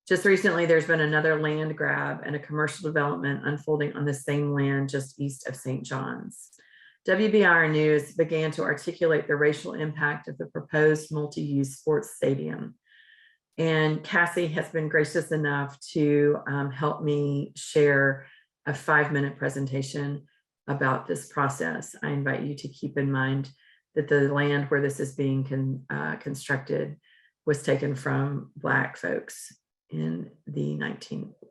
Just recently, there's been another land grab and a commercial development unfolding on the same land just east of St. John's. WBIR News began to articulate the racial impact of the proposed multi-use sports stadium. And Cassie has been gracious enough to help me share a 5-minute presentation about this process. I invite you to keep in mind that the land where this is being constructed was taken from Black folks in the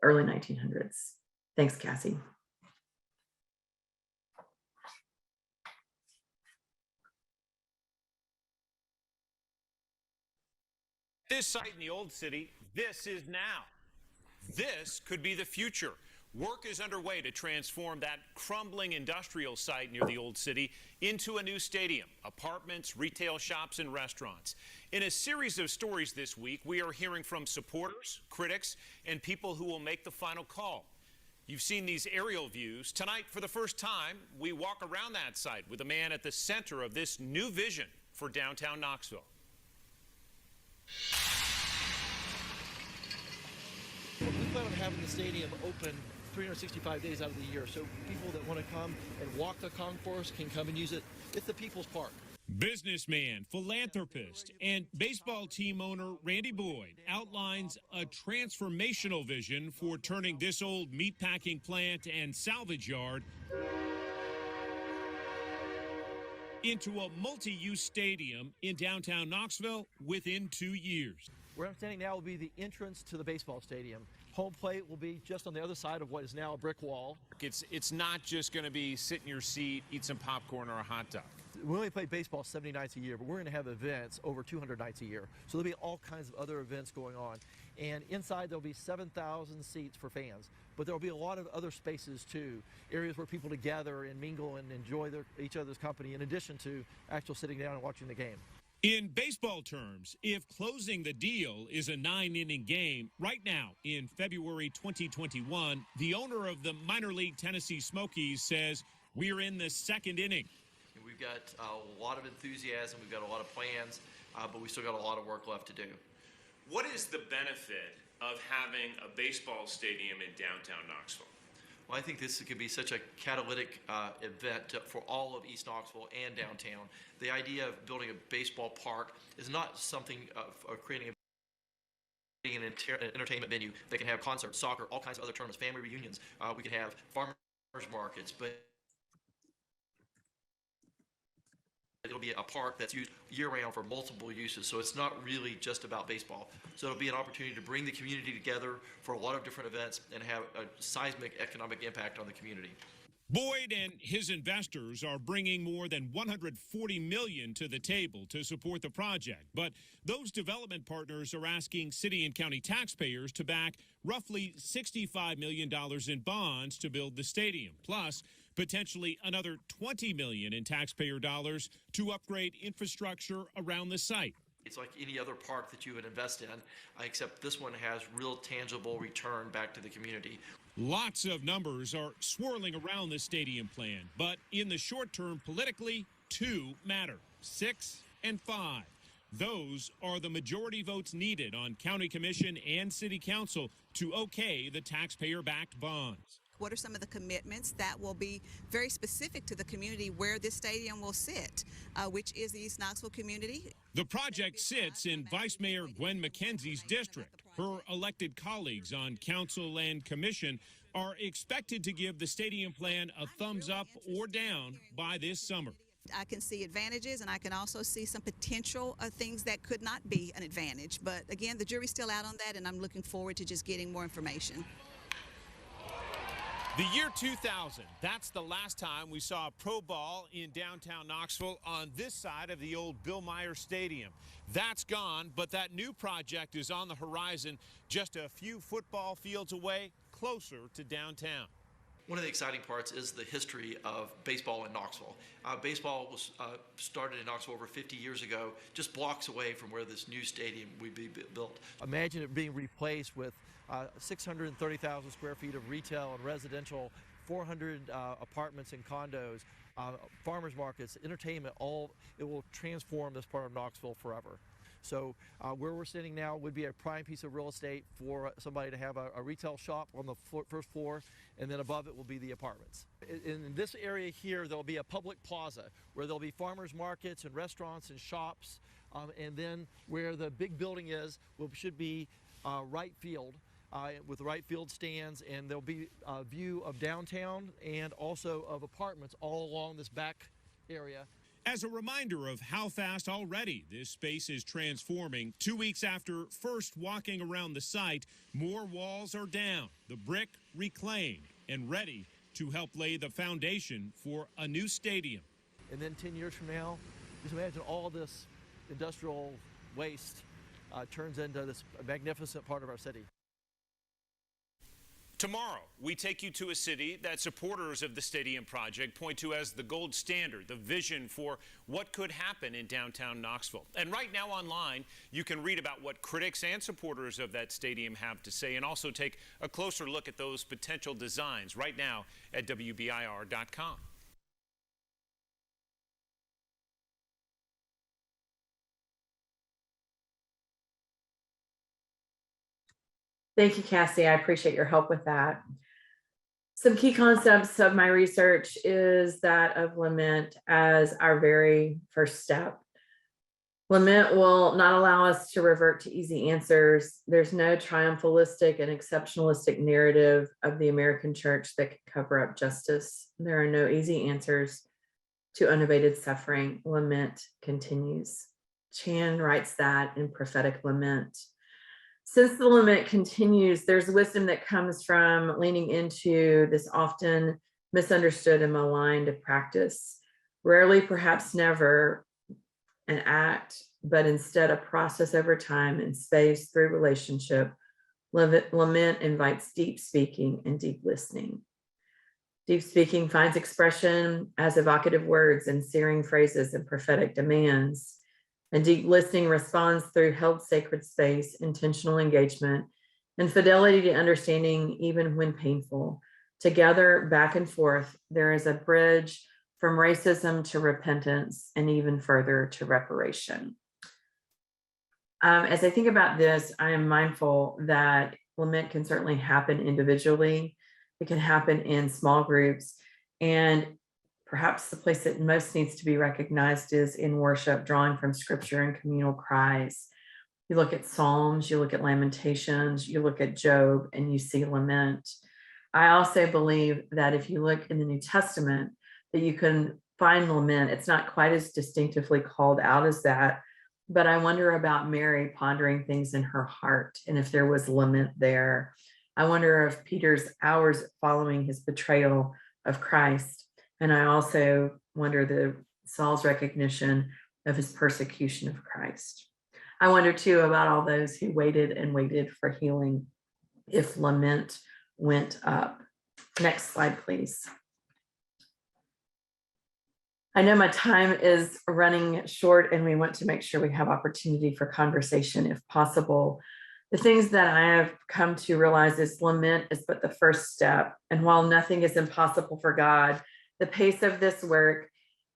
early 1900s. Thanks, Cassie. This site in the old city, this is now. This could be the future. Work is underway to transform that crumbling industrial site near the old city into a new stadium, apartments, retail shops, and restaurants. In a series of stories this week, we are hearing from supporters, critics, and people who will make the final call. You've seen these aerial views. Tonight, for the first time, we walk around that site with a man at the center of this new vision for downtown Knoxville. We plan on having the stadium open 365 days out of the year, so people that want to come and walk the concourse can come and use it. It's the People's Park. Businessman, philanthropist, and baseball team owner Randy Boyd outlines a transformational vision for turning this old meatpacking plant and salvage yard into a multi-use stadium in downtown Knoxville within 2 years. Where I'm standing now will be the entrance to the baseball stadium. Home plate will be just on the other side of what is now a brick wall. It's not just going to be sit in your seat, eat some popcorn or a hot dog. We only play baseball 70 nights a year, but we're going to have events over 200 nights a year. So there'll be all kinds of other events going on. And inside there'll be 7,000 seats for fans. But there'll be a lot of other spaces too, areas where people to gather and mingle and enjoy each other's company, in addition to actual sitting down and watching the game. In baseball terms, if closing the deal is a 9-inning game, right now in February 2021, the owner of the minor league Tennessee Smokies says we're in the second inning. We've got a lot of enthusiasm, we've got a lot of plans, but we still got a lot of work left to do. What is the benefit of having a baseball stadium in downtown Knoxville? Well, I think this could be such a catalytic event for all of East Knoxville and downtown. The idea of building a baseball park is not something of creating an entertainment venue that can have concerts, soccer, all kinds of other tournaments, family reunions. We can have farmers markets, but it'll be a park that's used year-round for multiple uses, so it's not really just about baseball. So it'll be an opportunity to bring the community together for a lot of different events and have a seismic economic impact on the community. Boyd and his investors are bringing more than $140 million to the table to support the project. But those development partners are asking city and county taxpayers to back roughly $65 million in bonds to build the stadium, plus potentially another $20 million in taxpayer dollars to upgrade infrastructure around the site. It's like any other park that you would invest in, except this one has real tangible return back to the community. Lots of numbers are swirling around the stadium plan, but in the short term, politically, two matter, 6 and 5. Those are the majority votes needed on county commission and city council to okay the taxpayer-backed bonds. What are some of the commitments that will be very specific to the community where this stadium will sit, which is the East Knoxville community? The project sits in Vice Mayor Gwen McKenzie's district. Her elected colleagues on council and commission are expected to give the stadium plan a thumbs up or down by this summer. I can see advantages, and I can also see some potential things that could not be an advantage. But again, the jury's still out on that, and I'm looking forward to just getting more information. The year 2000, that's the last time we saw a pro ball in downtown Knoxville on this side of the old Bill Meyer Stadium. That's gone, but that new project is on the horizon just a few football fields away, closer to downtown. One of the exciting parts is the history of baseball in Knoxville. Baseball was started in Knoxville over 50 years ago, just blocks away from where this new stadium would be built. Imagine it being replaced with 630,000 square feet of retail and residential, 400 apartments and condos, farmers markets, entertainment, it will transform this part of Knoxville forever. So where we're sitting now would be a prime piece of real estate for somebody to have a retail shop on the first floor, and then above it will be the apartments. In this area here, there'll be a public plaza where there'll be farmers markets and restaurants and shops, and then where the big building is should be right field. With the right field stands, and there'll be a view of downtown and also of apartments all along this back area. As a reminder of how fast already this space is transforming, 2 weeks after first walking around the site, more walls are down, the brick reclaimed and ready to help lay the foundation for a new stadium. And then 10 years from now, just imagine all this industrial waste turns into this magnificent part of our city. Tomorrow, we take you to a city that supporters of the stadium project point to as the gold standard, the vision for what could happen in downtown Knoxville. And right now online, you can read about what critics and supporters of that stadium have to say and also take a closer look at those potential designs right now at WBIR.com. Thank you, Cassie. I appreciate your help with that. Some key concepts of my research is that of lament as our very first step. Lament will not allow us to revert to easy answers. There's no triumphalistic and exceptionalistic narrative of the American church that can cover up justice. There are no easy answers to unabated suffering. Lament continues. Chan writes that in Prophetic Lament. Since the lament continues, there's wisdom that comes from leaning into this often misunderstood and maligned practice. Rarely, perhaps never, an act, but instead a process over time and space through relationship. Lament invites deep speaking and deep listening. Deep speaking finds expression as evocative words and searing phrases and prophetic demands. And deep listening responds through held sacred space, intentional engagement, and fidelity to understanding even when painful. Together, back and forth, there is a bridge from racism to repentance and even further to reparation. As I think about this, I am mindful that lament can certainly happen individually. It can happen in small groups, and perhaps the place that most needs to be recognized is in worship, drawing from scripture and communal cries. You look at Psalms, you look at Lamentations, you look at Job, and you see lament. I also believe that if you look in the New Testament, that you can find lament. It's not quite as distinctively called out as that, but I wonder about Mary pondering things in her heart, and if there was lament there. I wonder if Peter's hours following his betrayal of Christ. And I also wonder Saul's recognition of his persecution of Christ. I wonder too about all those who waited and waited for healing, if lament went up. Next slide, please. I know my time is running short and we want to make sure we have opportunity for conversation if possible. The things that I have come to realize is lament is but the first step. And while nothing is impossible for God, the pace of this work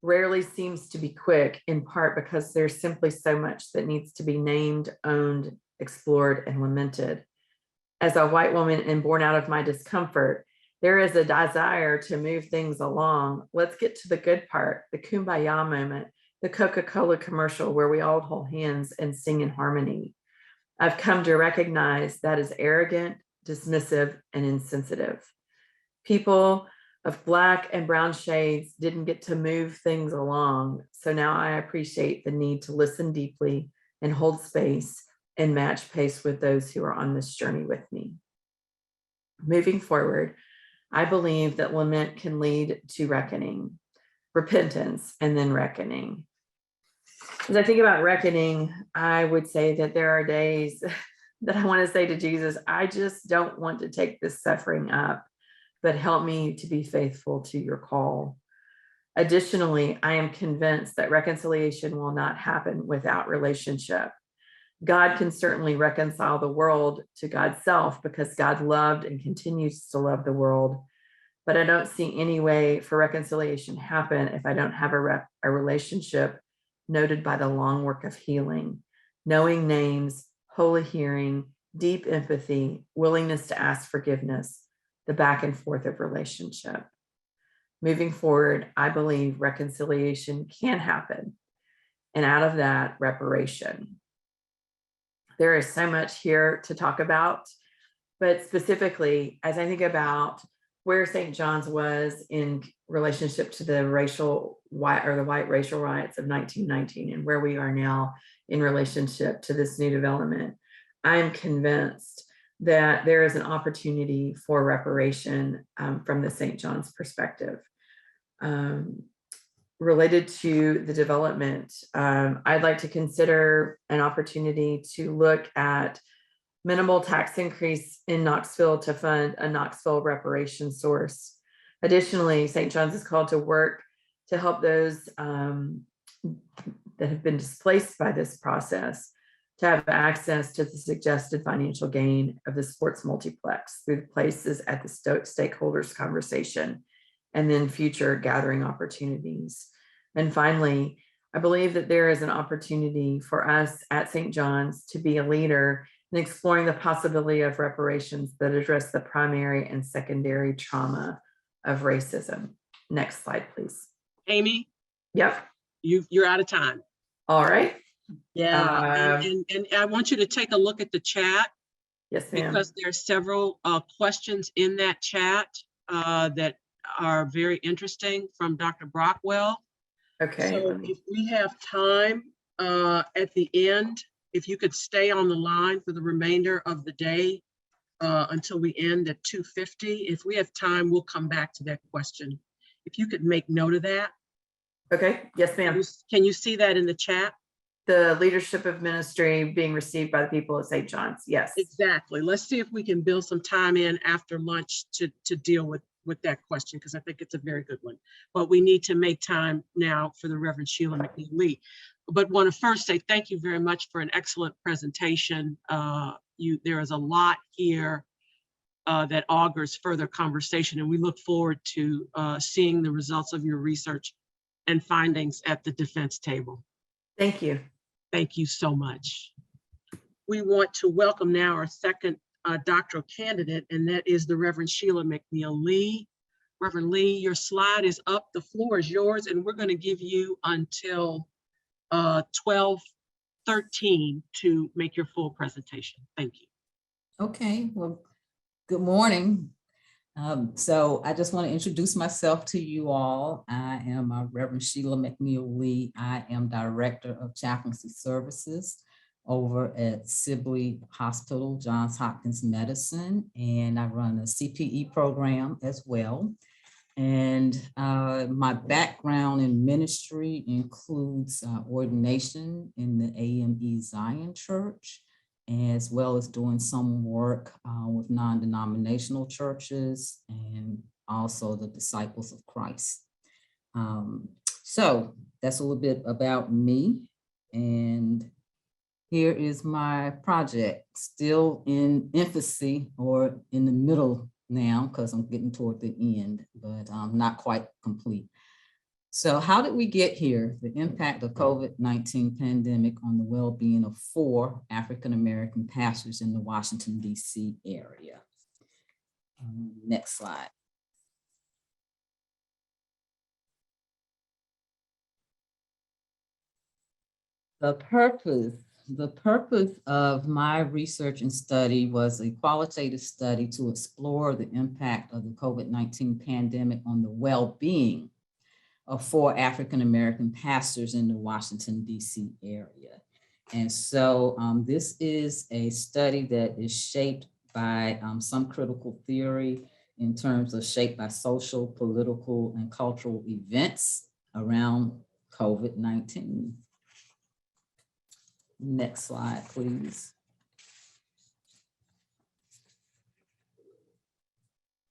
rarely seems to be quick, in part because there's simply so much that needs to be named, owned, explored, and lamented. As a white woman and born out of my discomfort, there is a desire to move things along. Let's get to the good part, the kumbaya moment, the Coca-Cola commercial where we all hold hands and sing in harmony. I've come to recognize that is arrogant, dismissive, and insensitive. People of Black and brown shades didn't get to move things along. So now I appreciate the need to listen deeply and hold space and match pace with those who are on this journey with me. Moving forward, I believe that lament can lead to reckoning, repentance, and then reckoning. As I think about reckoning, I would say that there are days that I want to say to Jesus, I just don't want to take this suffering up, but help me to be faithful to your call. Additionally, I am convinced that reconciliation will not happen without relationship. God can certainly reconcile the world to God's self because God loved and continues to love the world. But I don't see any way for reconciliation to happen if I don't have a relationship noted by the long work of healing, knowing names, holy hearing, deep empathy, willingness to ask forgiveness, the back and forth of relationship. Moving forward, I believe reconciliation can happen, and out of that, reparation. There is so much here to talk about, but specifically, as I think about where St. John's was in relationship to the white racial riots of 1919 and where we are now in relationship to this new development, I'm convinced that there is an opportunity for reparation from the St. John's perspective. Related to the development, I'd like to consider an opportunity to look at minimal tax increase in Knoxville to fund a Knoxville reparation source. Additionally, St. John's is called to work to help those that have been displaced by this process to have access to the suggested financial gain of the sports multiplex through the places at the stakeholders conversation and then future gathering opportunities. And finally, I believe that there is an opportunity for us at St. John's to be a leader in exploring the possibility of reparations that address the primary and secondary trauma of racism. Next slide, please. Amy, Yep. you're out of time. All right. Yeah, and I want you to take a look at the chat. Yes, ma'am. Because there are several questions in that chat that are very interesting from Dr. Brockwell. Okay. So if we have time at the end, if you could stay on the line for the remainder of the day until we end at 2:50. If we have time, we'll come back to that question. If you could make note of that. Okay. Yes, ma'am. Can you see that in the chat? The leadership of ministry being received by the people of St. John's. Yes. Exactly. Let's see if we can build some time in after lunch to deal with that question, because I think it's a very good one. But we need to make time now for the Reverend Sheila McNeill. But want to first say thank you very much for an excellent presentation. There is a lot here that augurs further conversation, and we look forward to seeing the results of your research and findings at the defense table. Thank you. Thank you so much. We want to welcome now our second doctoral candidate, and that is the Reverend Sheila McNeill Lee. Reverend Lee, your slide is up. The floor is yours, and we're going to give you until 12:13 to make your full presentation. Thank you. Okay, well, good morning. So I just want to introduce myself to you all. I am Reverend Sheila McNeill Lee. I am Director of Chaplaincy Services over at Sibley Hospital, Johns Hopkins Medicine, and I run a CPE program as well. And my background in ministry includes ordination in the AME Zion Church, as well as doing some work with non-denominational churches and also the Disciples of Christ. So that's a little bit about me. And here is my project, still in infancy or in the middle now, because I'm getting toward the end, but not quite complete. So how did we get here? The impact of COVID-19 pandemic on the well-being of 4 African-American pastors in the Washington, D.C. area. Next slide. The purpose of my research and study was a qualitative study to explore the impact of the COVID-19 pandemic on the well-being of 4 African-American pastors in the Washington, D.C. area. And so this is a study that is shaped by some critical theory in terms of shaped by social, political, and cultural events around COVID-19. Next slide, please.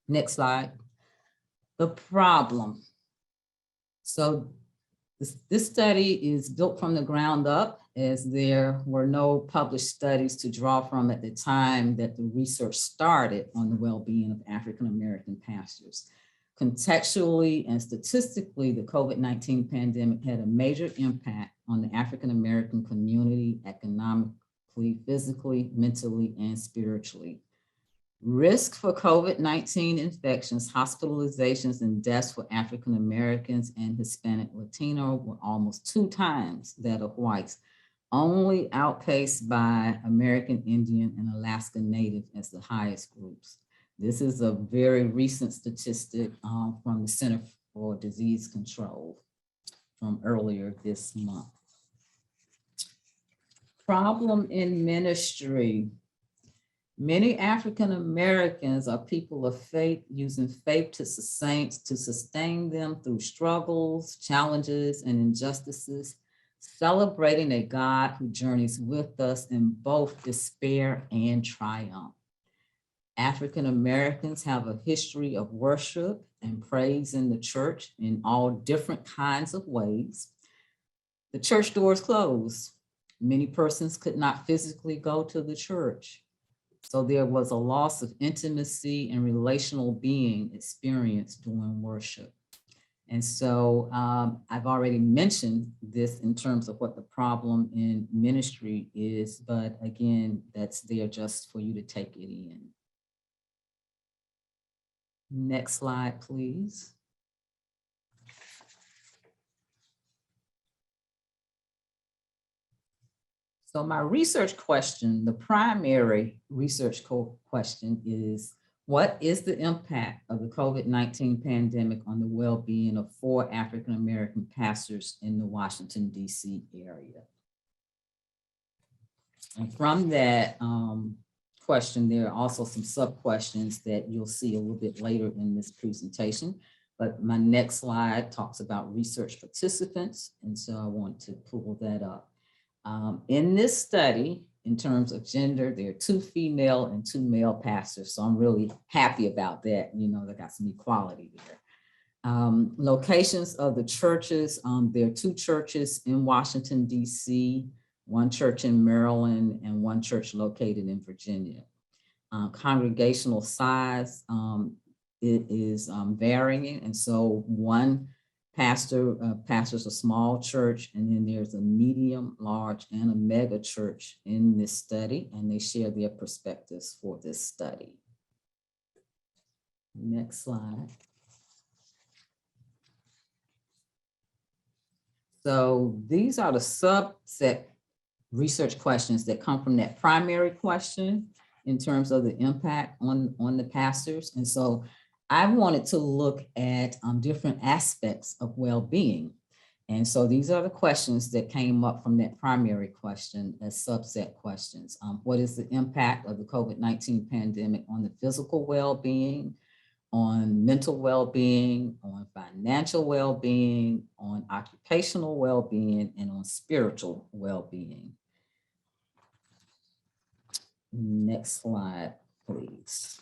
Next slide. The problem. So this study is built from the ground up, as there were no published studies to draw from at the time that the research started on the well-being of African-American pastors. Contextually and statistically, the COVID-19 pandemic had a major impact on the African-American community, economically, physically, mentally, and spiritually. Risk for COVID-19 infections, hospitalizations, and deaths for African-Americans and Hispanic Latino were almost 2 times that of whites, only outpaced by American Indian and Alaska Native as the highest groups. This is a very recent statistic from the Center for Disease Control from earlier this month. Problem in ministry. Many African Americans are people of faith, using faith to sustain them through struggles, challenges, and injustices. celebrating a God who journeys with us in both despair and triumph. African Americans have a history of worship and praise in the church in all different kinds of ways. The church doors closed. Many persons could not physically go to the church. So there was a loss of intimacy and relational being experienced during worship. And so I've already mentioned this in terms of what the problem in ministry is, but again, that's there just for you to take it in. Next slide, please. So my research question, the primary research question is, what is the impact of the COVID-19 pandemic on the well-being of 4 African-American pastors in the Washington, D.C. area? And from that question, there are also some sub-questions that you'll see a little bit later in this presentation. But my next slide talks about research participants. And so I want to pull that up. In this study, in terms of gender, there are 2 female and 2 male pastors. So I'm really happy about that. You know, they got some equality there. Locations of the churches, there are 2 churches in Washington, D.C., 1 church in Maryland, and 1 church located in Virginia. Congregational size, it is varying. And so 1 pastor pastors a small church, and then there's a medium, large, and a mega church in this study, and they share their perspectives for this study. Next slide. So these are the subset research questions that come from that primary question in terms of the impact on the pastors. And so I wanted to look at different aspects of well-being. And so these are the questions that came up from that primary question as subset questions. What is the impact of the COVID-19 pandemic on the physical well-being, on mental well-being, on financial well-being, on occupational well-being, and on spiritual well-being? Next slide, please.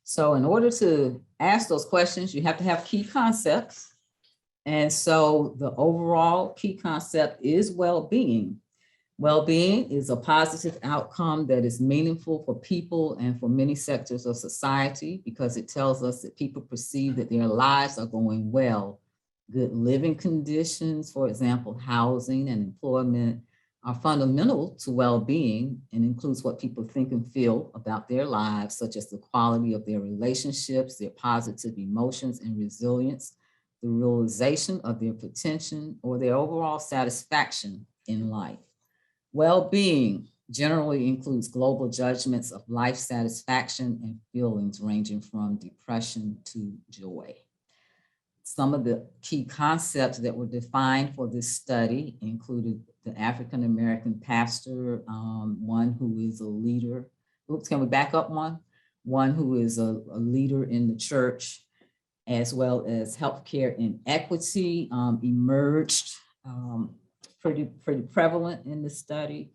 So in order to ask those questions, you have to have key concepts. And so the overall key concept is well-being. Well-being is a positive outcome that is meaningful for people and for many sectors of society, because it tells us that people perceive that their lives are going well. Good living conditions, for example, housing and employment, are fundamental to well-being and includes what people think and feel about their lives, such as the quality of their relationships, their positive emotions and resilience, the realization of their potential, or their overall satisfaction in life. Well-being generally includes global judgments of life satisfaction and feelings ranging from depression to joy. Some of the key concepts that were defined for this study included the African-American pastor, one who is a leader. Oops, can we back up one? One who is a leader in the church, as well as healthcare inequity emerged pretty prevalent in the study.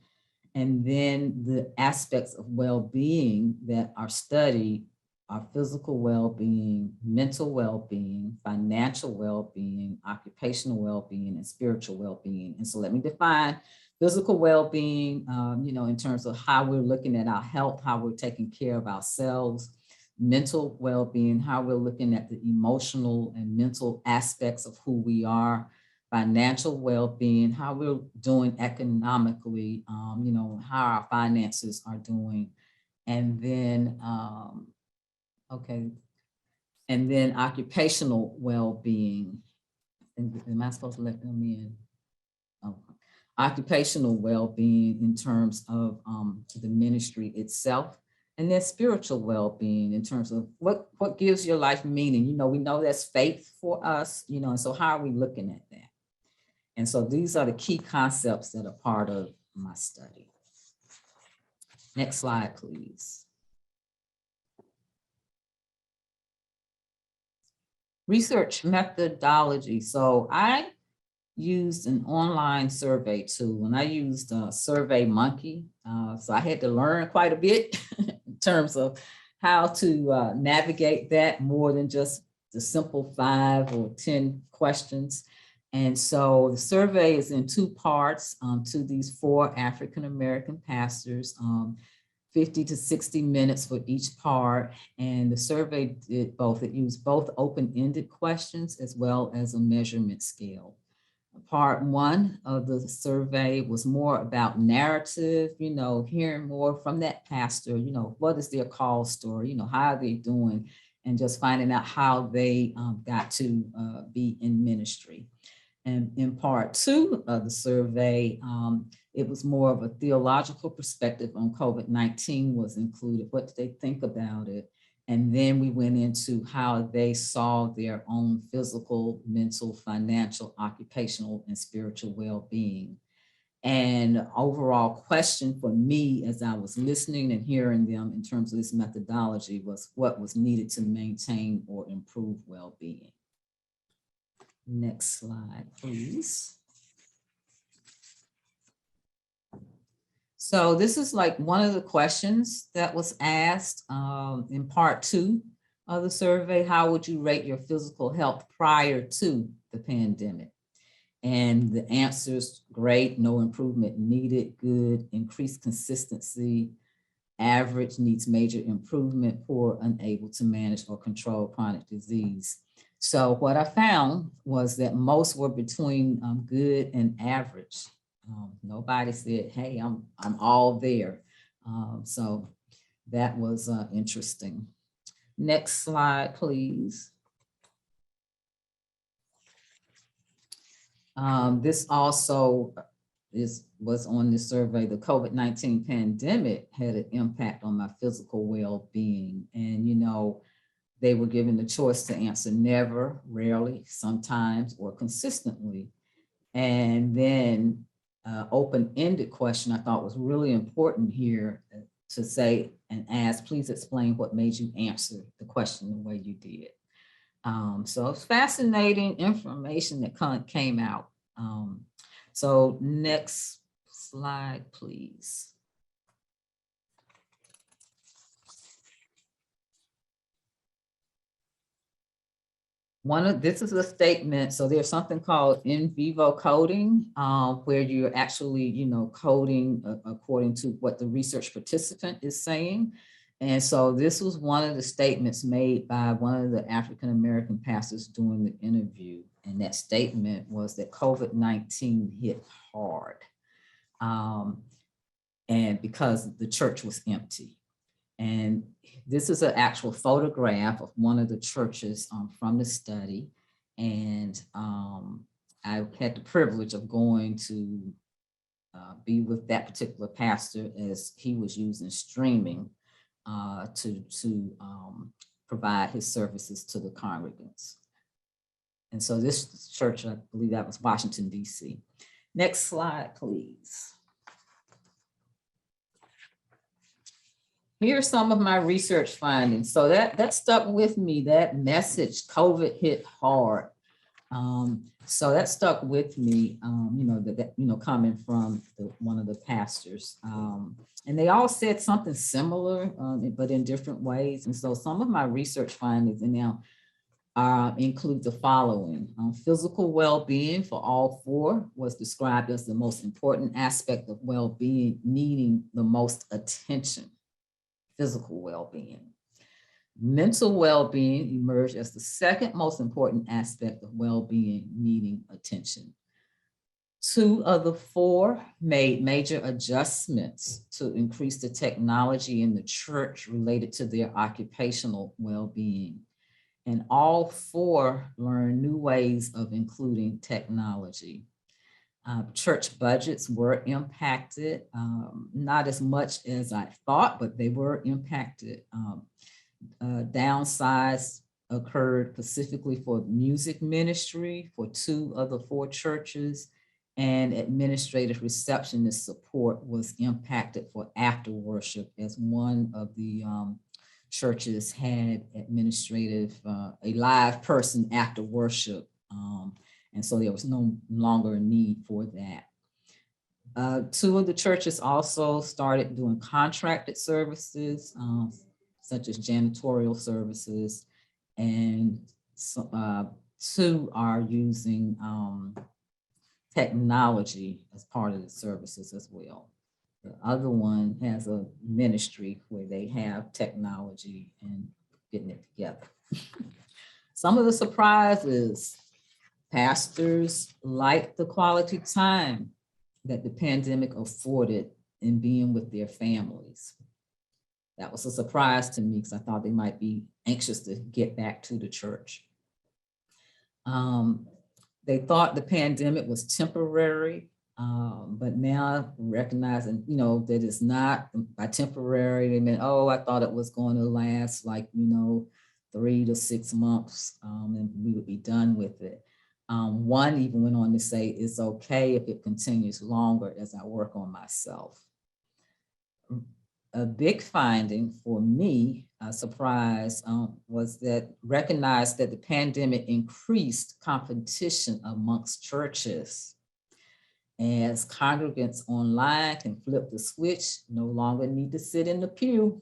And then the aspects of well-being that are studied are physical well-being, mental well-being, financial well-being, occupational well-being, and spiritual well-being. And so let me define physical well-being, in terms of how we're looking at our health, how we're taking care of ourselves. Mental well-being, how we're looking at the emotional and mental aspects of who we are. Financial well-being, how we're doing economically, how our finances are doing. And then, and then occupational well-being. Am I supposed to let them in? Oh. Occupational well-being in terms of the ministry itself. And then spiritual well-being in terms of what gives your life meaning. We know that's faith for us, and so how are we looking at that? And so these are the key concepts that are part of my study. Next slide, please. Research methodology. So I used an online survey tool, and I used SurveyMonkey. So I had to learn quite a bit in terms of how to navigate that more than just the simple 5 or 10 questions. And so the survey is in 2 parts to these 4 African-American pastors, 50 to 60 minutes for each part. And the survey did both. It used both open-ended questions as well as a measurement scale. Part 1 of the survey was more about narrative, hearing more from that pastor, what is their call story, how are they doing, and just finding out how they got to be in ministry. And in part 2 of the survey, it was more of a theological perspective on COVID-19 was included. What did they think about it? And then we went into how they saw their own physical, mental, financial, occupational, and spiritual well-being. And overall question for me as I was listening and hearing them in terms of this methodology was what was needed to maintain or improve well-being. Next slide, please. So this is like one of the questions that was asked in part 2 of the survey. How would you rate your physical health prior to the pandemic? And the answers: great, no improvement needed, good, increased consistency, average, needs major improvement, poor, unable to manage or control chronic disease. So what I found was that most were between good and average. Nobody said, hey, I'm all there. So that was interesting. Next slide, please. This also was on the survey. The COVID-19 pandemic had an impact on my physical well-being. And, they were given the choice to answer never, rarely, sometimes, or consistently. And then open-ended question I thought was really important here to say and ask, please explain what made you answer the question the way you did. So it's fascinating information that came out. So next slide, please. This is a statement. So there's something called in vivo coding, where you're actually, coding according to what the research participant is saying. And so this was one of the statements made by one of the African-American pastors during the interview. And that statement was that COVID-19 hit hard, and because the church was empty. And this is an actual photograph of one of the churches from the study. And I had the privilege of going to be with that particular pastor as he was using streaming to provide his services to the congregants. And so this church, I believe that was Washington, D.C. Next slide, please. Here are some of my research findings. So that stuck with me, that message, COVID hit hard. So that stuck with me, coming from one of the pastors. And they all said something similar, but in different ways. And so some of my research findings now include the following. Physical well-being for all 4 was described as the most important aspect of well-being, needing the most attention. Physical well-being. Mental well-being emerged as the second most important aspect of well-being, needing attention. 2 of the 4 made major adjustments to increase the technology in the church related to their occupational well-being. And all 4 learned new ways of including technology. Church budgets were impacted, not as much as I thought, but they were impacted. Downsize occurred specifically for music ministry for 2 of the 4 churches, and administrative receptionist support was impacted for after worship, as one of the churches had administrative, a live person after worship. And so there was no longer a need for that. Two of the churches also started doing contracted services, such as janitorial services, and so, two are using technology as part of the services as well. The other one has a ministry where they have technology and getting it together. Some of the surprises: pastors like the quality time that the pandemic afforded in being with their families. That was a surprise to me because I thought they might be anxious to get back to the church. They thought the pandemic was temporary, but now recognizing, that it's not by temporary. They meant, oh, I thought it was going to last like, 3 to 6 months, and we would be done with it. One even went on to say, it's okay if it continues longer as I work on myself. A big finding for me, a surprise, was that recognized that the pandemic increased competition amongst churches. As congregants online can flip the switch, no longer need to sit in the pew.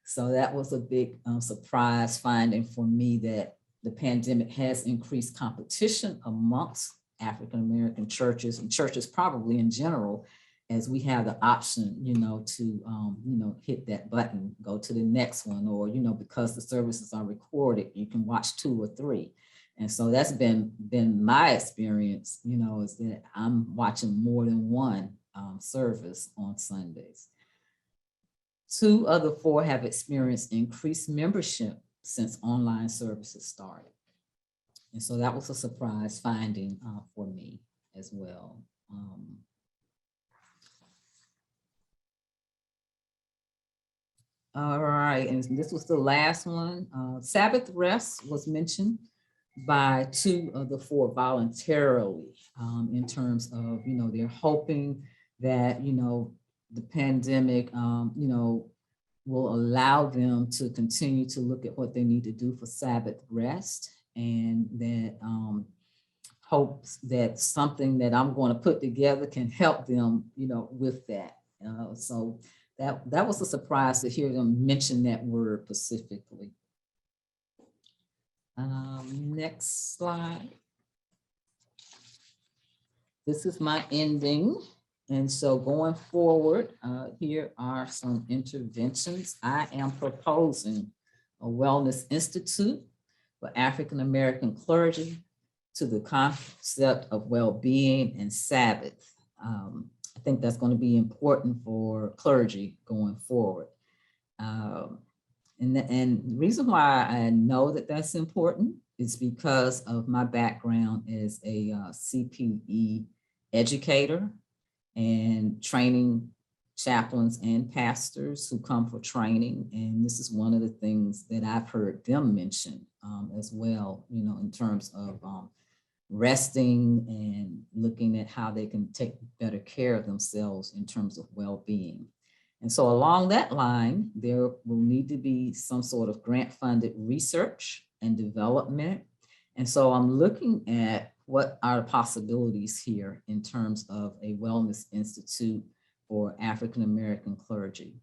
So that was a big surprise finding for me, that the pandemic has increased competition amongst African-American churches and churches probably in general, as we have the option, to, hit that button, go to the next one, or, because the services are recorded, you can watch 2 or 3. And so that's been my experience, is that I'm watching more than one service on Sundays. 2 of the 4 have experienced increased membership since online services started. And so that was a surprise finding for me as well. All right, and this was the last one. Sabbath rest was mentioned by 2 of the 4 voluntarily, in terms of, they're hoping that, the pandemic, will allow them to continue to look at what they need to do for Sabbath rest, and that hopes that something that I'm going to put together can help them, with that. So that was a surprise to hear them mention that word specifically. Next slide. This is my ending. And so going forward, here are some interventions. I am proposing a Wellness Institute for African-American clergy to the concept of well-being and Sabbath. I think that's going to be important for clergy going forward. And the reason why I know that that's important is because of my background as a CPE educator and training chaplains and pastors who come for training. And this is one of the things that I've heard them mention as well, in terms of resting and looking at how they can take better care of themselves in terms of well-being. And so along that line, there will need to be some sort of grant-funded research and development. And so I'm looking at what are the possibilities here in terms of a Wellness Institute for African-American clergy.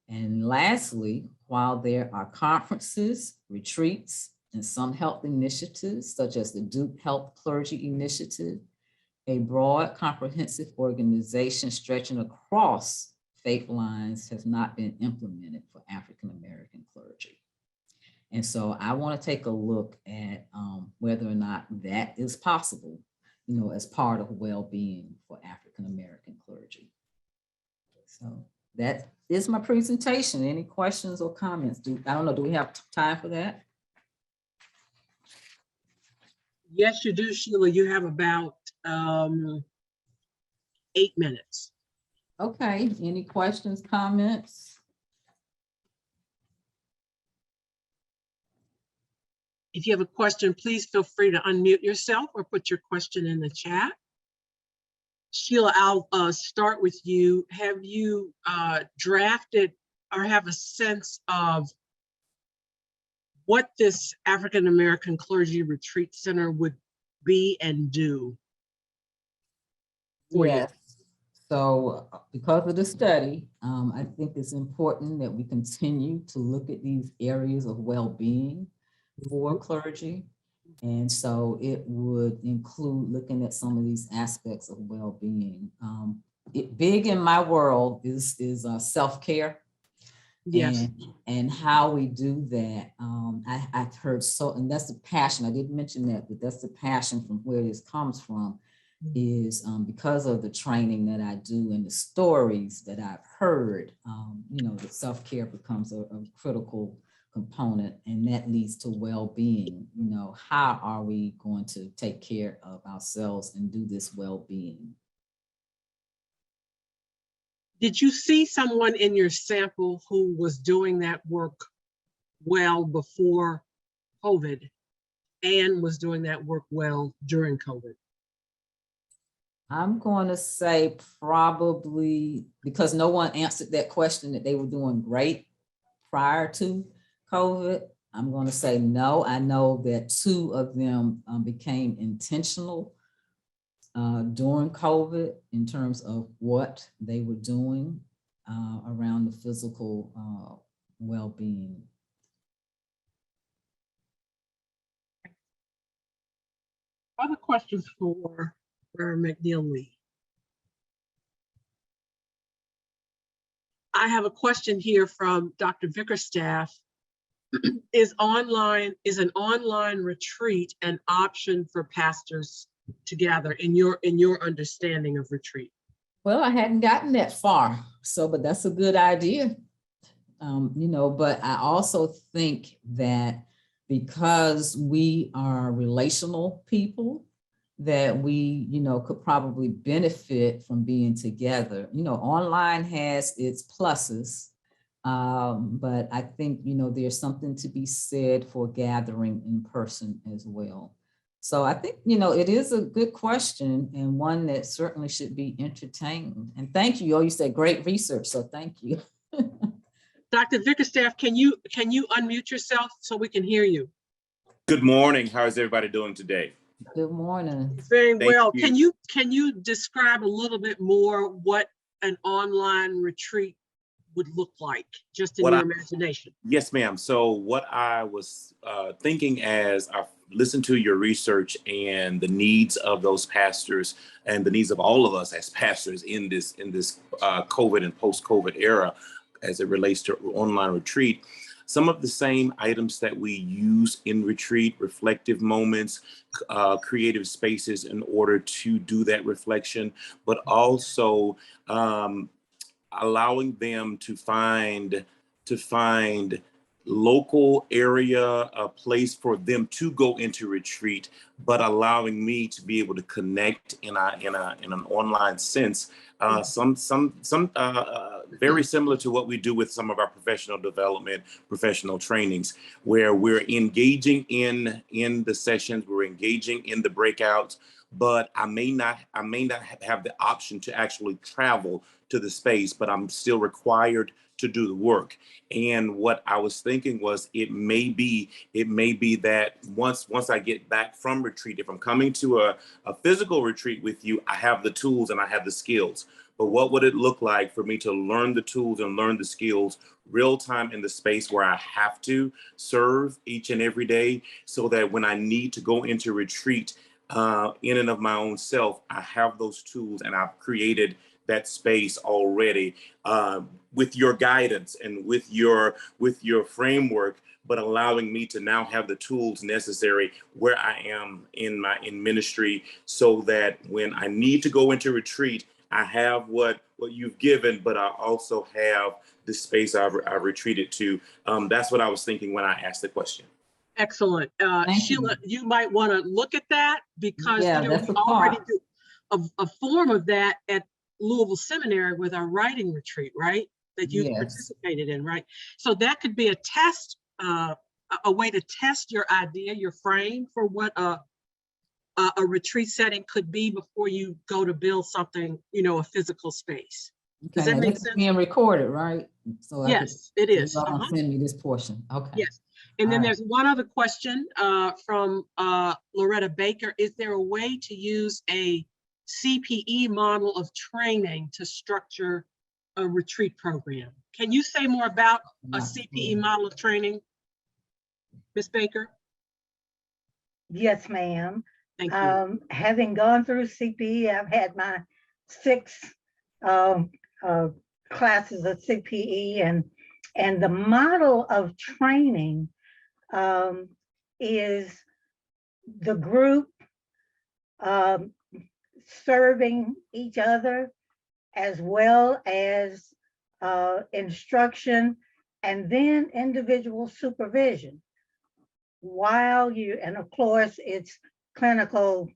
And lastly, while there are conferences, retreats, and some health initiatives, such as the Duke Health Clergy Initiative, a broad, comprehensive organization stretching across faith lines has not been implemented for African-American clergy. And so I want to take a look at whether or not that is possible, as part of well-being for African-American clergy. So that is my presentation. Any questions or comments? I don't know, do we have time for that? Yes, you do, Sheila. You have about 8 minutes. Okay, any questions, comments? If you have a question, please feel free to unmute yourself or put your question in the chat. Sheila, I'll start with you. Have you drafted or have a sense of what this African American Clergy Retreat Center would be and do. Yes. So because of the study, I think it's important that we continue to look at these areas of well-being for clergy. And so it would include looking at some of these aspects of well-being. Big in my world is self-care. Yes. And how we do that. I've heard and that's the passion. I didn't mention that, but that's the passion from where this comes from, is because of the training that I do and the stories that I've heard, that self-care becomes a critical component, and that leads to well-being. How are we going to take care of ourselves and do this well-being? Did you see someone in your sample who was doing that work well before COVID and was doing that work well during COVID? I'm going to say probably, because no one answered that question, that they were doing great prior to COVID. I'm going to say no. I know that 2 of them became intentional during COVID in terms of what they were doing around the physical well-being. Other questions for McNeill Lee? I have a question here from Dr. Bickerstaff. Is an online retreat an option for pastors to gather in your understanding of retreat? Well, I hadn't gotten that far, but that's a good idea. But I also think that because we are relational people, that we, could probably benefit from being together. Online has its pluses, but I think, there's something to be said for gathering in person as well. So I think, it is a good question, and one that certainly should be entertained. And thank you. You said great research, so thank you. Dr. Bickerstaff, can you unmute yourself so we can hear you? Good morning. How is everybody doing today? Good morning. Very well. Can you describe a little bit more what an online retreat would look like, just in your imagination? Yes, ma'am. So what I was thinking as I listened to your research and the needs of those pastors and the needs of all of us as pastors in this COVID and post-COVID era, as it relates to online retreat, some of the same items that we use in retreat, reflective moments, creative spaces in order to do that reflection, but also allowing them to find local area, a place for them to go into retreat, but allowing me to be able to connect in an online sense. Very similar to what we do with some of our professional development, professional trainings, where we're engaging in the sessions, we're engaging in the breakouts, but I may not have the option to actually travel to the space, but I'm still required to do the work. And what I was thinking was, it may be that once I get back from retreat, if I'm coming to a physical retreat with you, I have the tools and I have the skills. But what would it look like for me to learn the tools and learn the skills real time in the space where I have to serve each and every day, so that when I need to go into retreat in and of my own self, I have those tools and I've created that space already with your guidance and with your framework, but allowing me to now have the tools necessary where I am in ministry, so that when I need to go into retreat, I have what you've given, but I also have the space I've retreated to. That's what I was thinking when I asked the question. Excellent. Sheila, you might want to look at that, because we already do a form of that at Louisville Seminary with our writing retreat, right? That you participated in, right? So that could be a test, a way to test your idea, your frame for what a retreat setting could be before you go to build something, a physical space. Does Okay, that now make this is sense? being recorded, right? So I could, Yes, it so is. y'all gonna send me this portion, okay. Yes. And then All right. there's one other question from Loretta Baker. Is there a way to use a CPE model of training to structure a retreat program? Can you say more about a CPE model of training, Ms. Baker? Yes, ma'am. Thank you. Having gone through CPE, I've had my 6 classes of CPE, and the model of training is the group serving each other, as well as instruction, and then individual supervision. While you, and of course, it's clinical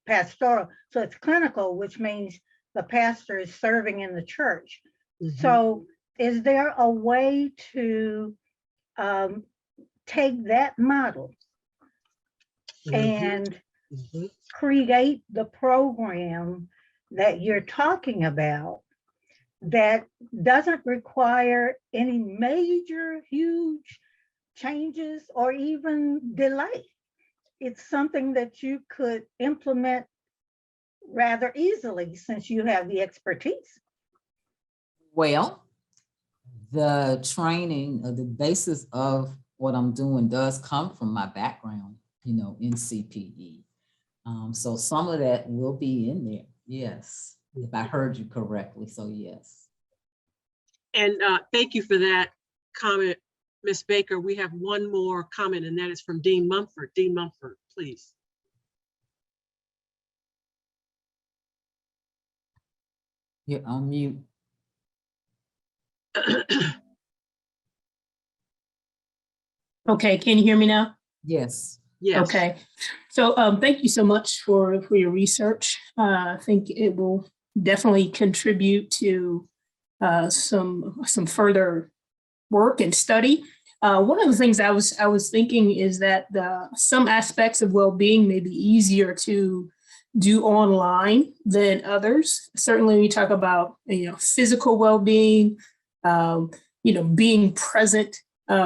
pastoral. So it's clinical, which means the pastor is serving in the church. So is there a way to take that model and create the program that you're talking about that doesn't require any major, huge changes or even delay? It's something that you could implement rather easily since you have the expertise. Well, the training, the basis of what I'm doing does come from my background, you know, in CPE. So some of that will be in there, yes, if I heard you correctly, so yes. And thank you for that comment, Ms. Baker. We have one more comment, and that is from Dean Mumford. Dean Mumford, please. You're on mute. Okay, can you hear me now? Yes. Yes. Okay, so thank you so much for your research. I think it will definitely contribute to some further work and study. One of the things I was thinking is that some aspects of well-being may be easier to do online than others. Certainly, we talk about physical well-being, being present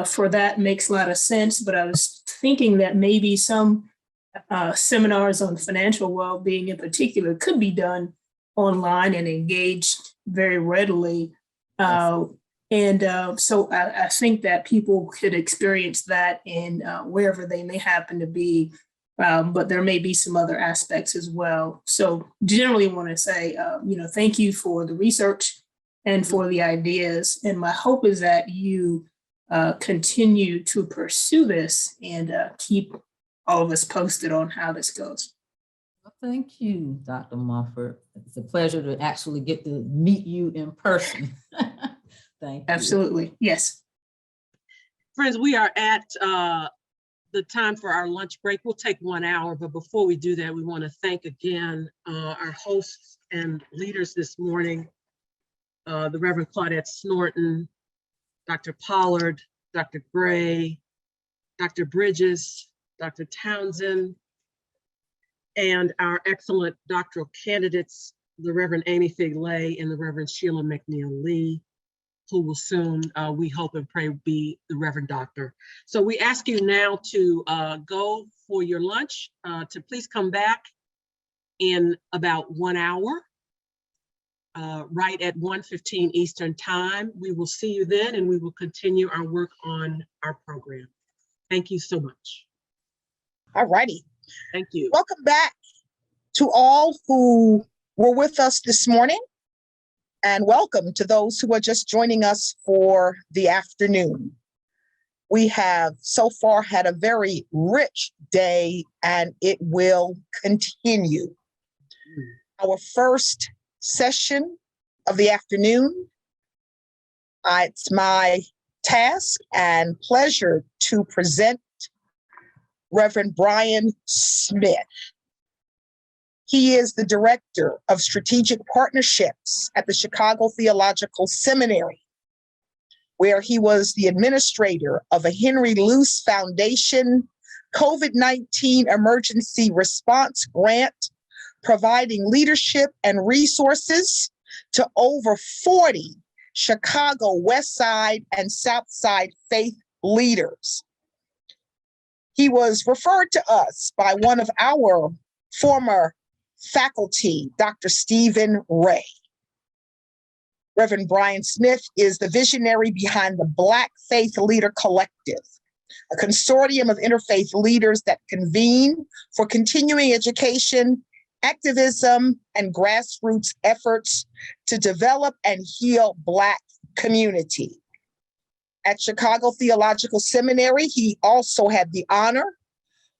for that makes a lot of sense. But I was thinking that maybe some seminars on financial well-being in particular could be done online and engaged very readily. So I think that people could experience that in wherever they may happen to be, but there may be some other aspects as well. So generally want to say, thank you for the research and for the ideas. And my hope is that you continue to pursue this and keep all of us posted on how this goes. Well, thank you, Dr. Mumford. It's a pleasure to actually get to meet you in person. Thank you. Absolutely. Yes. Friends, we are at the time for our lunch break. We'll take 1 hour, but before we do that, we want to thank again our hosts and leaders this morning, the Reverend Claudette Snorton, Dr. Pollard, Dr. Gray, Dr. Bridges, Dr. Townsend, and our excellent doctoral candidates, the Reverend Amy Figg and the Reverend Sheila McNeill Lee, who will soon, we hope and pray, be the Reverend Doctor. So we ask you now to go for your lunch, to please come back in about 1 hour, right at 1:15 Eastern Time. We will see you then, and we will continue our work on our program. Thank you so much. All righty. Thank you. Welcome back to all who were with us this morning, and welcome to those who are just joining us for the afternoon. We have so far had a very rich day, and it will continue. Our first session of the afternoon, it's my task and pleasure to present Reverend Brian Smith. He is the Director of Strategic Partnerships at the Chicago Theological Seminary, where he was the administrator of a Henry Luce Foundation COVID-19 emergency response grant, providing leadership and resources to over 40 Chicago West Side and South Side faith leaders. He was referred to us by one of our former faculty, Dr. Stephen Ray. Reverend Brian Smith is the visionary behind the Black Faith Leader Collective, a consortium of interfaith leaders that convene for continuing education, activism, and grassroots efforts to develop and heal Black community. At Chicago Theological Seminary, he also had the honor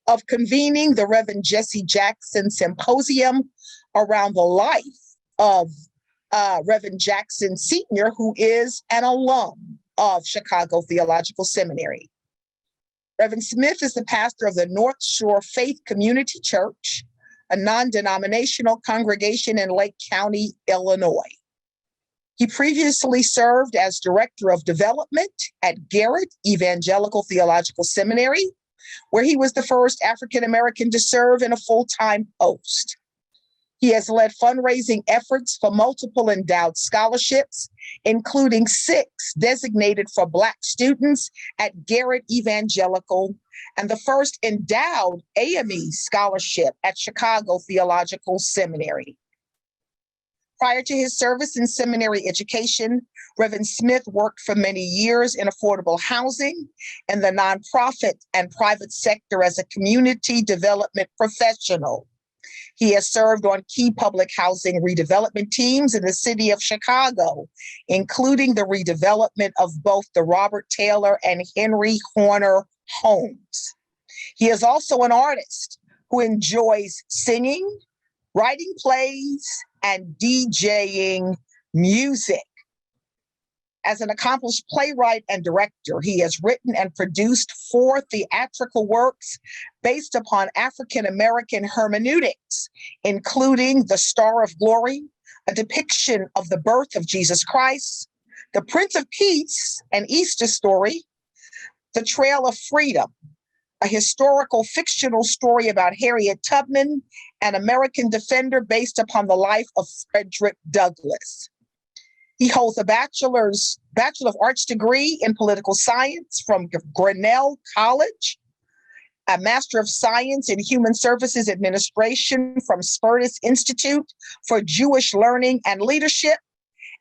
of convening the Reverend Jesse Jackson Symposium around the life of Reverend Jackson Sr., who is an alum of Chicago Theological Seminary. Reverend Smith is the pastor of the North Shore Faith Community Church, a non-denominational congregation in Lake County, Illinois. He previously served as Director of Development at Garrett Evangelical Theological Seminary, where he was the first African-American to serve in a full-time post. He has led fundraising efforts for multiple endowed scholarships, including 6 designated for Black students at Garrett Evangelical, and the first endowed AME scholarship at Chicago Theological Seminary. Prior to his service in seminary education, Reverend Smith worked for many years in affordable housing and the nonprofit and private sector as a community development professional. He has served on key public housing redevelopment teams in the city of Chicago, including the redevelopment of both the Robert Taylor and Henry Horner homes. He is also an artist who enjoys singing, writing plays, and DJing music. As an accomplished playwright and director, he has written and produced 4 theatrical works based upon African-American hermeneutics, including The Star of Glory, a depiction of the birth of Jesus Christ, The Prince of Peace, an Easter story, The Trail of Freedom, a historical fictional story about Harriet Tubman, an American defender based upon the life of Frederick Douglass. He holds a Bachelor of Arts degree in political science from Grinnell College, a Master of Science in Human Services Administration from Spertus Institute for Jewish Learning and Leadership,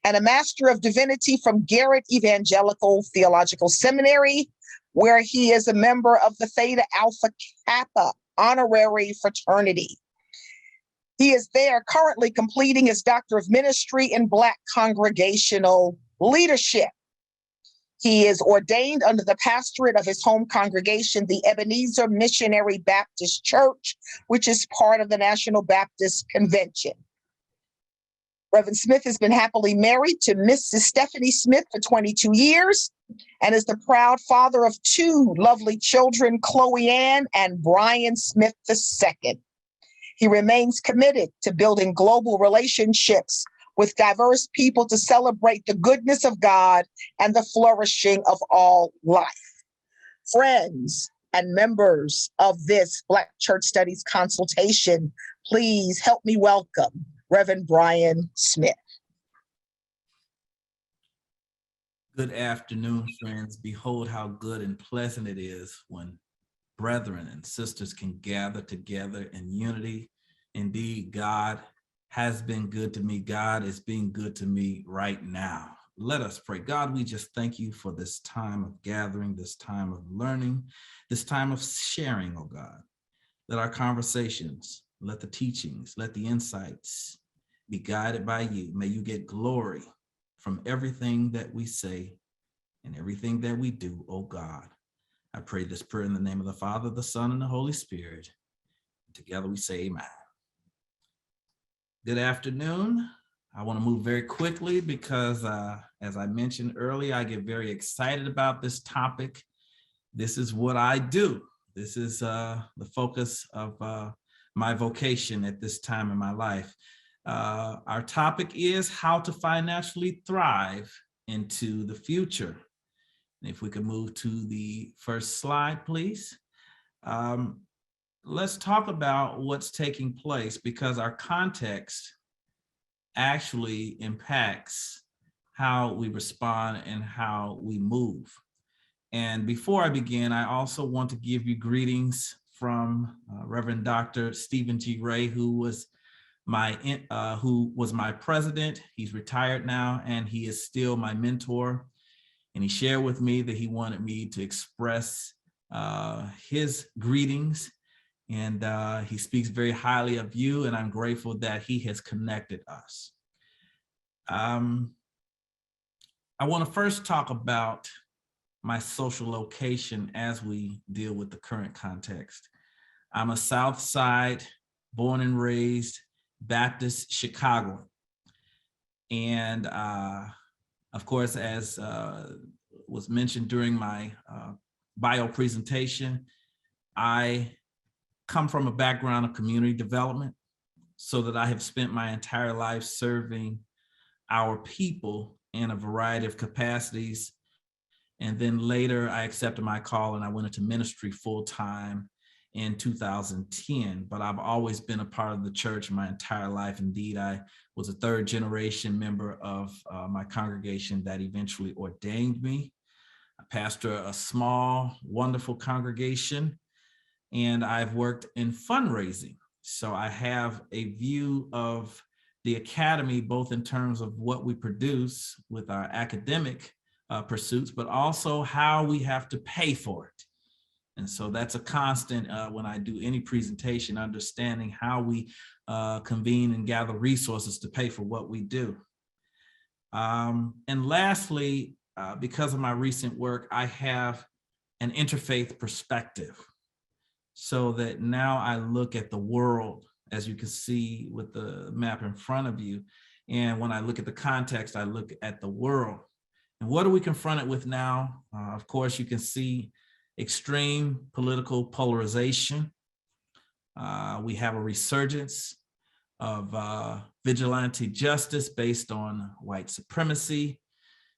and a Master of Divinity from Garrett Evangelical Theological Seminary, where he is a member of the Theta Alpha Kappa honorary fraternity. He is there currently completing his Doctor of Ministry in Black Congregational Leadership. He is ordained under the pastorate of his home congregation, the Ebenezer Missionary Baptist Church, which is part of the National Baptist Convention. Reverend Smith has been happily married to Mrs. Stephanie Smith for 22 years and is the proud father of 2 lovely children, Chloe Ann and Brian Smith II. He remains committed to building global relationships with diverse people to celebrate the goodness of God and the flourishing of all life. Friends and members of this Black Church Studies consultation, please help me welcome Reverend Brian Smith. Good afternoon, friends. Behold how good and pleasant it is when brethren and sisters can gather together in unity. Indeed, God has been good to me. God is being good to me right now. Let us pray. God, we just thank you for this time of gathering, this time of learning, this time of sharing, oh God. Let our conversations, let the teachings, let the insights be guided by you. May you get glory from everything that we say and everything that we do, oh God. I pray this prayer in the name of the Father, the Son, and the Holy Spirit. Together we say amen. Good afternoon. I want to move very quickly because as I mentioned earlier, I get very excited about this topic. This is what I do. This is the focus of my vocation at this time in my life. Our topic is how to financially thrive into the future. If we could move to the first slide, please. Let's talk about what's taking place because our context actually impacts how we respond and how we move. And before I begin, I also want to give you greetings from Reverend Dr. Stephen G. Ray, who was my president. He's retired now, and he is still my mentor. And he shared with me that he wanted me to express his greetings. And he speaks very highly of you, and I'm grateful that he has connected us. I want to first talk about my social location as we deal with the current context. I'm a South Side, born and raised Baptist Chicagoan. And of course, as was mentioned during my bio presentation, I come from a background of community development, so that I have spent my entire life serving our people in a variety of capacities. And then later I accepted my call and I went into ministry full time in 2010, but I've always been a part of the church my entire life. Indeed, I was a third generation member of my congregation that eventually ordained me. I pastor a small, wonderful congregation, and I've worked in fundraising. So I have a view of the academy, both in terms of what we produce with our academic pursuits, but also how we have to pay for it. And so that's a constant when I do any presentation, understanding how we convene and gather resources to pay for what we do. And lastly, because of my recent work, I have an interfaith perspective, so that now I look at the world, as you can see with the map in front of you. And when I look at the context, I look at the world. And what are we confronted with now? Of course, you can see extreme political polarization. We have a resurgence of vigilante justice based on white supremacy.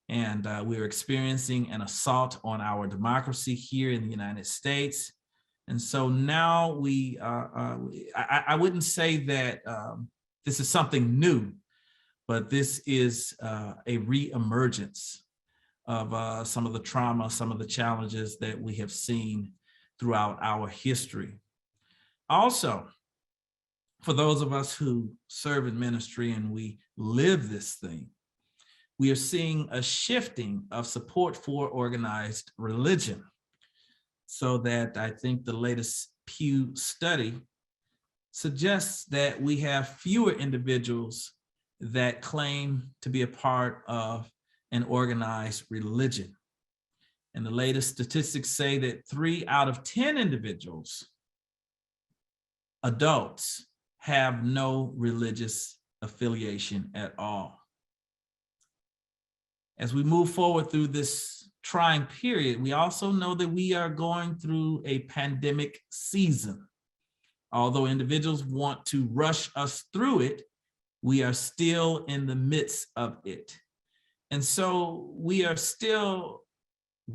And we're experiencing an assault on our democracy here in the United States. And so now I wouldn't say that this is something new, but this is a reemergence of some of the trauma, some of the challenges that we have seen throughout our history. Also, for those of us who serve in ministry and we live this thing, we are seeing a shifting of support for organized religion. So that I think the latest Pew study suggests that we have fewer individuals that claim to be a part of an organized religion. And the latest statistics say that 3 out of 10 individuals, adults, have no religious affiliation at all. As we move forward through this trying period, we also know that we are going through a pandemic season. Although individuals want to rush us through it, we are still in the midst of it. And so we are still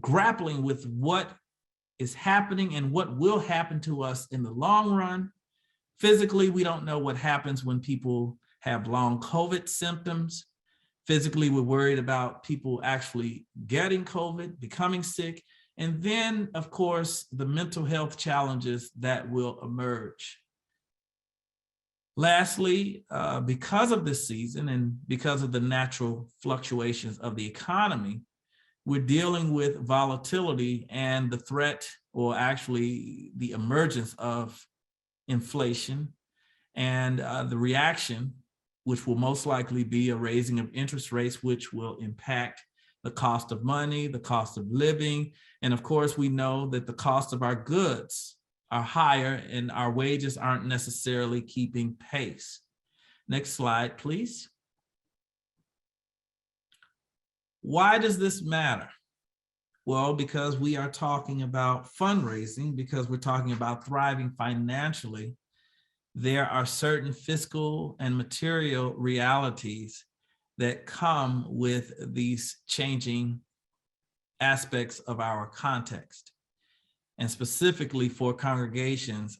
grappling with what is happening and what will happen to us in the long run. Physically, we don't know what happens when people have long COVID symptoms. Physically, we're worried about people actually getting COVID, becoming sick, and then, of course, the mental health challenges that will emerge. Lastly, because of this season and because of the natural fluctuations of the economy, we're dealing with volatility and the threat, or actually the emergence of inflation and the reaction, which will most likely be a raising of interest rates, which will impact the cost of money, the cost of living. And of course, we know that the cost of our goods are higher and our wages aren't necessarily keeping pace. Next slide, please. Why does this matter? Well, because we are talking about fundraising, because we're talking about thriving financially. There are certain fiscal and material realities that come with these changing aspects of our context. And specifically for congregations,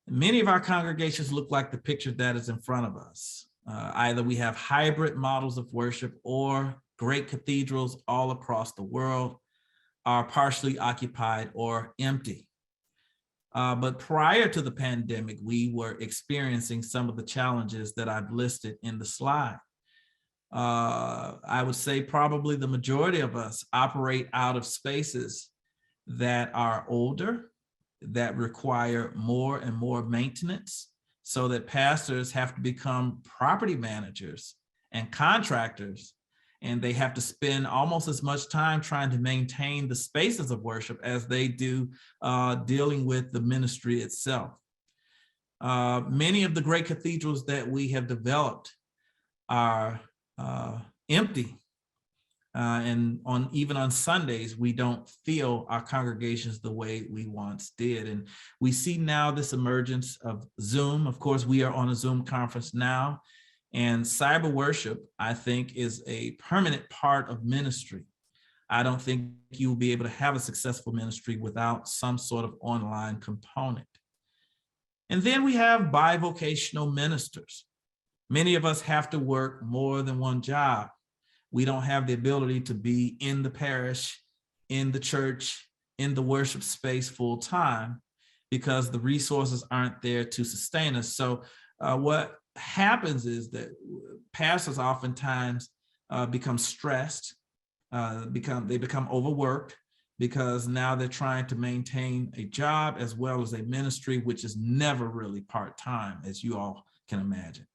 many of our congregations look like the picture that is in front of us. Either we have hybrid models of worship, or great cathedrals all across the world are partially occupied or empty. But prior to the pandemic, we were experiencing some of the challenges that I've listed in the slide. I would say probably the majority of us operate out of spaces that are older, that require more and more maintenance, so that pastors have to become property managers and contractors, and they have to spend almost as much time trying to maintain the spaces of worship as they do dealing with the ministry itself. Many of the great cathedrals that we have developed are empty. And even on Sundays, we don't fill our congregations the way we once did. And we see now this emergence of Zoom. Of course, we are on a Zoom conference now. And cyber worship, I think, is a permanent part of ministry. I don't think you will be able to have a successful ministry without some sort of online component. And then we have bivocational ministers. Many of us have to work more than one job. We don't have the ability to be in the parish, in the church, in the worship space full time, because the resources aren't there to sustain us. So what happens is that pastors oftentimes become stressed, they become overworked, because now they're trying to maintain a job as well as a ministry, which is never really part-time, as you all can imagine.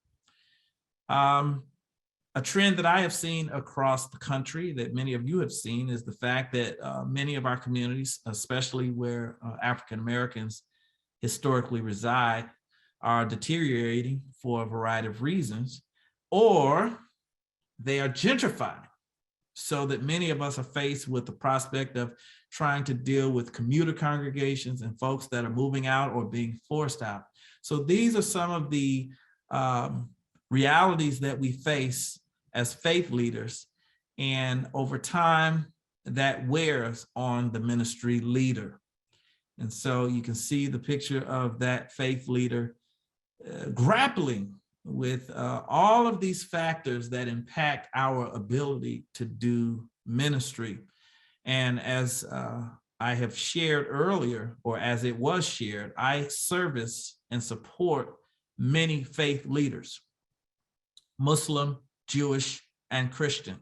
A trend that I have seen across the country that many of you have seen is the fact that many of our communities, especially where African Americans historically reside, are deteriorating for a variety of reasons, or they are gentrifying, so that many of us are faced with the prospect of trying to deal with commuter congregations and folks that are moving out or being forced out. So these are some of the realities that we face as faith leaders, and over time that wears on the ministry leader. And so you can see the picture of that faith leader grappling with all of these factors that impact our ability to do ministry. And as I have shared earlier, or as it was shared, I service and support many faith leaders, Muslim, Jewish, and Christian.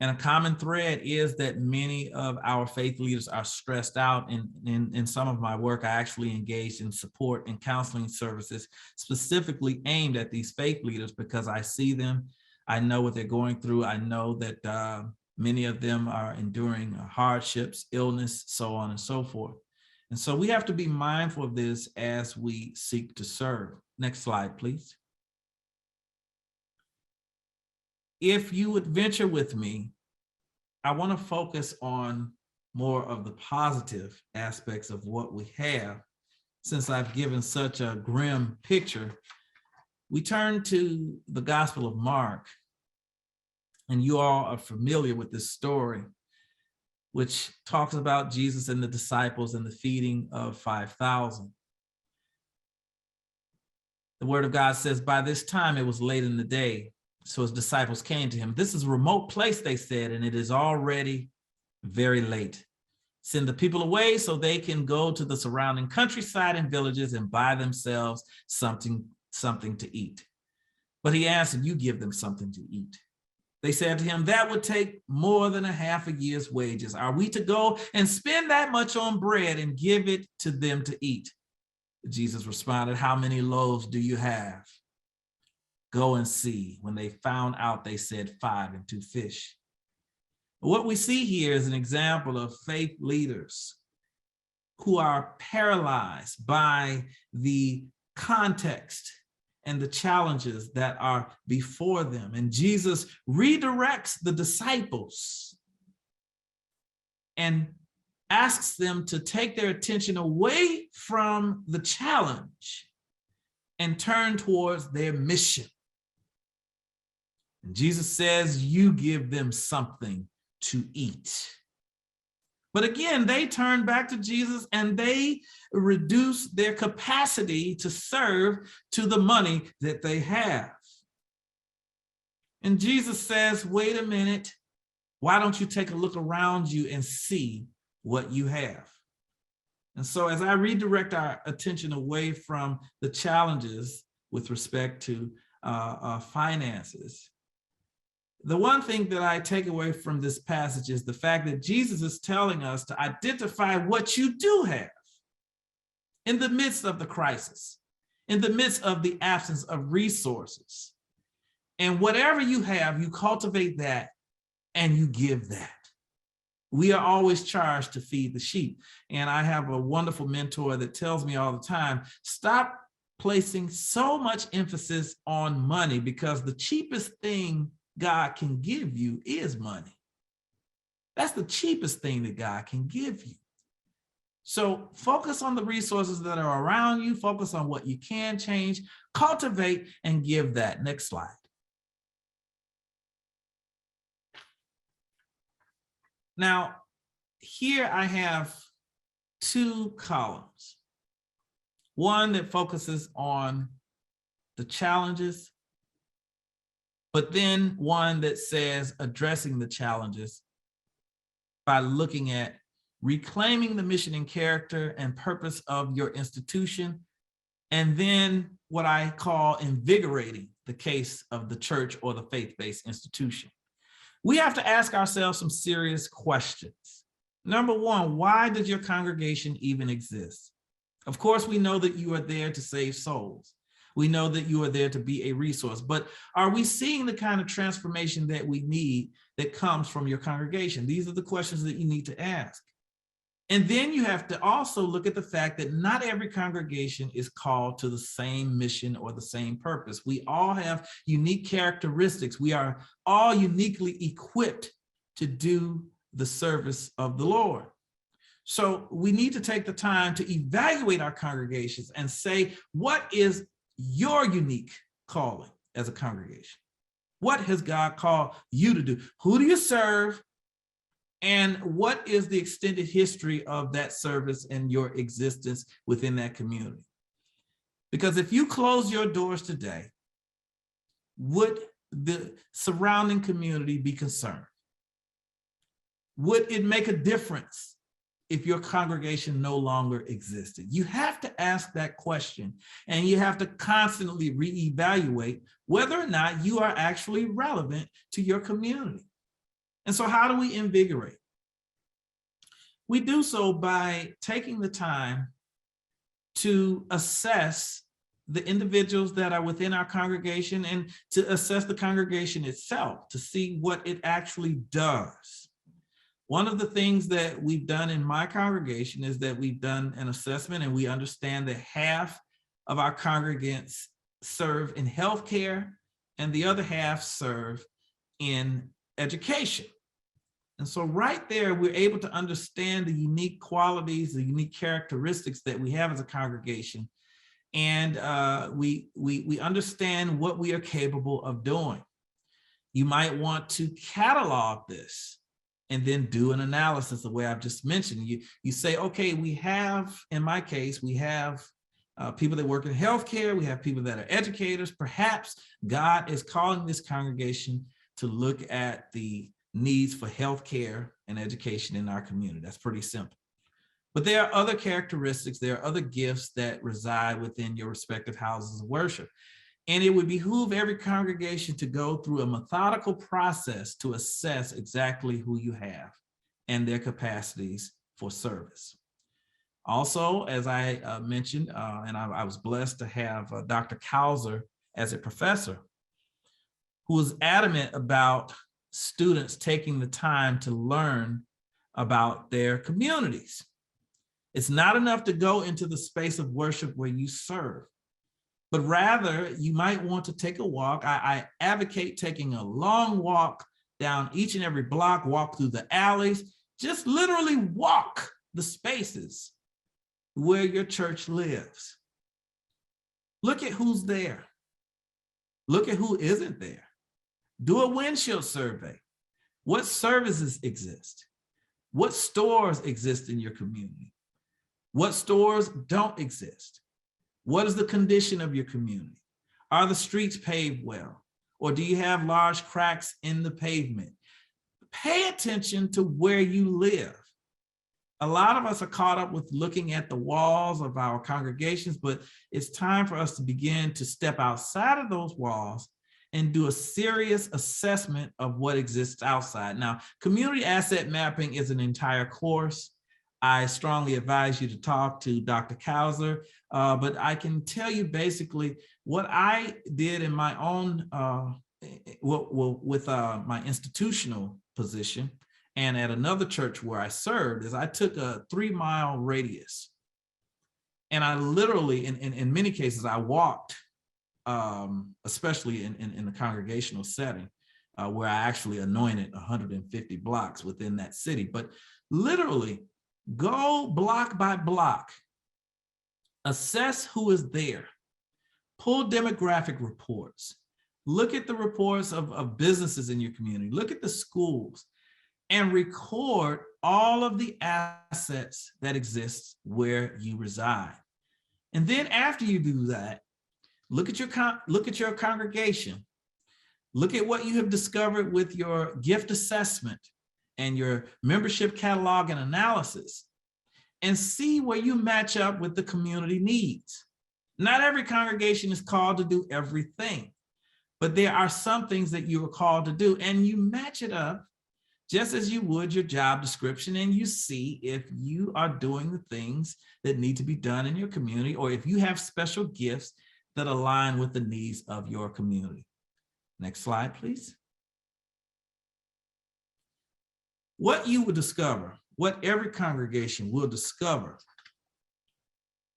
And a common thread is that many of our faith leaders are stressed out. In some of my work, I actually engaged in support and counseling services specifically aimed at these faith leaders, because I see them, I know what they're going through. I know that many of them are enduring hardships, illness, so on and so forth. And so we have to be mindful of this as we seek to serve. Next slide, please. If you would venture with me, I want to focus on more of the positive aspects of what we have, since I've given such a grim picture. We turn to the Gospel of Mark, and you all are familiar with this story, which talks about Jesus and the disciples and the feeding of 5,000. The word of God says, by this time it was late in the day, so his disciples came to him. This is a remote place, they said, and it is already very late. Send the people away so they can go to the surrounding countryside and villages and buy themselves something to eat. But he answered, you give them something to eat. They said to him, that would take more than a half a year's wages. Are we to go and spend that much on bread and give it to them to eat? Jesus responded, how many loaves do you have? Go and see. When they found out, they said 5 and 2 fish. What we see here is an example of faith leaders who are paralyzed by the context and the challenges that are before them. And Jesus redirects the disciples and asks them to take their attention away from the challenge and turn towards their mission. And Jesus says, you give them something to eat. But again, they turn back to Jesus and they reduce their capacity to serve to the money that they have. And Jesus says, wait a minute, why don't you take a look around you and see what you have? And so as I redirect our attention away from the challenges with respect to finances, the one thing that I take away from this passage is the fact that Jesus is telling us to identify what you do have in the midst of the crisis, in the midst of the absence of resources. And whatever you have, you cultivate that and you give that. We are always charged to feed the sheep. And I have a wonderful mentor that tells me all the time, stop placing so much emphasis on money, because the cheapest thing God can give you is money. That's the cheapest thing that God can give you. So focus on the resources that are around you, focus on what you can change, cultivate and give that. Next slide. Now, here I have two columns. One that focuses on the challenges, but then one that says addressing the challenges by looking at reclaiming the mission and character and purpose of your institution, and then what I call invigorating the case of the church or the faith-based institution. We have to ask ourselves some serious questions. Number one, why does your congregation even exist? Of course, we know that you are there to save souls. We know that you are there to be a resource, but are we seeing the kind of transformation that we need that comes from your congregation? These are the questions that you need to ask. And then you have to also look at the fact that not every congregation is called to the same mission or the same purpose. We all have unique characteristics. We are all uniquely equipped to do the service of the Lord. So we need to take the time to evaluate our congregations and say, what is your unique calling as a congregation? What has God called you to do? Who do you serve? And what is the extended history of that service and your existence within that community? Because if you close your doors today, would the surrounding community be concerned? Would it make a difference if your congregation no longer existed? You have to ask that question, and you have to constantly reevaluate whether or not you are actually relevant to your community. And so how do we invigorate? We do so by taking the time to assess the individuals that are within our congregation and to assess the congregation itself to see what it actually does. One of the things that we've done in my congregation is that we've done an assessment, and we understand that half of our congregants serve in healthcare and the other half serve in education. And so right there, we're able to understand the unique qualities, the unique characteristics that we have as a congregation. And we understand what we are capable of doing. You might want to catalog this and then do an analysis the way I've just mentioned. You say, okay, we have, in my case, we have people that work in healthcare, we have people that are educators. Perhaps God is calling this congregation to look at the needs for healthcare and education in our community. That's pretty simple. But there are other characteristics, there are other gifts that reside within your respective houses of worship. And it would behoove every congregation to go through a methodical process to assess exactly who you have and their capacities for service. Also, as I mentioned, and I was blessed to have Dr. Kauser as a professor who was adamant about students taking the time to learn about their communities. It's not enough to go into the space of worship where you serve, but rather you might want to take a walk. I advocate taking a long walk down each and every block, walk through the alleys, just literally walk the spaces where your church lives. Look at who's there. Look at who isn't there. Do a windshield survey. What services exist? What stores exist in your community? What stores don't exist? What is the condition of your community? Are the streets paved well? Or do you have large cracks in the pavement? Pay attention to where you live. A lot of us are caught up with looking at the walls of our congregations, but it's time for us to begin to step outside of those walls and do a serious assessment of what exists outside. Now, community asset mapping is an entire course. I strongly advise you to talk to Dr. Kauser, but I can tell you basically what I did in my own, with my institutional position and at another church where I served, is I took a 3-mile radius. And I literally, in many cases, I walked, especially in the congregational setting, where I actually anointed 150 blocks within that city. But literally, go block by block, assess who is there, pull demographic reports, look at the reports of businesses in your community, look at the schools, and record all of the assets that exist where you reside. And then after you do that, look at your congregation, look at what you have discovered with your gift assessment and your membership catalog and analysis, and see where you match up with the community needs. Not every congregation is called to do everything, but there are some things that you are called to do, and you match it up just as you would your job description, and you see if you are doing the things that need to be done in your community, or if you have special gifts that align with the needs of your community. Next slide, please. What you will discover, what every congregation will discover,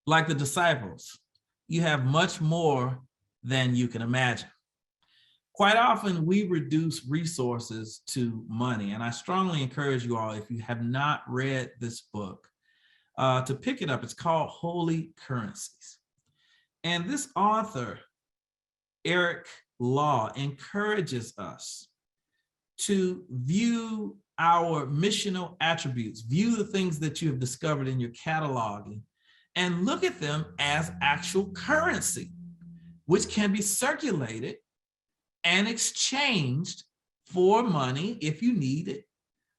like the disciples, you have much more than you can imagine. Quite often we reduce resources to money, and I strongly encourage you all, if you have not read this book, to pick it up. It's called Holy Currencies. And this author, Eric Law, encourages us to view our missional attributes, view the things that you have discovered in your cataloging, and look at them as actual currency, which can be circulated and exchanged for money if you need it.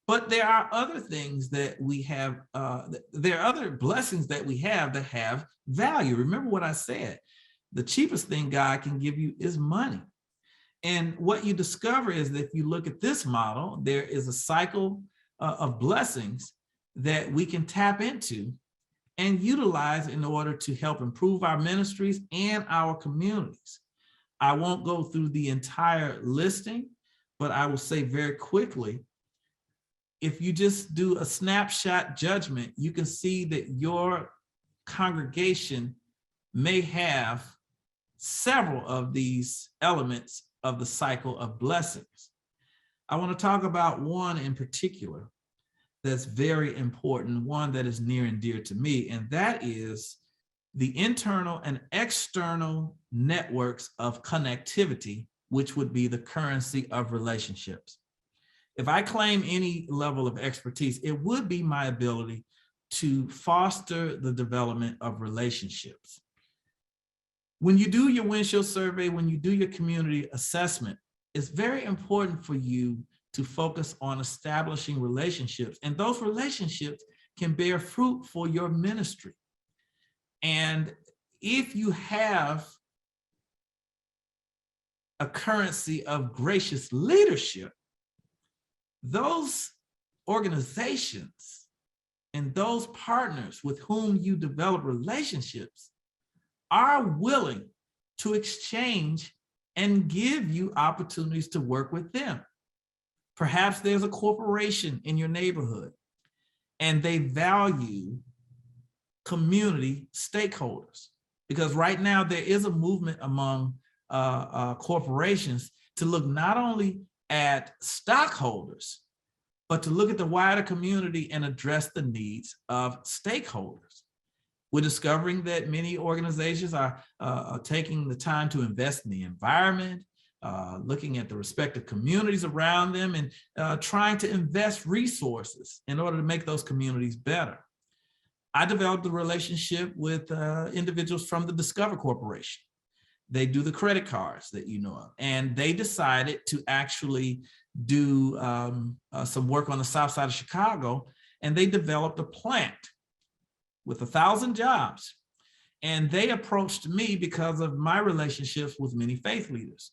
But there are other things that we have, there are other blessings that we have that have value. Remember what I said, the cheapest thing God can give you is money. And what you discover is that if you look at this model, there is a cycle of blessings that we can tap into and utilize in order to help improve our ministries and our communities. I won't go through the entire listing, but I will say very quickly, if you just do a snapshot judgment, you can see that your congregation may have several of these elements of the cycle of blessings. I want to talk about one in particular that's very important, one that is near and dear to me, and that is the internal and external networks of connectivity, which would be the currency of relationships. If I claim any level of expertise, it would be my ability to foster the development of relationships. When you do your windshield survey, when you do your community assessment, it's very important for you to focus on establishing relationships, and those relationships can bear fruit for your ministry. And if you have a currency of gracious leadership, those organizations and those partners with whom you develop relationships are willing to exchange and give you opportunities to work with them. Perhaps there's a corporation in your neighborhood and they value community stakeholders, because right now there is a movement among corporations to look not only at stockholders, but to look at the wider community and address the needs of stakeholders. We're discovering that many organizations are taking the time to invest in the environment, looking at the respective communities around them, and trying to invest resources in order to make those communities better. I developed a relationship with individuals from the Discover Corporation. They do the credit cards that you know of. And they decided to actually do some work on the south side of Chicago, and they developed a plant with 1,000 jobs. And they approached me because of my relationships with many faith leaders.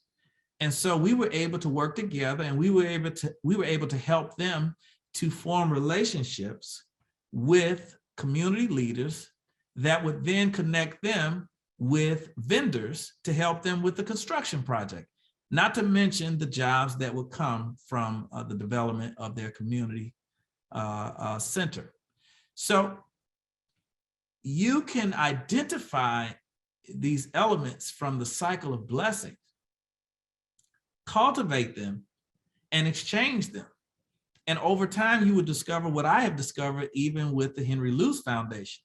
And so we were able to work together, and we were able to help them to form relationships with community leaders that would then connect them with vendors to help them with the construction project, not to mention the jobs that would come from the development of their community center. So you can identify these elements from the cycle of blessing, cultivate them, and exchange them. And over time, you will discover what I have discovered even with the Henry Luce Foundation.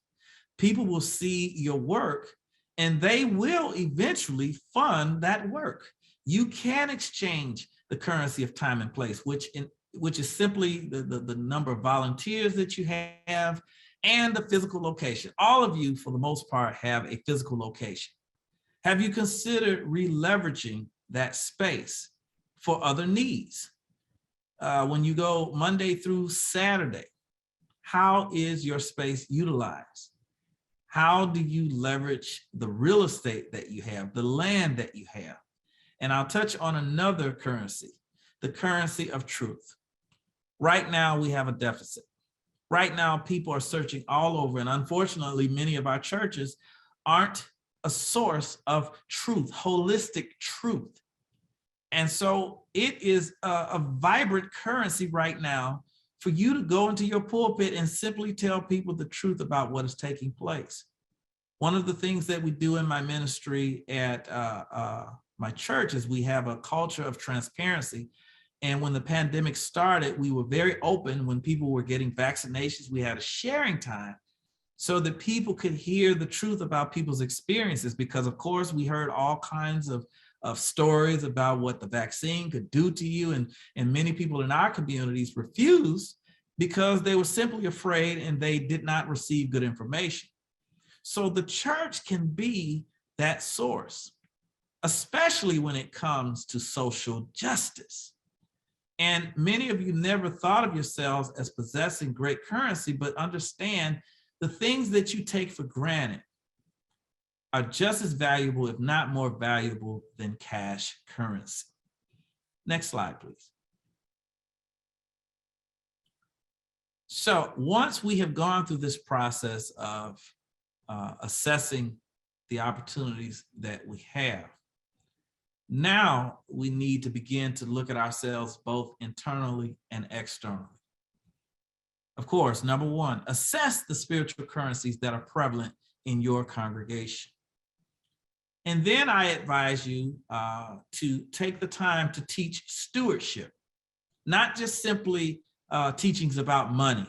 People will see your work and they will eventually fund that work. You can exchange the currency of time and place, which is simply the number of volunteers that you have and the physical location. All of you, for the most part, have a physical location. Have you considered re-leveraging that space for other needs? When you go Monday through Saturday, how is your space utilized? How do you leverage the real estate that you have, the land that you have? And I'll touch on another currency, the currency of truth. Right now, we have a deficit. Right now, people are searching all over, and unfortunately, many of our churches aren't a source of truth, holistic truth. And so it is a vibrant currency right now for you to go into your pulpit and simply tell people the truth about what is taking place. One of the things that we do in my ministry at my church is we have a culture of transparency. And when the pandemic started, we were very open. When people were getting vaccinations, we had a sharing time so that people could hear the truth about people's experiences, because of course we heard all kinds of stories about what the vaccine could do to you. And many people in our communities refused because they were simply afraid and they did not receive good information. So the church can be that source, especially when it comes to social justice. And many of you never thought of yourselves as possessing great currency, but understand the things that you take for granted are just as valuable, if not more valuable, than cash currency. Next slide, please. So once we have gone through this process of assessing the opportunities that we have, now we need to begin to look at ourselves both internally and externally. Of course, number one, assess the spiritual currencies that are prevalent in your congregation. And then I advise you to take the time to teach stewardship, not just simply teachings about money.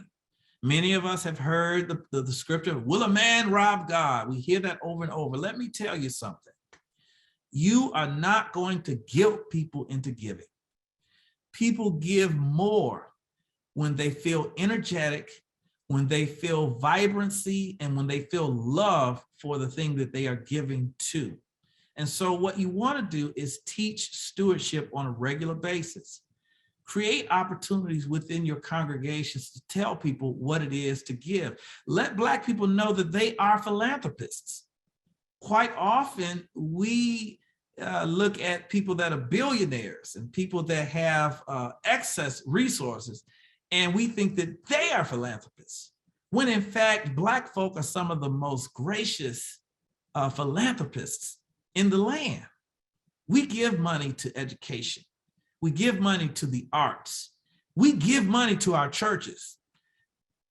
Many of us have heard the scripture, will a man rob God? We hear that over and over. Let me tell you something. You are not going to guilt people into giving. People give more when they feel energetic, when they feel vibrancy, and when they feel love for the thing that they are giving to. And so what you want to do is teach stewardship on a regular basis. Create opportunities within your congregations to tell people what it is to give. Let Black people know that they are philanthropists. Quite often, we look at people that are billionaires and people that have excess resources, and we think that they are philanthropists, when in fact, Black folk are some of the most gracious philanthropists in the land. We give money to education. We give money to the arts. We give money to our churches.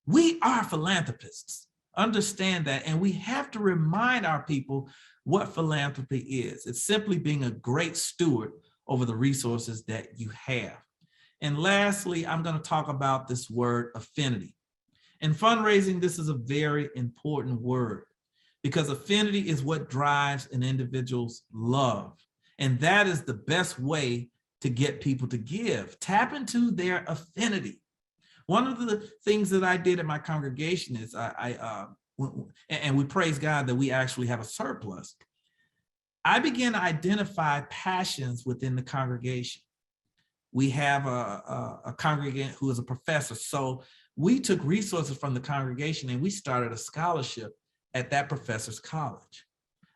We are philanthropists. Understand that. And we have to remind our people what philanthropy is. It's simply being a great steward over the resources that you have. And lastly, I'm going to talk about this word affinity. In fundraising, this is a very important word, because affinity is what drives an individual's love. And that is the best way to get people to give. Tap into their affinity. One of the things that I did at my congregation is and we praise God that we actually have a surplus. I began to identify passions within the congregation. We have a congregant who is a professor. So we took resources from the congregation and we started a scholarship at that professor's college.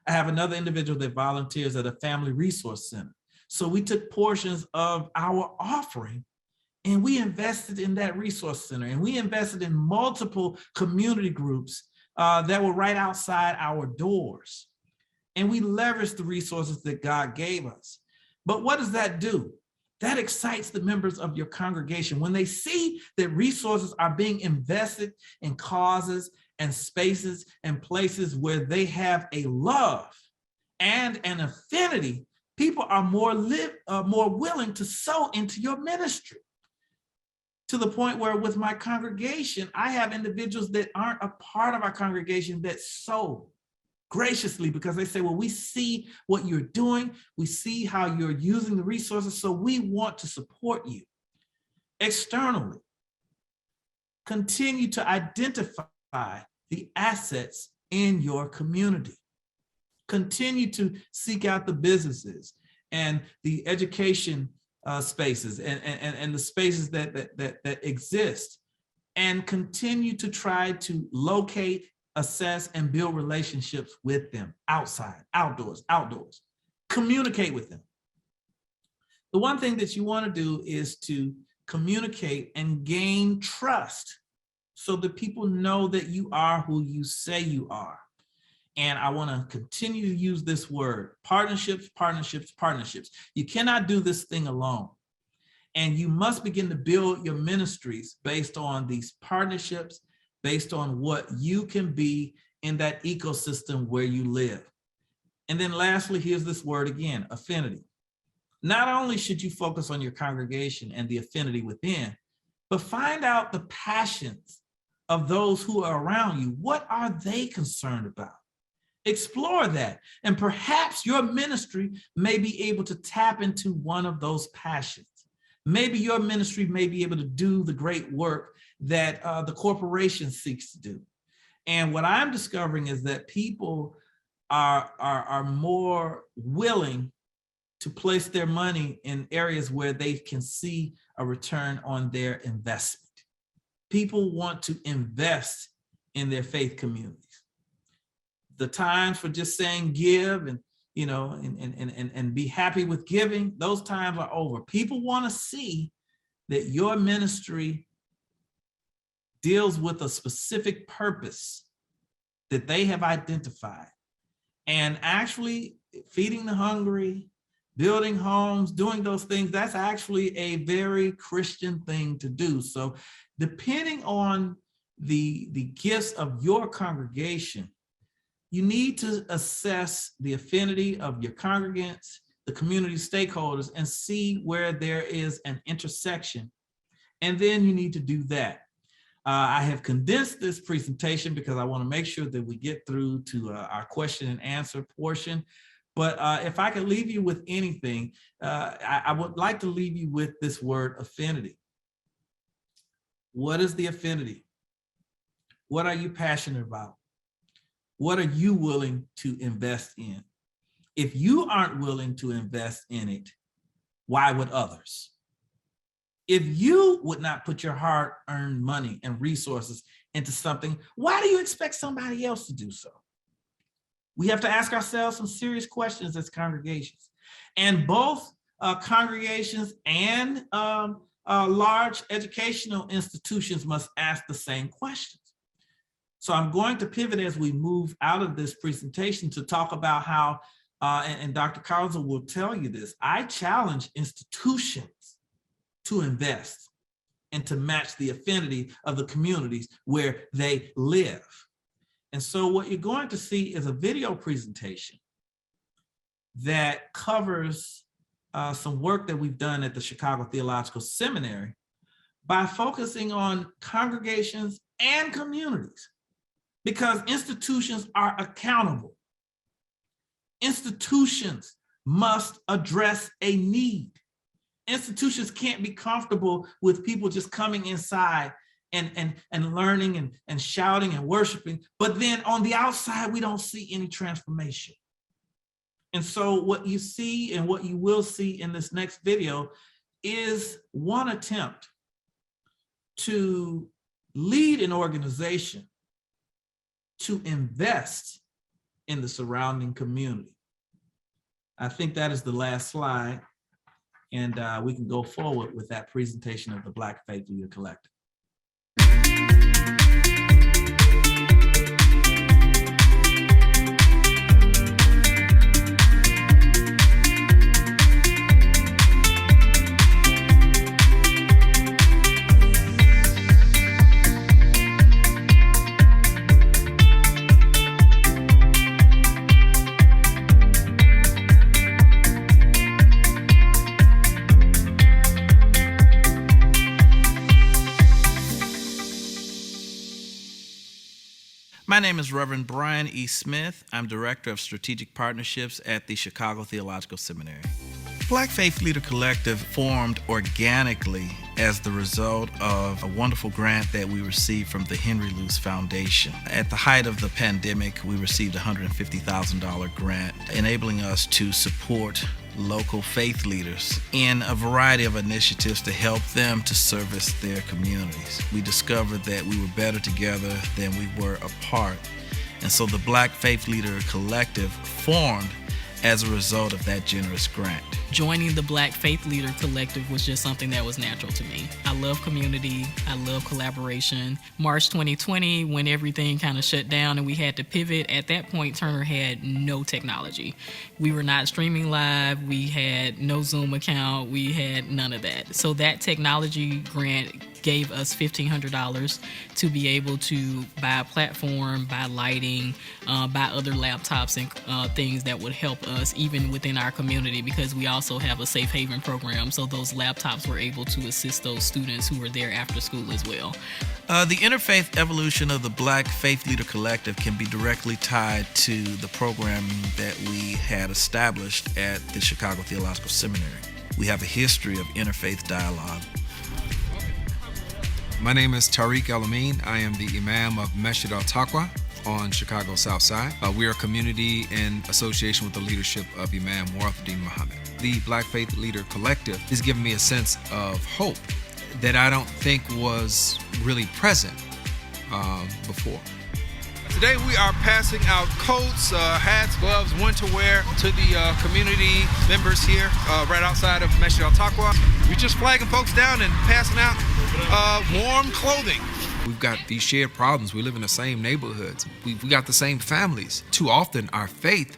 I have another individual that volunteers at a family resource center. So we took portions of our offering and we invested in that resource center, and we invested in multiple community groups that were right outside our doors. And we leveraged the resources that God gave us. But what does that do? That excites the members of your congregation. When they see that resources are being invested in causes and spaces and places where they have a love and an affinity, people are more willing to sow into your ministry. To the point where with my congregation, I have individuals that aren't a part of our congregation that sow graciously, because they say, well, we see what you're doing. We see how you're using the resources, so we want to support you. Externally, continue to identify the assets in your community. Continue to seek out the businesses and the education spaces and the spaces that exist, and continue to try to locate, assess, and build relationships with them outside, outdoors. Communicate with them. The one thing that you want to do is to communicate and gain trust so that people know that you are who you say you are. And I want to continue to use this word: partnerships, partnerships, partnerships. You cannot do this thing alone. And you must begin to build your ministries based on these partnerships, based on what you can be in that ecosystem where you live. And then lastly, here's this word again: affinity. Not only should you focus on your congregation and the affinity within, but find out the passions of those who are around you. What are they concerned about? Explore that. And perhaps your ministry may be able to tap into one of those passions. Maybe your ministry may be able to do the great work that the corporation seeks to do. And what I'm discovering is that people are more willing to place their money in areas where they can see a return on their investment. People want to invest in their faith communities. The times for just saying give and and be happy with giving, those times are over. People want to see that your ministry deals with a specific purpose that they have identified, and actually feeding the hungry, building homes, doing those things, that's actually a very Christian thing to do. So depending on the gifts of your congregation, you need to assess the affinity of your congregants, the community stakeholders, and see where there is an intersection. And then you need to do that. I have condensed this presentation because I want to make sure that we get through to our question and answer portion. But if I could leave you with anything, I would like to leave you with this word: affinity. What is the affinity? What are you passionate about? What are you willing to invest in? If you aren't willing to invest in it, why would others? If you would not put your hard-earned money and resources into something, why do you expect somebody else to do so? We have to ask ourselves some serious questions as congregations. And both congregations and large educational institutions must ask the same questions. So I'm going to pivot as we move out of this presentation to talk about how, and Dr. Carlson will tell you this, I challenge institutions to invest and to match the affinity of the communities where they live. And so what you're going to see is a video presentation that covers some work that we've done at the Chicago Theological Seminary by focusing on congregations and communities, because institutions are accountable. Institutions must address a need. Institutions can't be comfortable with people just coming inside and learning and shouting and worshiping, but then on the outside, we don't see any transformation. And so what you see and what you will see in this next video is one attempt to lead an organization to invest in the surrounding community. I think that is the last slide, and we can go forward with that presentation of the Black Faith Leader Collective. My name is Reverend Brian E. Smith. I'm Director of Strategic Partnerships at the Chicago Theological Seminary. Black Faith Leader Collective formed organically as the result of a wonderful grant that we received from the Henry Luce Foundation. At the height of the pandemic, we received a $150,000 grant, enabling us to support local faith leaders in a variety of initiatives to help them to service their communities. We discovered that we were better together than we were apart. And so the Black Faith Leader Collective formed as a result of that generous grant. Joining the Black Faith Leader Collective was just something that was natural to me. I love community, I love collaboration. March 2020, when everything kind of shut down and we had to pivot, at that point Turner had no technology. We were not streaming live, we had no Zoom account, we had none of that. So that technology grant gave us $1,500 to be able to buy a platform, buy lighting, buy other laptops and things that would help us even within our community, because we also have a safe haven program. So those laptops were able to assist those students who were there after school as well. The interfaith evolution of the Black Faith Leader Collective can be directly tied to the programming that we had established at the Chicago Theological Seminary. We have a history of interfaith dialogue. My name is Tariq El-Amin. I am the Imam of Masjid Al-Taqwa on Chicago South Side. We are a community in association with the leadership of Imam Warathuddin Muhammad. The Black Faith Leader Collective has given me a sense of hope that I don't think was really present before. Today we are passing out coats, hats, gloves, winter wear to the community members here right outside of Masjid Al-Taqwa. We're just flagging folks down and passing out warm clothing. We've got these shared problems. We live in the same neighborhoods. We got the same families. Too often our faith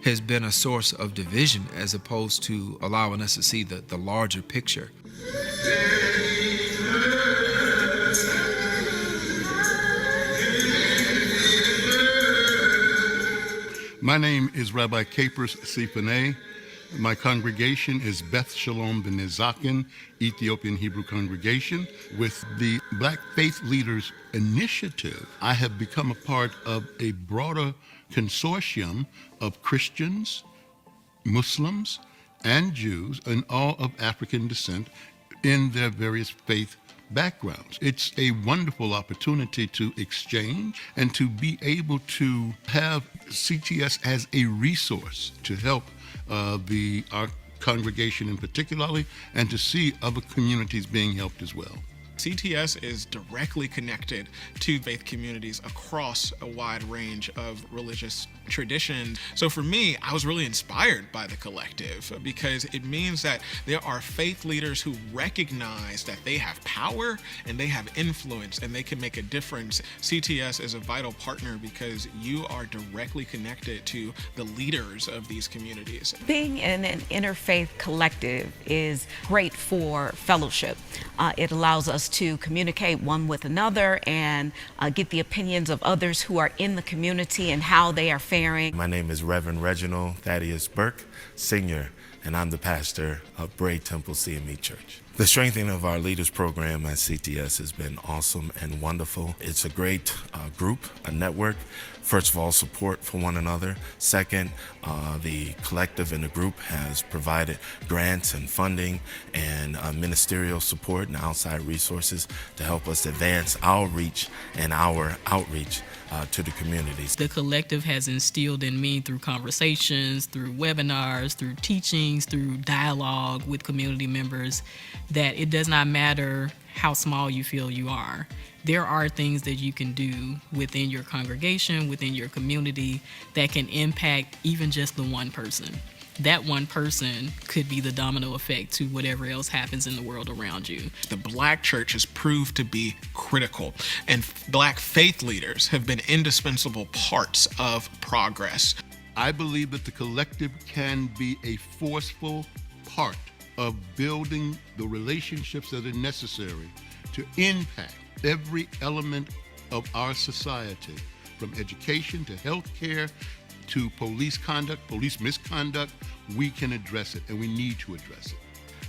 has been a source of division as opposed to allowing us to see the larger picture. My name is Rabbi Capers Sifaneh. My congregation is Beth Shalom B'nai Zaken, Ethiopian Hebrew Congregation. With the Black Faith Leaders Initiative, I have become a part of a broader consortium of Christians, Muslims, and Jews, and all of African descent in their various faith backgrounds. It's a wonderful opportunity to exchange and to be able to have CTS as a resource to help our congregation in particularly, and to see other communities being helped as well. CTS is directly connected to faith communities across a wide range of religious traditions. So for me, I was really inspired by the collective because it means that there are faith leaders who recognize that they have power and they have influence and they can make a difference. CTS is a vital partner because you are directly connected to the leaders of these communities. Being in an interfaith collective is great for fellowship. It allows us to communicate one with another and get the opinions of others who are in the community and how they are faring. My name is Reverend Reginald Thaddeus Burke, Senior, and I'm the pastor of Bray Temple CME Church. The strengthening of our leaders program at CTS has been awesome and wonderful. It's a great group, a network first of all, support for one another. Second, the collective and the group has provided grants and funding and ministerial support and outside resources to help us advance our reach and our outreach to the communities. The collective has instilled in me through conversations, through webinars, through teachings, through dialogue with community members, that it does not matter how small you feel you are. There are things that you can do within your congregation, within your community, that can impact even just the one person. That one person could be the domino effect to whatever else happens in the world around you. The Black church has proved to be critical, and Black faith leaders have been indispensable parts of progress. I believe that the collective can be a forceful part of building the relationships that are necessary to impact every element of our society, from education to healthcare to police conduct, police misconduct. We can address it, and we need to address it.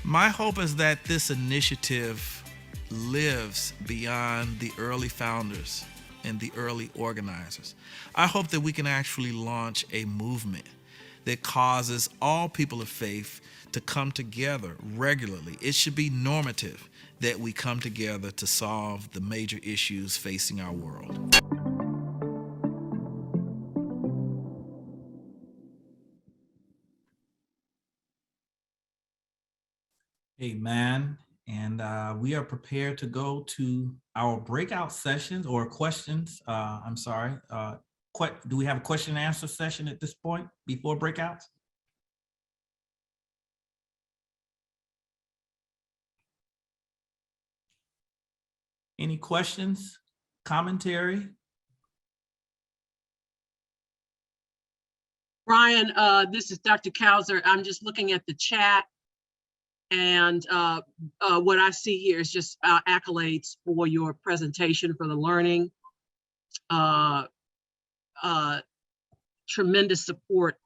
My hope is that this initiative lives beyond the early founders and the early organizers. I hope that we can actually launch a movement that causes all people of faith to come together regularly. It should be normative that we come together to solve the major issues facing our world. Amen. And we are prepared to go to our breakout sessions or questions. Do we have a question and answer session at this point before breakouts? Any questions, commentary? Brian, this is Dr. Kauser. I'm just looking at the chat, and what I see here is just accolades for your presentation, for the learning. Tremendous support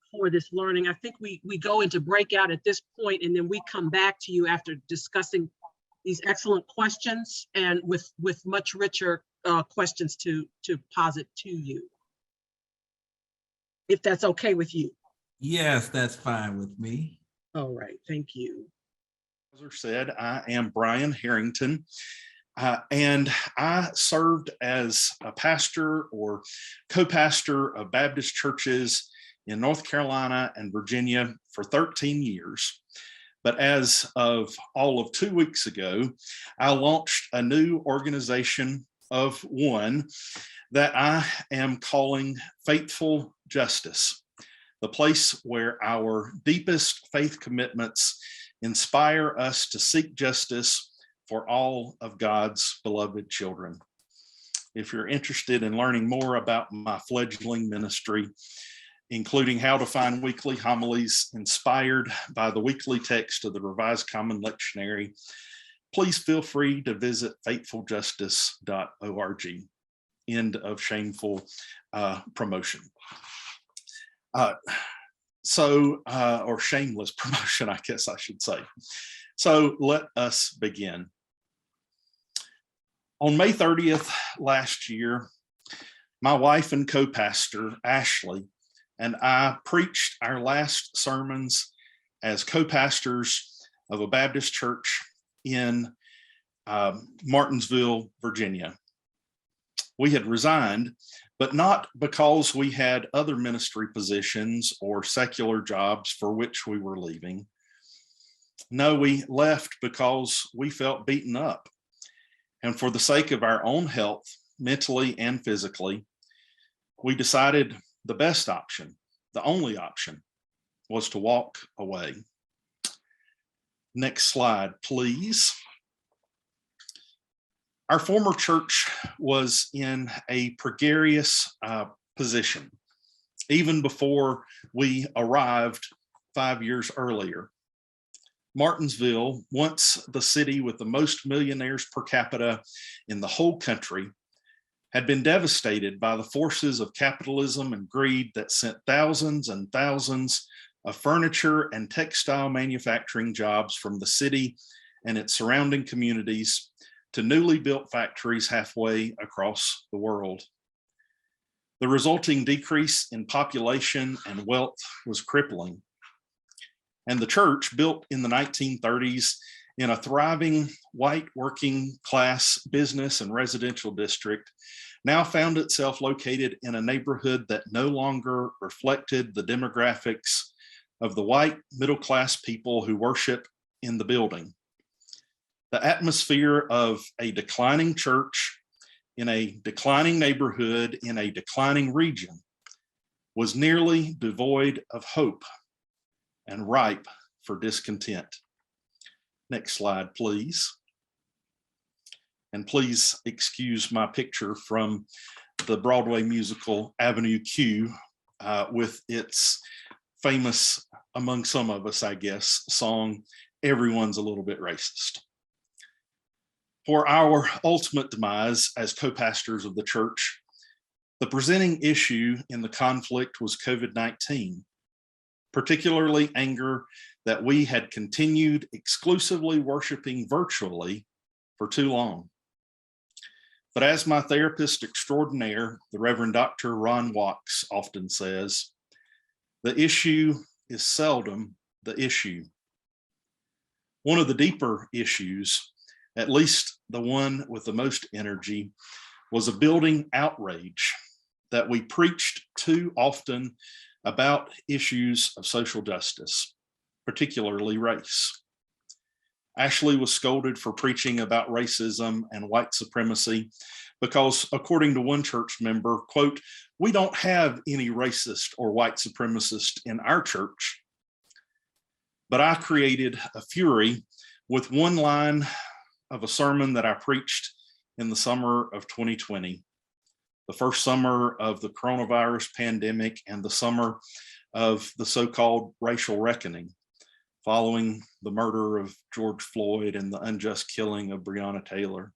for this learning. I think we go into breakout at this point, and then we come back to you after discussing these excellent questions and with much richer questions to posit to you, if that's okay with you. Yes, that's fine with me. All right, thank you. As I said, I am Brian Harrington, and I served as a pastor or co-pastor of Baptist churches in North Carolina and Virginia for 13 years. But as of all of 2 weeks ago, I launched a new organization of one that I am calling Faithful Justice, the place where our deepest faith commitments inspire us to seek justice for all of God's beloved children. If you're interested in learning more about my fledgling ministry, including how to find weekly homilies inspired by the weekly text of the Revised Common Lectionary, please feel free to visit faithfuljustice.org. End of shameful promotion. Or shameless promotion, I guess I should say. So let us begin. On May 30th last year, my wife and co-pastor, Ashley, and I preached our last sermons as co-pastors of a Baptist church in Martinsville, Virginia. We had resigned, but not because we had other ministry positions or secular jobs for which we were leaving. No, we left because we felt beaten up. And for the sake of our own health, mentally and physically, we decided the best option, the only option, was to walk away. Next slide, please. Our former church was in a precarious position, even before we arrived 5 years earlier. Martinsville, once the city with the most millionaires per capita in the whole country, had been devastated by the forces of capitalism and greed that sent thousands and thousands of furniture and textile manufacturing jobs from the city and its surrounding communities to newly built factories halfway across the world. The resulting decrease in population and wealth was crippling. And the church, built in the 1930s in a thriving white working class business and residential district, now found itself located in a neighborhood that no longer reflected the demographics of the white middle-class people who worship in the building. The atmosphere of a declining church in a declining neighborhood in a declining region was nearly devoid of hope and ripe for discontent. Next slide, please. And please excuse my picture from the Broadway musical Avenue Q with its famous, among some of us, I guess, song, "Everyone's a Little Bit Racist." For our ultimate demise as co-pastors of the church, the presenting issue in the conflict was COVID-19, particularly anger that we had continued exclusively worshiping virtually for too long. But as my therapist extraordinaire, the Reverend Dr. Ron Wachs, often says, the issue is seldom the issue. One of the deeper issues, at least the one with the most energy, was a building outrage that we preached too often about issues of social justice, particularly race. Ashley was scolded for preaching about racism and white supremacy because, according to one church member, quote, "We don't have any racist or white supremacist in our church." But I created a fury with one line of a sermon that I preached in the summer of 2020, the first summer of the coronavirus pandemic and the summer of the so-called racial reckoning, following the murder of George Floyd and the unjust killing of Breonna Taylor.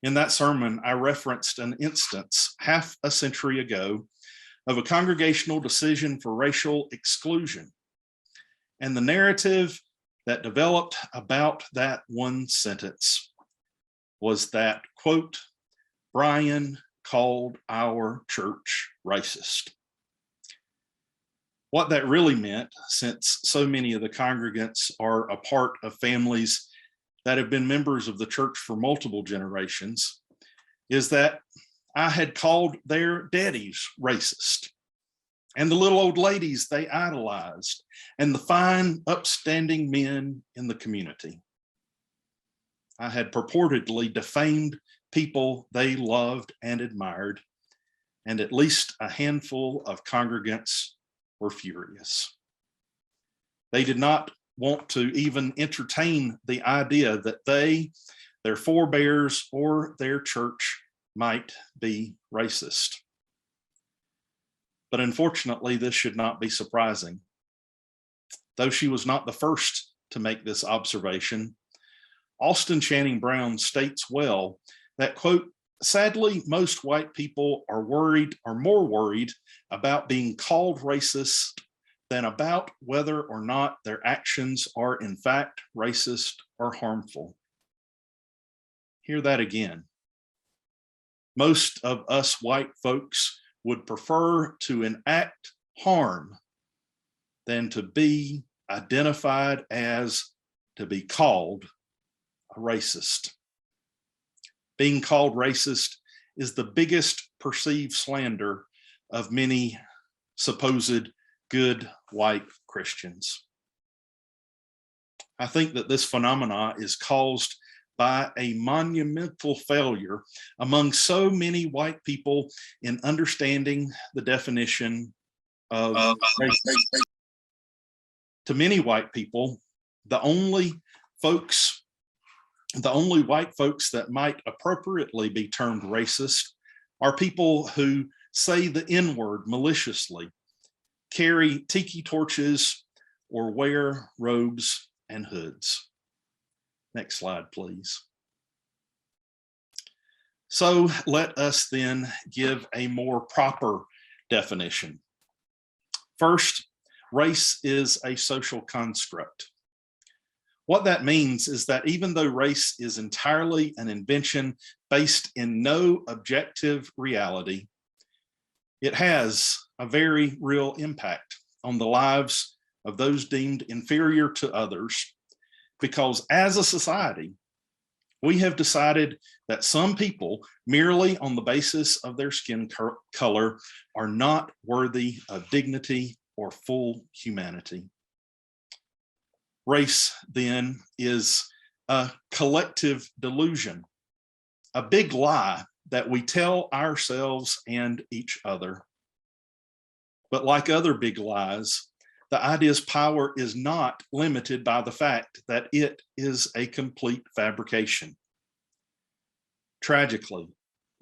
In that sermon, I referenced an instance half a century ago of a congregational decision for racial exclusion, and the narrative that developed about that one sentence was that, quote, "Brian called our church racist." What that really meant, since so many of the congregants are a part of families that have been members of the church for multiple generations, is that I had called their daddies racist, and the little old ladies they idolized, and the fine, upstanding men in the community. I had purportedly defamed people they loved and admired, and at least a handful of congregants were furious. They did not want to even entertain the idea that they, their forebears, or their church might be racist. But unfortunately, this should not be surprising. Though she was not the first to make this observation, Austin Channing Brown states well that, quote, "Sadly, most white people are more worried about being called racist than about whether or not their actions are in fact racist or harmful." Hear that again. Most of us white folks would prefer to enact harm than to be identified as, to be called a racist. Being called racist is the biggest perceived slander of many supposed good white Christians. I think that this phenomena is caused by a monumental failure among so many white people in understanding the definition of race. To many white people, the only white folks that might appropriately be termed racist are people who say the N-word maliciously, carry tiki torches, or wear robes and hoods. Next slide, please. So let us then give a more proper definition. First, race is a social construct. What that means is that even though race is entirely an invention based in no objective reality, It has a very real impact on the lives of those deemed inferior to others, because as a society, we have decided that some people, merely on the basis of their skin color, are not worthy of dignity or full humanity. Race, then, is a collective delusion, a big lie that we tell ourselves and each other. But like other big lies, the idea's power is not limited by the fact that it is a complete fabrication. Tragically,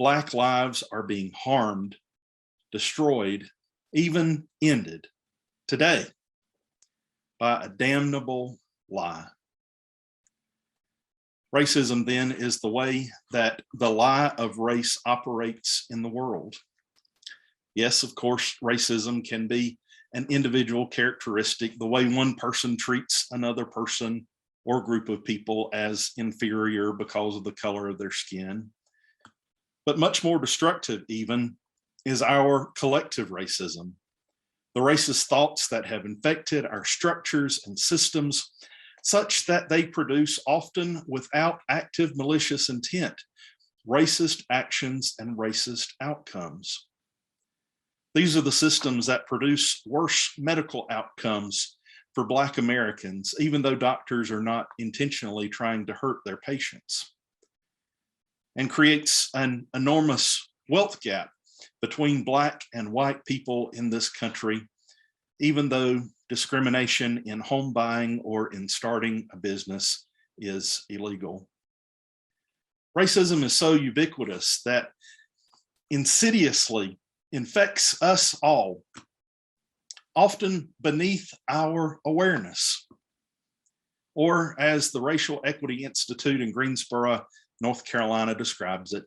Black lives are being harmed, destroyed, even ended today by a damnable lie. Racism, then, is the way that the lie of race operates in the world. Yes, of course, racism can be an individual characteristic, the way one person treats another person or group of people as inferior because of the color of their skin. But much more destructive, even, is our collective racism, the racist thoughts that have infected our structures and systems such that they produce, often without active malicious intent, racist actions and racist outcomes. These are the systems that produce worse medical outcomes for Black Americans, even though doctors are not intentionally trying to hurt their patients, and creates an enormous wealth gap between Black and white people in this country, even though discrimination in home buying or in starting a business is illegal. Racism is so ubiquitous that insidiously infects us all, often beneath our awareness. Or as the Racial Equity Institute in Greensboro, North Carolina describes it,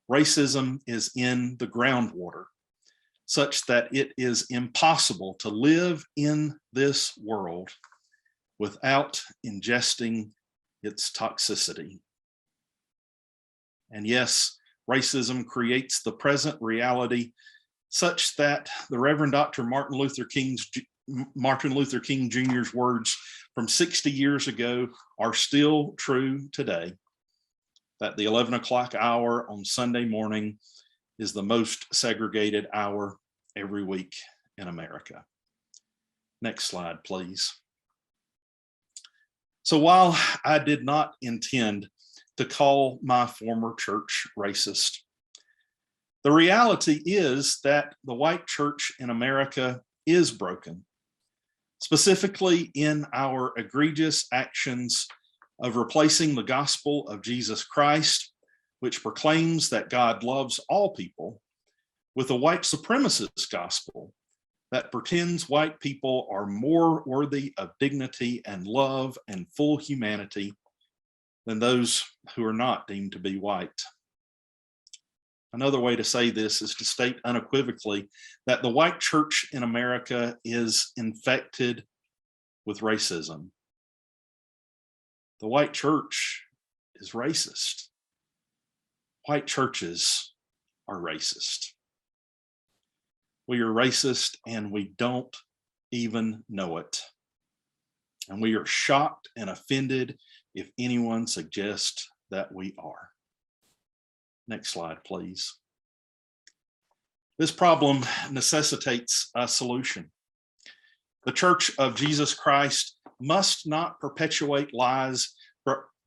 racism is in the groundwater, such that it is impossible to live in this world without ingesting its toxicity. And yes, racism creates the present reality such that the Reverend Dr. Martin Luther King Jr.'s words from 60 years ago are still true today, that the 11 o'clock hour on Sunday morning is the most segregated hour every week in America. Next slide, please. So while I did not intend to call my former church racist, the reality is that the white church in America is broken, specifically in our egregious actions of replacing the gospel of Jesus Christ, which proclaims that God loves all people, with a white supremacist gospel that pretends white people are more worthy of dignity and love and full humanity than those who are not deemed to be white. Another way to say this is to state unequivocally that the white church in America is infected with racism. The white church is racist. White churches are racist. We are racist and we don't even know it. And we are shocked and offended if anyone suggests that we are. Next slide, please. This problem necessitates a solution. The Church of Jesus Christ must not perpetuate lies,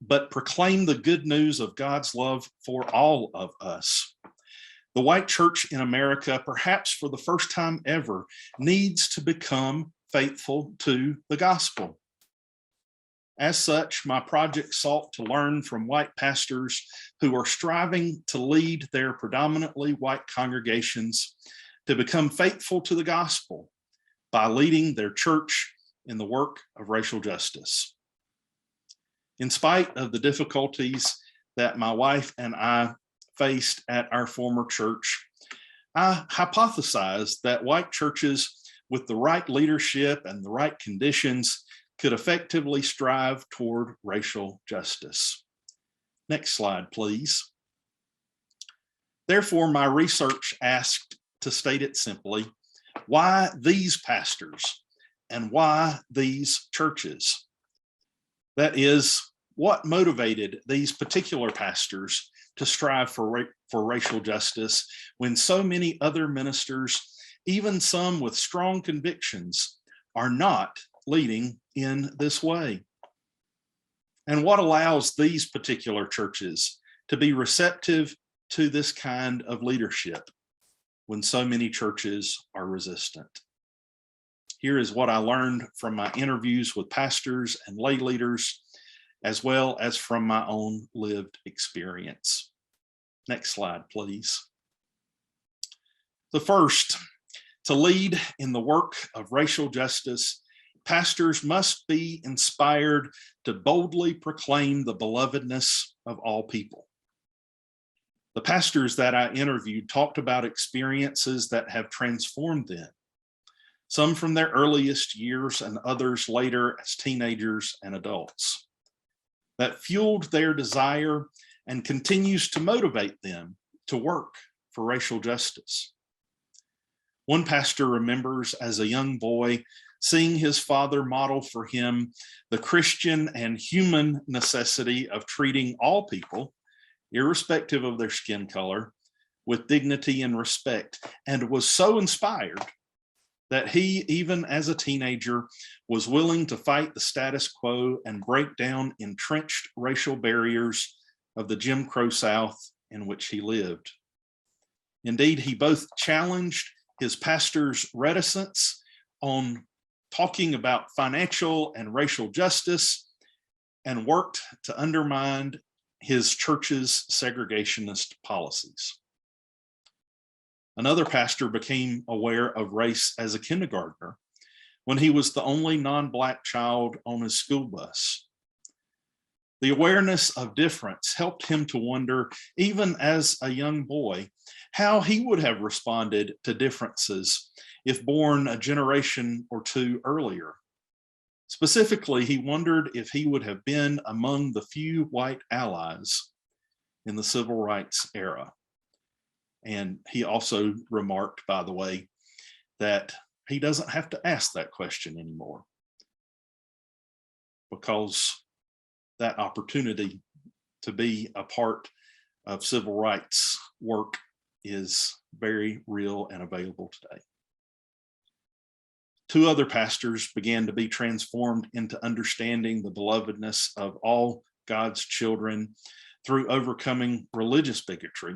but proclaim the good news of God's love for all of us. The white church in America, perhaps for the first time ever, needs to become faithful to the gospel. As such, my project sought to learn from white pastors who are striving to lead their predominantly white congregations to become faithful to the gospel by leading their church in the work of racial justice. In spite of the difficulties that my wife and I faced at our former church, I hypothesized that white churches with the right leadership and the right conditions could effectively strive toward racial justice. Next slide, please. Therefore, my research asked to state it simply, why these pastors and why these churches? That is, what motivated these particular pastors to strive for racial justice when so many other ministers, even some with strong convictions, are not leading in this way? And what allows these particular churches to be receptive to this kind of leadership when so many churches are resistant? Here is what I learned from my interviews with pastors and lay leaders, as well as from my own lived experience. Next slide, please. The first, to lead in the work of racial justice, pastors must be inspired to boldly proclaim the belovedness of all people. The pastors that I interviewed talked about experiences that have transformed them, some from their earliest years and others later as teenagers and adults, that fueled their desire and continues to motivate them to work for racial justice. One pastor remembers as a young boy seeing his father model for him the Christian and human necessity of treating all people, irrespective of their skin color, with dignity and respect, and was so inspired that he, even as a teenager, was willing to fight the status quo and break down entrenched racial barriers of the Jim Crow South in which he lived. Indeed, he both challenged his pastor's reticence on talking about financial and racial justice and worked to undermine his church's segregationist policies. Another pastor became aware of race as a kindergartner when he was the only non-Black child on his school bus. The awareness of difference helped him to wonder, even as a young boy, how he would have responded to differences if born a generation or two earlier. Specifically, he wondered if he would have been among the few white allies in the civil rights era. And he also remarked, by the way, that he doesn't have to ask that question anymore because that opportunity to be a part of civil rights work is very real and available today. Two other pastors began to be transformed into understanding the belovedness of all God's children through overcoming religious bigotry,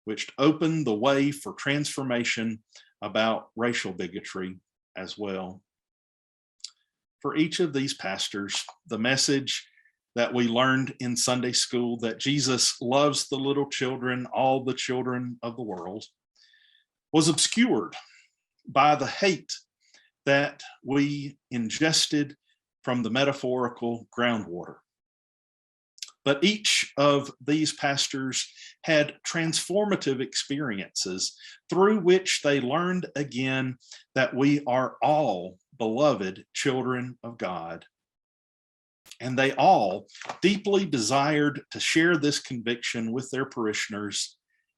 which opened the way for transformation about racial bigotry as well. For each of these pastors, the message that we learned in Sunday school, that Jesus loves the little children, all the children of the world, was obscured by the hate that we ingested from the metaphorical groundwater. But each of these pastors had transformative experiences through which they learned again that we are all beloved children of God. And they all deeply desired to share this conviction with their parishioners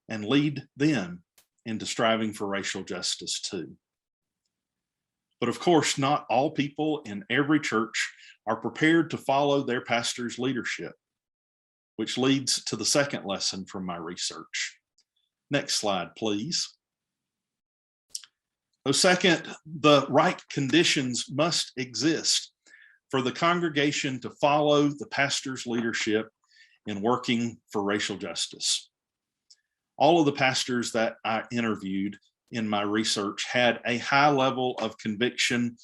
and lead them into striving for racial justice too. But of course, not all people in every church are prepared to follow their pastor's leadership, which leads to the second lesson from my research. Next slide, please. So second, the right conditions must exist for the congregation to follow the pastor's leadership in working for racial justice. All of the pastors that I interviewed in my research had a high level of conviction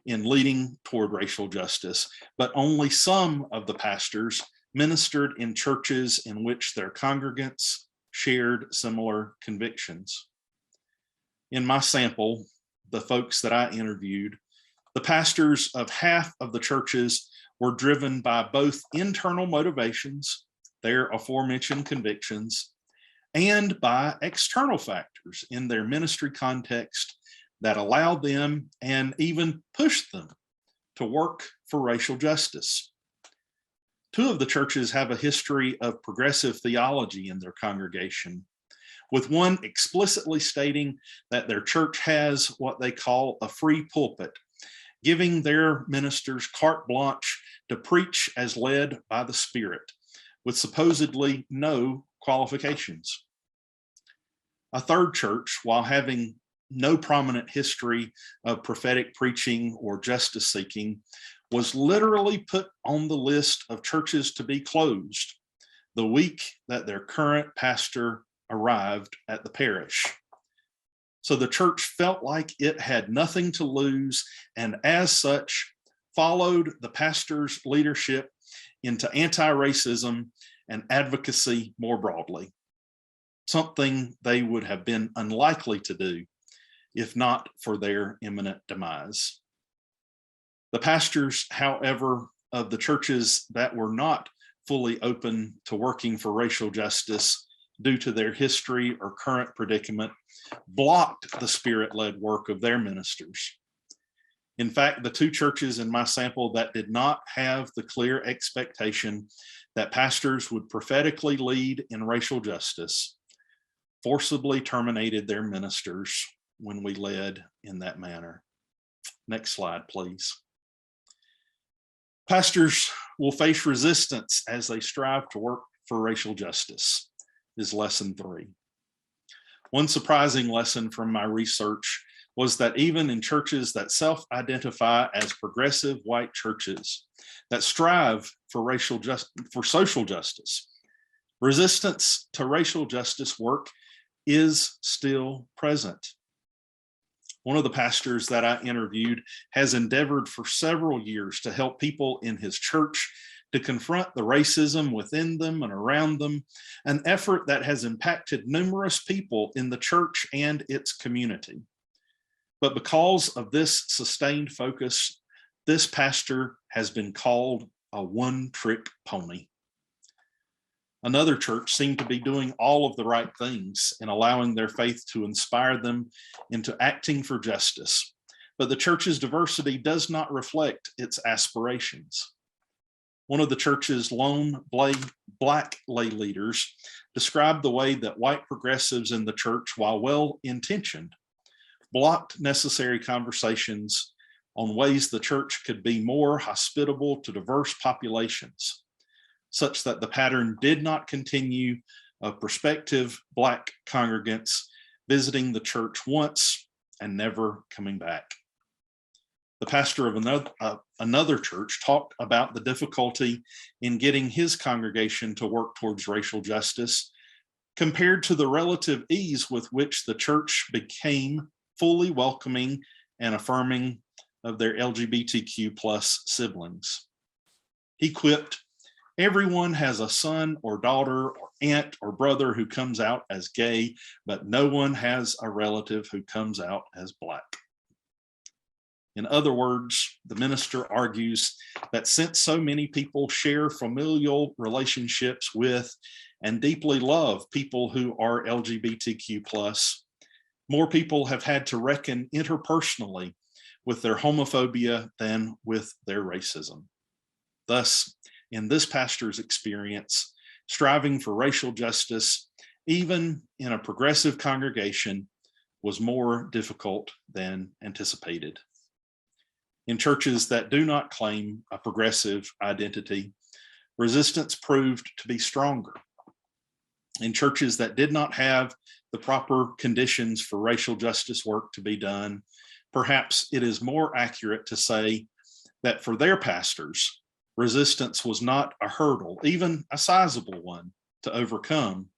in leading toward racial justice, but only some of the pastors ministered in churches in which their congregants shared similar convictions. In my sample, the folks that I interviewed, the pastors of half of the churches were driven by both internal motivations, their aforementioned convictions, and by external factors in their ministry context that allowed them and even pushed them to work for racial justice. Two of the churches have a history of progressive theology in their congregation, with one explicitly stating that their church has what they call a free pulpit, giving their ministers carte blanche to preach as led by the Spirit, with supposedly no qualifications. A third church, while having no prominent history of prophetic preaching or justice seeking, was literally put on the list of churches to be closed the week that their current pastor arrived at the parish. So the church felt like it had nothing to lose, and as such, followed the pastor's leadership into anti-racism and advocacy more broadly, something they would have been unlikely to do if not for their imminent demise. The pastors, however, of the churches that were not fully open to working for racial justice due to their history or current predicament, blocked the Spirit-led work of their ministers. In fact, the two churches in my sample that did not have the clear expectation that pastors would prophetically lead in racial justice forcibly terminated their ministers when we led in that manner. Next slide, please. Pastors will face resistance as they strive to work for racial justice, is lesson 3. One surprising lesson from my research was that even in churches that self-identify as progressive white churches that strive for social justice, resistance to racial justice work is still present. One of the pastors that I interviewed has endeavored for several years to help people in his church to confront the racism within them and around them, an effort that has impacted numerous people in the church and its community. But because of this sustained focus, this pastor has been called a one-trick pony. Another church seemed to be doing all of the right things and allowing their faith to inspire them into acting for justice. But the church's diversity does not reflect its aspirations. One of the church's lone black lay leaders described the way that white progressives in the church, while well-intentioned, blocked necessary conversations on ways the church could be more hospitable to diverse populations, such that the pattern did not continue of prospective Black congregants visiting the church once and never coming back. The pastor of another church talked about the difficulty in getting his congregation to work towards racial justice compared to the relative ease with which the church became fully welcoming and affirming of their LGBTQ plus siblings. He quipped, "Everyone has a son or daughter or aunt or brother who comes out as gay, but no one has a relative who comes out as Black." In other words, the minister argues that since so many people share familial relationships with and deeply love people who are LGBTQ plus, more people have had to reckon interpersonally with their homophobia than with their racism. Thus, in this pastor's experience, striving for racial justice, even in a progressive congregation, was more difficult than anticipated. In churches that do not claim a progressive identity, resistance proved to be stronger. In churches that did not have the proper conditions for racial justice work to be done, perhaps it is more accurate to say that for their pastors, resistance was not a hurdle, even a sizable one, to overcome,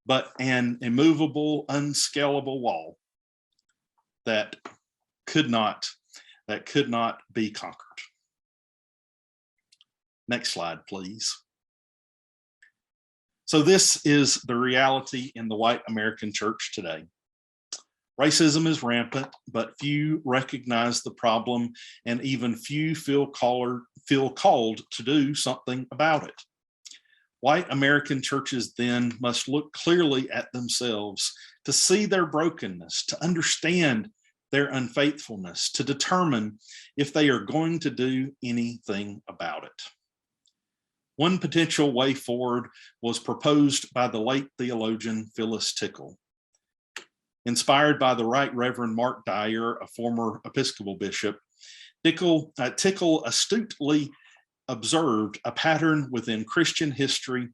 but an immovable, unscalable wall that could not be conquered. Next slide, please. So this is the reality in the white American church today. Racism is rampant, but few recognize the problem, and even few feel called to do something about it. White American churches then must look clearly at themselves to see their brokenness, to understand their unfaithfulness, to determine if they are going to do anything about it. One potential way forward was proposed by the late theologian Phyllis Tickle. Inspired by the Right Reverend Mark Dyer, a former Episcopal bishop, Tickle astutely observed a pattern within Christian history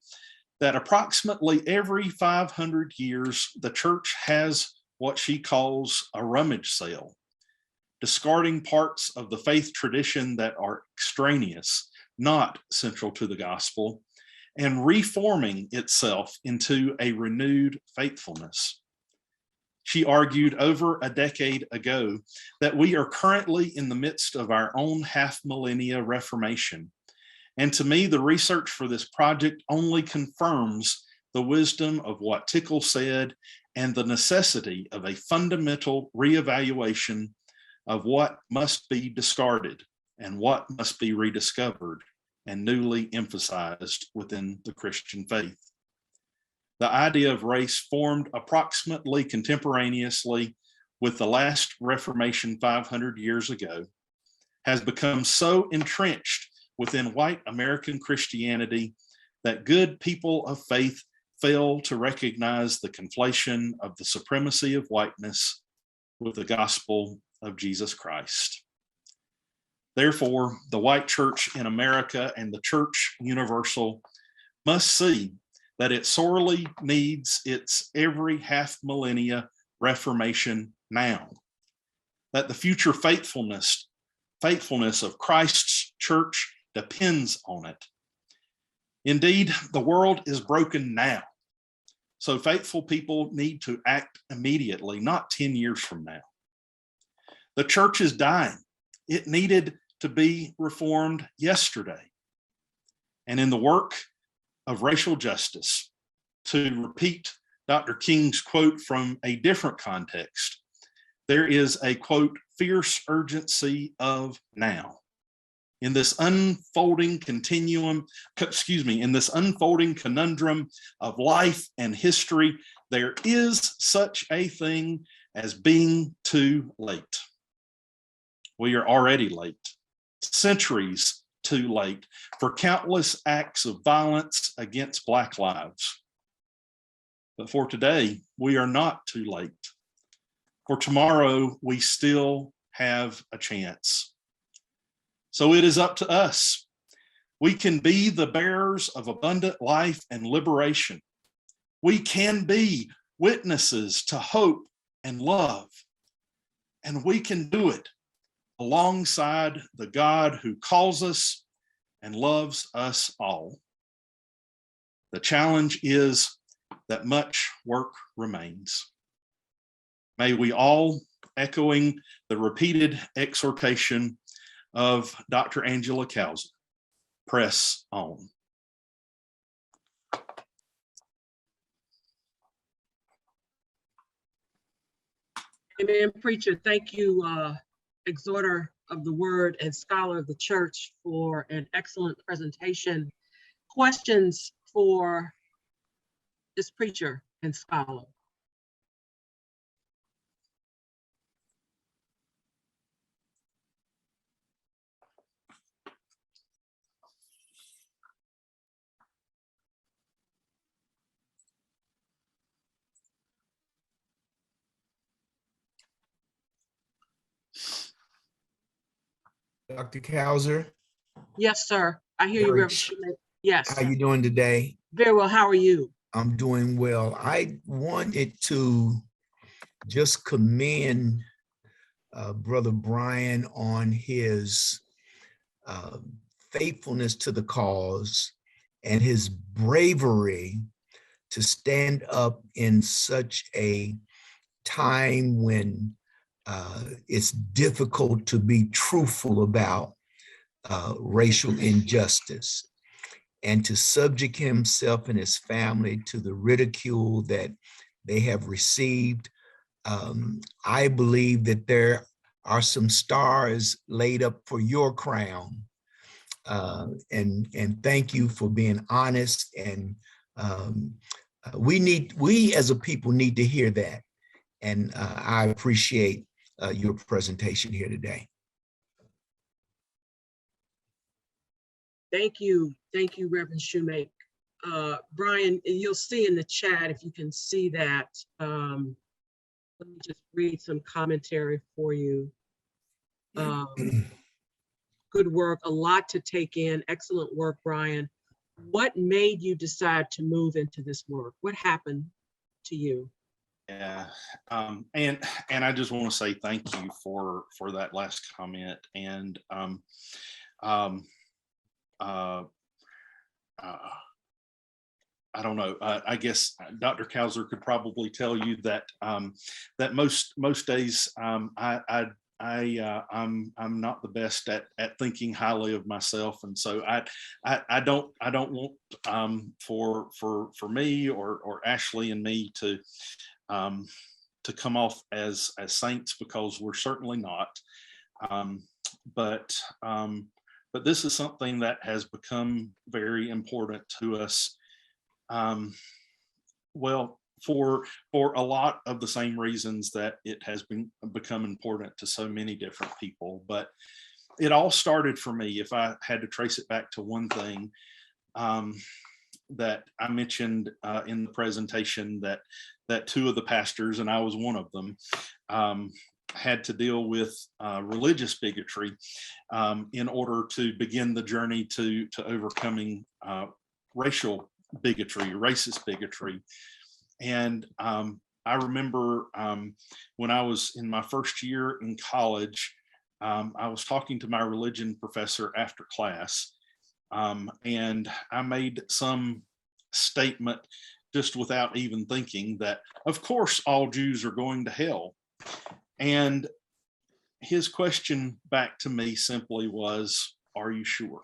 that approximately every 500 years, the church has what she calls a rummage sale, discarding parts of the faith tradition that are extraneous, not central to the gospel, and reforming itself into a renewed faithfulness. She argued over a decade ago that we are currently in the midst of our own half-millennia reformation. And to me, the research for this project only confirms the wisdom of what Tickle said and the necessity of a fundamental reevaluation of what must be discarded and what must be rediscovered and newly emphasized within the Christian faith. The idea of race formed approximately contemporaneously with the last Reformation 500 years ago, has become so entrenched within white American Christianity that good people of faith fail to recognize the conflation of the supremacy of whiteness with the gospel of Jesus Christ. Therefore, the white church in America and the church universal must see that it sorely needs its every half millennia reformation now, that the future faithfulness of Christ's church depends on it. Indeed, the world is broken now, so faithful people need to act immediately, not 10 years from now. The church is dying. It needed to be reformed yesterday. And in the work of racial justice, to repeat Dr. King's quote from a different context, there is a, quote, fierce urgency of now. In this unfolding conundrum of life and history, there is such a thing as being too late. We are already late, centuries too late for countless acts of violence against Black lives. But for today, we are not too late. For tomorrow, we still have a chance. So it is up to us. We can be the bearers of abundant life and liberation. We can be witnesses to hope and love. And we can do it alongside the God who calls us and loves us all. The challenge is that much work remains. May we all, echoing the repeated exhortation of Dr. Angela Cowser, press on. Amen, preacher. Thank you, exhorter of the word and scholar of the church, for an excellent presentation. Questions for this preacher and scholar? Dr. Cowser. Yes, sir. I hear you, Reverend Schmidt. Yes. How you doing today? Very well. How are you? I'm doing well. I wanted to just commend Brother Brian on his faithfulness to the cause and his bravery to stand up in such a time when it's difficult to be truthful about racial injustice, and to subject himself and his family to the ridicule that they have received. I believe that there are some stars laid up for your crown. And thank you for being honest. And we as a people need to hear that. And I appreciate your presentation here today. Thank you, Reverend Shoemake. Brian, you'll see in the chat, if you can see that. Let me just read some commentary for you. Good work, a lot to take in. Excellent work, Brian. What made you decide to move into this work? What happened to you? Yeah, and I just want to say thank you for that last comment. And I don't know. I guess Dr. Kauser could probably tell you that that most days I'm not the best at thinking highly of myself, and so I don't want for me or Ashley and me to come off as saints, because we're certainly not. But this is something that has become very important to us. Well, for a lot of the same reasons that it has become important to so many different people. But it all started for me, if I had to trace it back to one thing that I mentioned in the presentation, that two of the pastors, and I was one of them, had to deal with religious bigotry in order to begin the journey to overcoming racial bigotry, racist bigotry. And I remember when I was in my first year in college, I was talking to my religion professor after class, and I made some statement just without even thinking that, of course, all Jews are going to hell. And his question back to me simply was, "Are you sure?"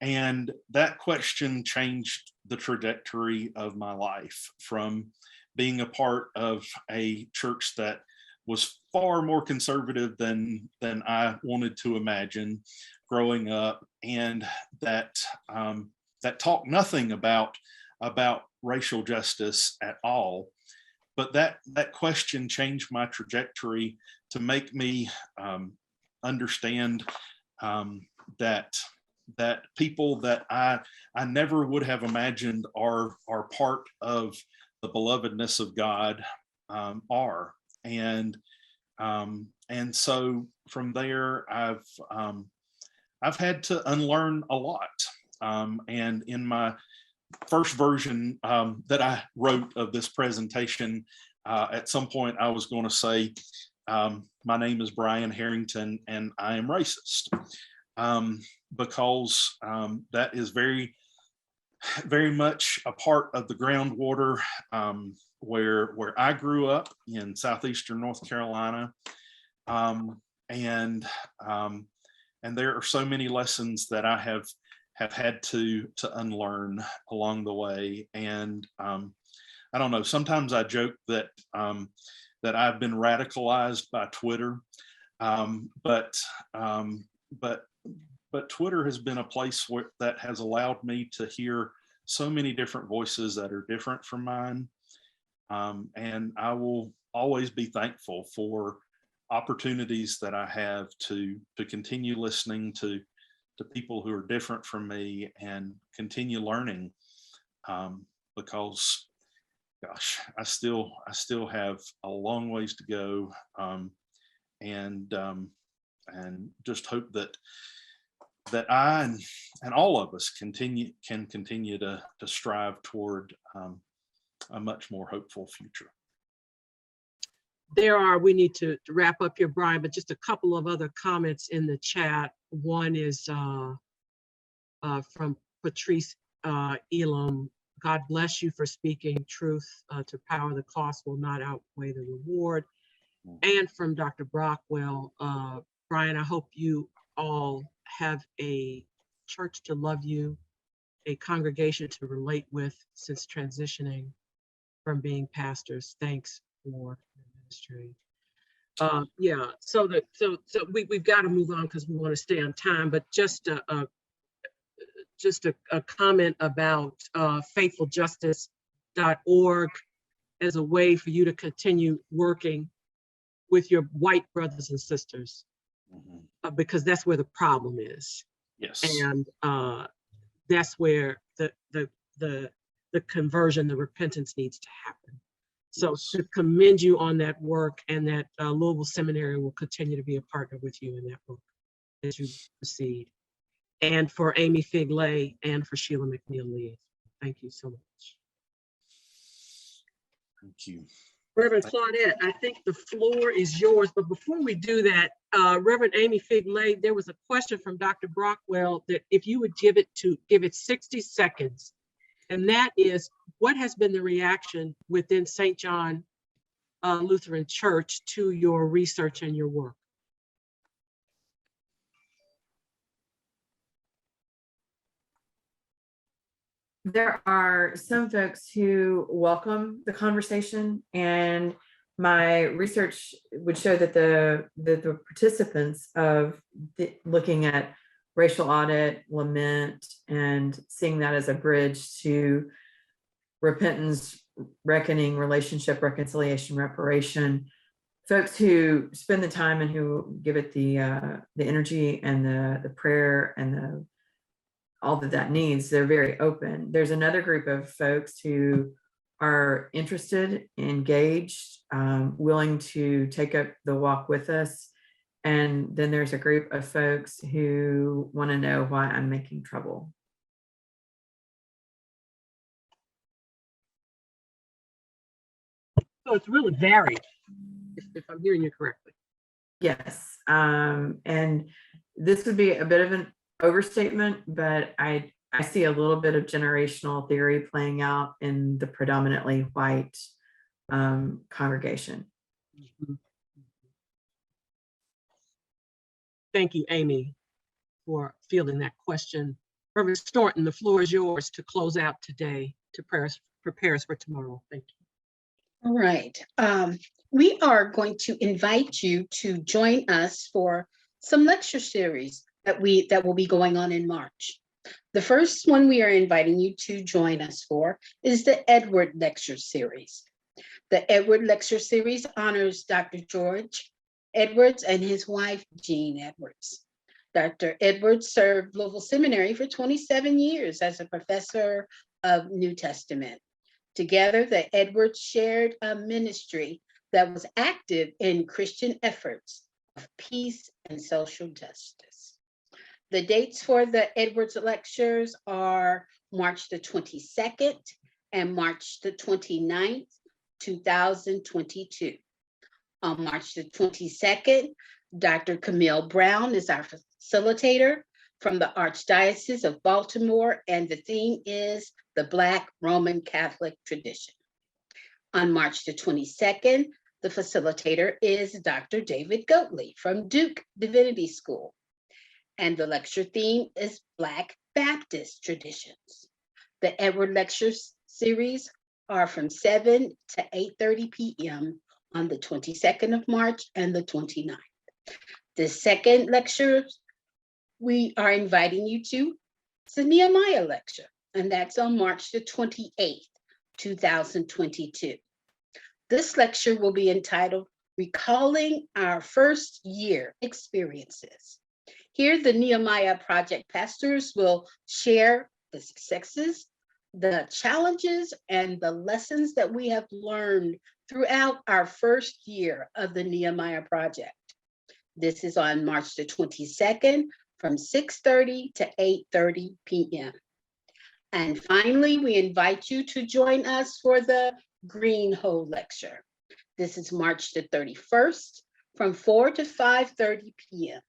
And that question changed the trajectory of my life, from being a part of a church that was far more conservative than I wanted to imagine growing up, and that talked nothing about racial justice at all. But that question changed my trajectory to make me understand that people that I never would have imagined are part of the belovedness of God are. And so from there, I've had to unlearn a lot. And in my first version that I wrote of this presentation, at some point I was going to say, my name is Brian Harrington and I am racist. Because that is very, very much a part of the groundwater where I grew up in southeastern North Carolina, and there are so many lessons that I have had to unlearn along the way. And I don't know. Sometimes I joke that I've been radicalized by Twitter, but Twitter has been a place that has allowed me to hear so many different voices that are different from mine. And I will always be thankful for opportunities that I have to continue listening to people who are different from me and continue learning, because gosh, I still have a long ways to go, and just hope that I and all of us can continue to strive toward a much more hopeful future. We need to wrap up here, Brian, but just a couple of other comments in the chat. One is from Patrice Elam. God bless you for speaking truth to power. The cost will not outweigh the reward. And from Dr. Brockwell, Brian, I hope you all have a church to love you, a congregation to relate with since transitioning from being pastors. Thanks for the ministry. Yeah, so we've got to move on because we want to stay on time, but just a comment about faithfuljustice.org as a way for you to continue working with your white brothers and sisters, because that's where the problem is. Yes. And that's where the conversion, the repentance needs to happen. So to commend you on that work, and that Louisville Seminary will continue to be a partner with you in that work as you proceed. And for Amy Figg and for Sheila McNeill. Thank you so much. Thank you. Reverend Claudette, I think the floor is yours, but before we do that, Reverend Amy Figg, there was a question from Dr. Brockwell that if you would give it 60 seconds, and that is, what has been the reaction within St. John Lutheran Church to your research and your work? There are some folks who welcome the conversation, and my research would show that the participants of looking at racial audit, lament, and seeing that as a bridge to repentance, reckoning, relationship, reconciliation, reparation, folks who spend the time and who give it the energy and the prayer and all that needs, they're very open. There's another group of folks who are interested, engaged, willing to take up the walk with us. And then there's a group of folks who want to know why I'm making trouble. So it's really varied, if I'm hearing you correctly. Yes. And this would be a bit of an overstatement, but I see a little bit of generational theory playing out in the predominantly white congregation. Thank you, Amy, for fielding that question. Reverend Snorton, the floor is yours to close out today, to prepare us for tomorrow. Thank you. All right. We are going to invite you to join us for some lecture series that will be going on in March. The first one we are inviting you to join us for is the Edward Lecture Series. The Edward Lecture Series honors Dr. George Edwards and his wife, Jean Edwards. Dr. Edwards served Louisville Seminary for 27 years as a professor of New Testament. Together, the Edwards shared a ministry that was active in Christian efforts of peace and social justice. The dates for the Edwards lectures are March the 22nd and March the 29th, 2022. On March the 22nd, Dr. Camille Brown is our facilitator from the Archdiocese of Baltimore, and the theme is the Black Roman Catholic tradition. On March the 22nd, the facilitator is Dr. David Goatley from Duke Divinity School, and the lecture theme is Black Baptist traditions. The Edward Lecture Series are from 7 to 8:30 p.m. on the 22nd of March and the 29th. The second lecture we are inviting you to is the Nehemiah lecture, and that's on March the 28th, 2022. This lecture will be entitled Recalling Our First Year Experiences. Here, the Nehemiah Project pastors will share the successes, the challenges, and the lessons that we have learned throughout our first year of the Nehemiah Project. This is on March the 22nd from 6:30 to 8:30 p.m. And finally, we invite you to join us for the Green Hole Lecture. This is March the 31st from 4 to 5:30 p.m.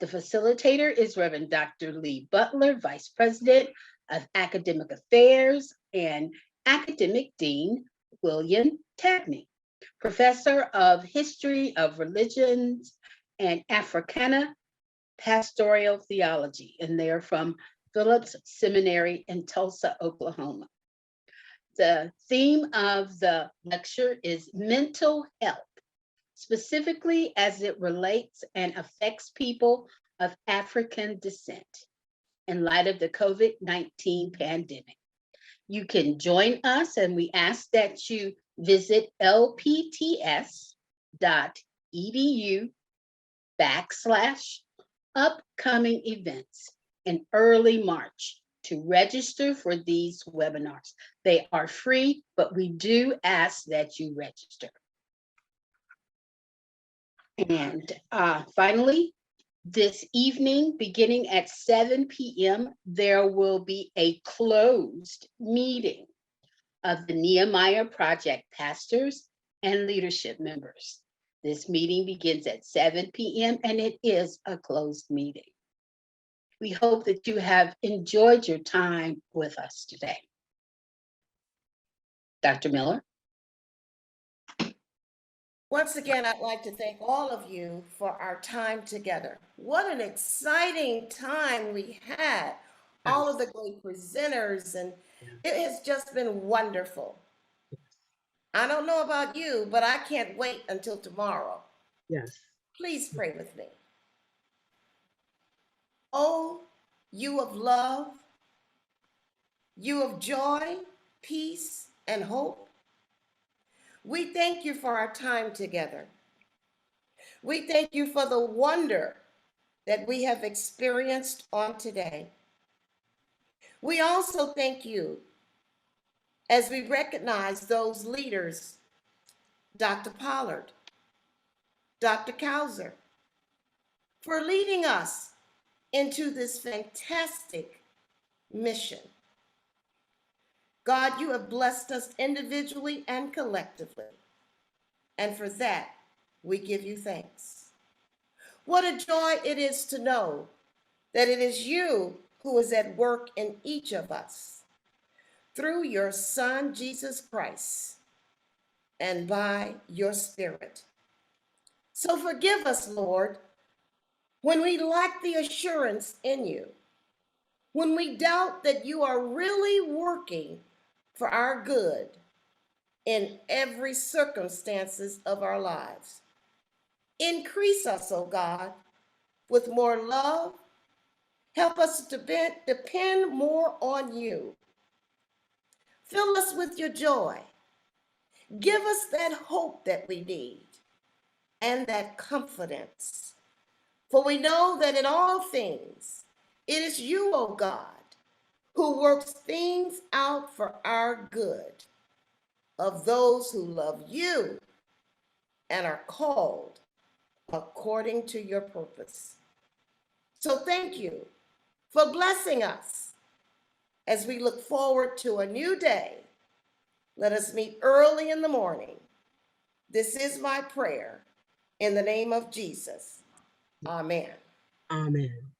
The facilitator is Reverend Dr. Lee Butler, Vice President of Academic Affairs, and Academic Dean William Tabney, Professor of History of Religions and Africana Pastoral Theology, and they're from Phillips Seminary in Tulsa, Oklahoma. The theme of the lecture is mental health, specifically as it relates and affects people of African descent in light of the COVID-19 pandemic. You can join us, and we ask that you visit lpts.edu/. upcoming events in early March to register for these webinars. They are free, but we do ask that you register. And finally, this evening, beginning at 7 p.m., there will be a closed meeting of the Nehemiah Project pastors and leadership members. This meeting begins at 7 p.m. and it is a closed meeting. We hope that you have enjoyed your time with us today. Dr. Miller. Once again, I'd like to thank all of you for our time together. What an exciting time we had. All of the great presenters, and it has just been wonderful. I don't know about you, but I can't wait until tomorrow. Yes. Please pray with me. Oh, you of love, you of joy, peace, and hope, we thank you for our time together. We thank you for the wonder that we have experienced on today. We also thank you as we recognize those leaders, Dr. Pollard, Dr. Cowser, for leading us into this fantastic mission. God, you have blessed us individually and collectively, and for that, we give you thanks. What a joy it is to know that it is you who is at work in each of us through your Son, Jesus Christ, and by your Spirit. So forgive us, Lord, when we lack the assurance in you, when we doubt that you are really working for our good in every circumstances of our lives. Increase us, oh God, with more love. Help us to depend more on you. Fill us with your joy. Give us that hope that we need and that confidence. For we know that in all things, it is you, O God, who works things out for our good of those who love you and are called according to your purpose. So thank you for blessing us as we look forward to a new day. Let us meet early in the morning. This is my prayer in the name of Jesus. Amen. Amen.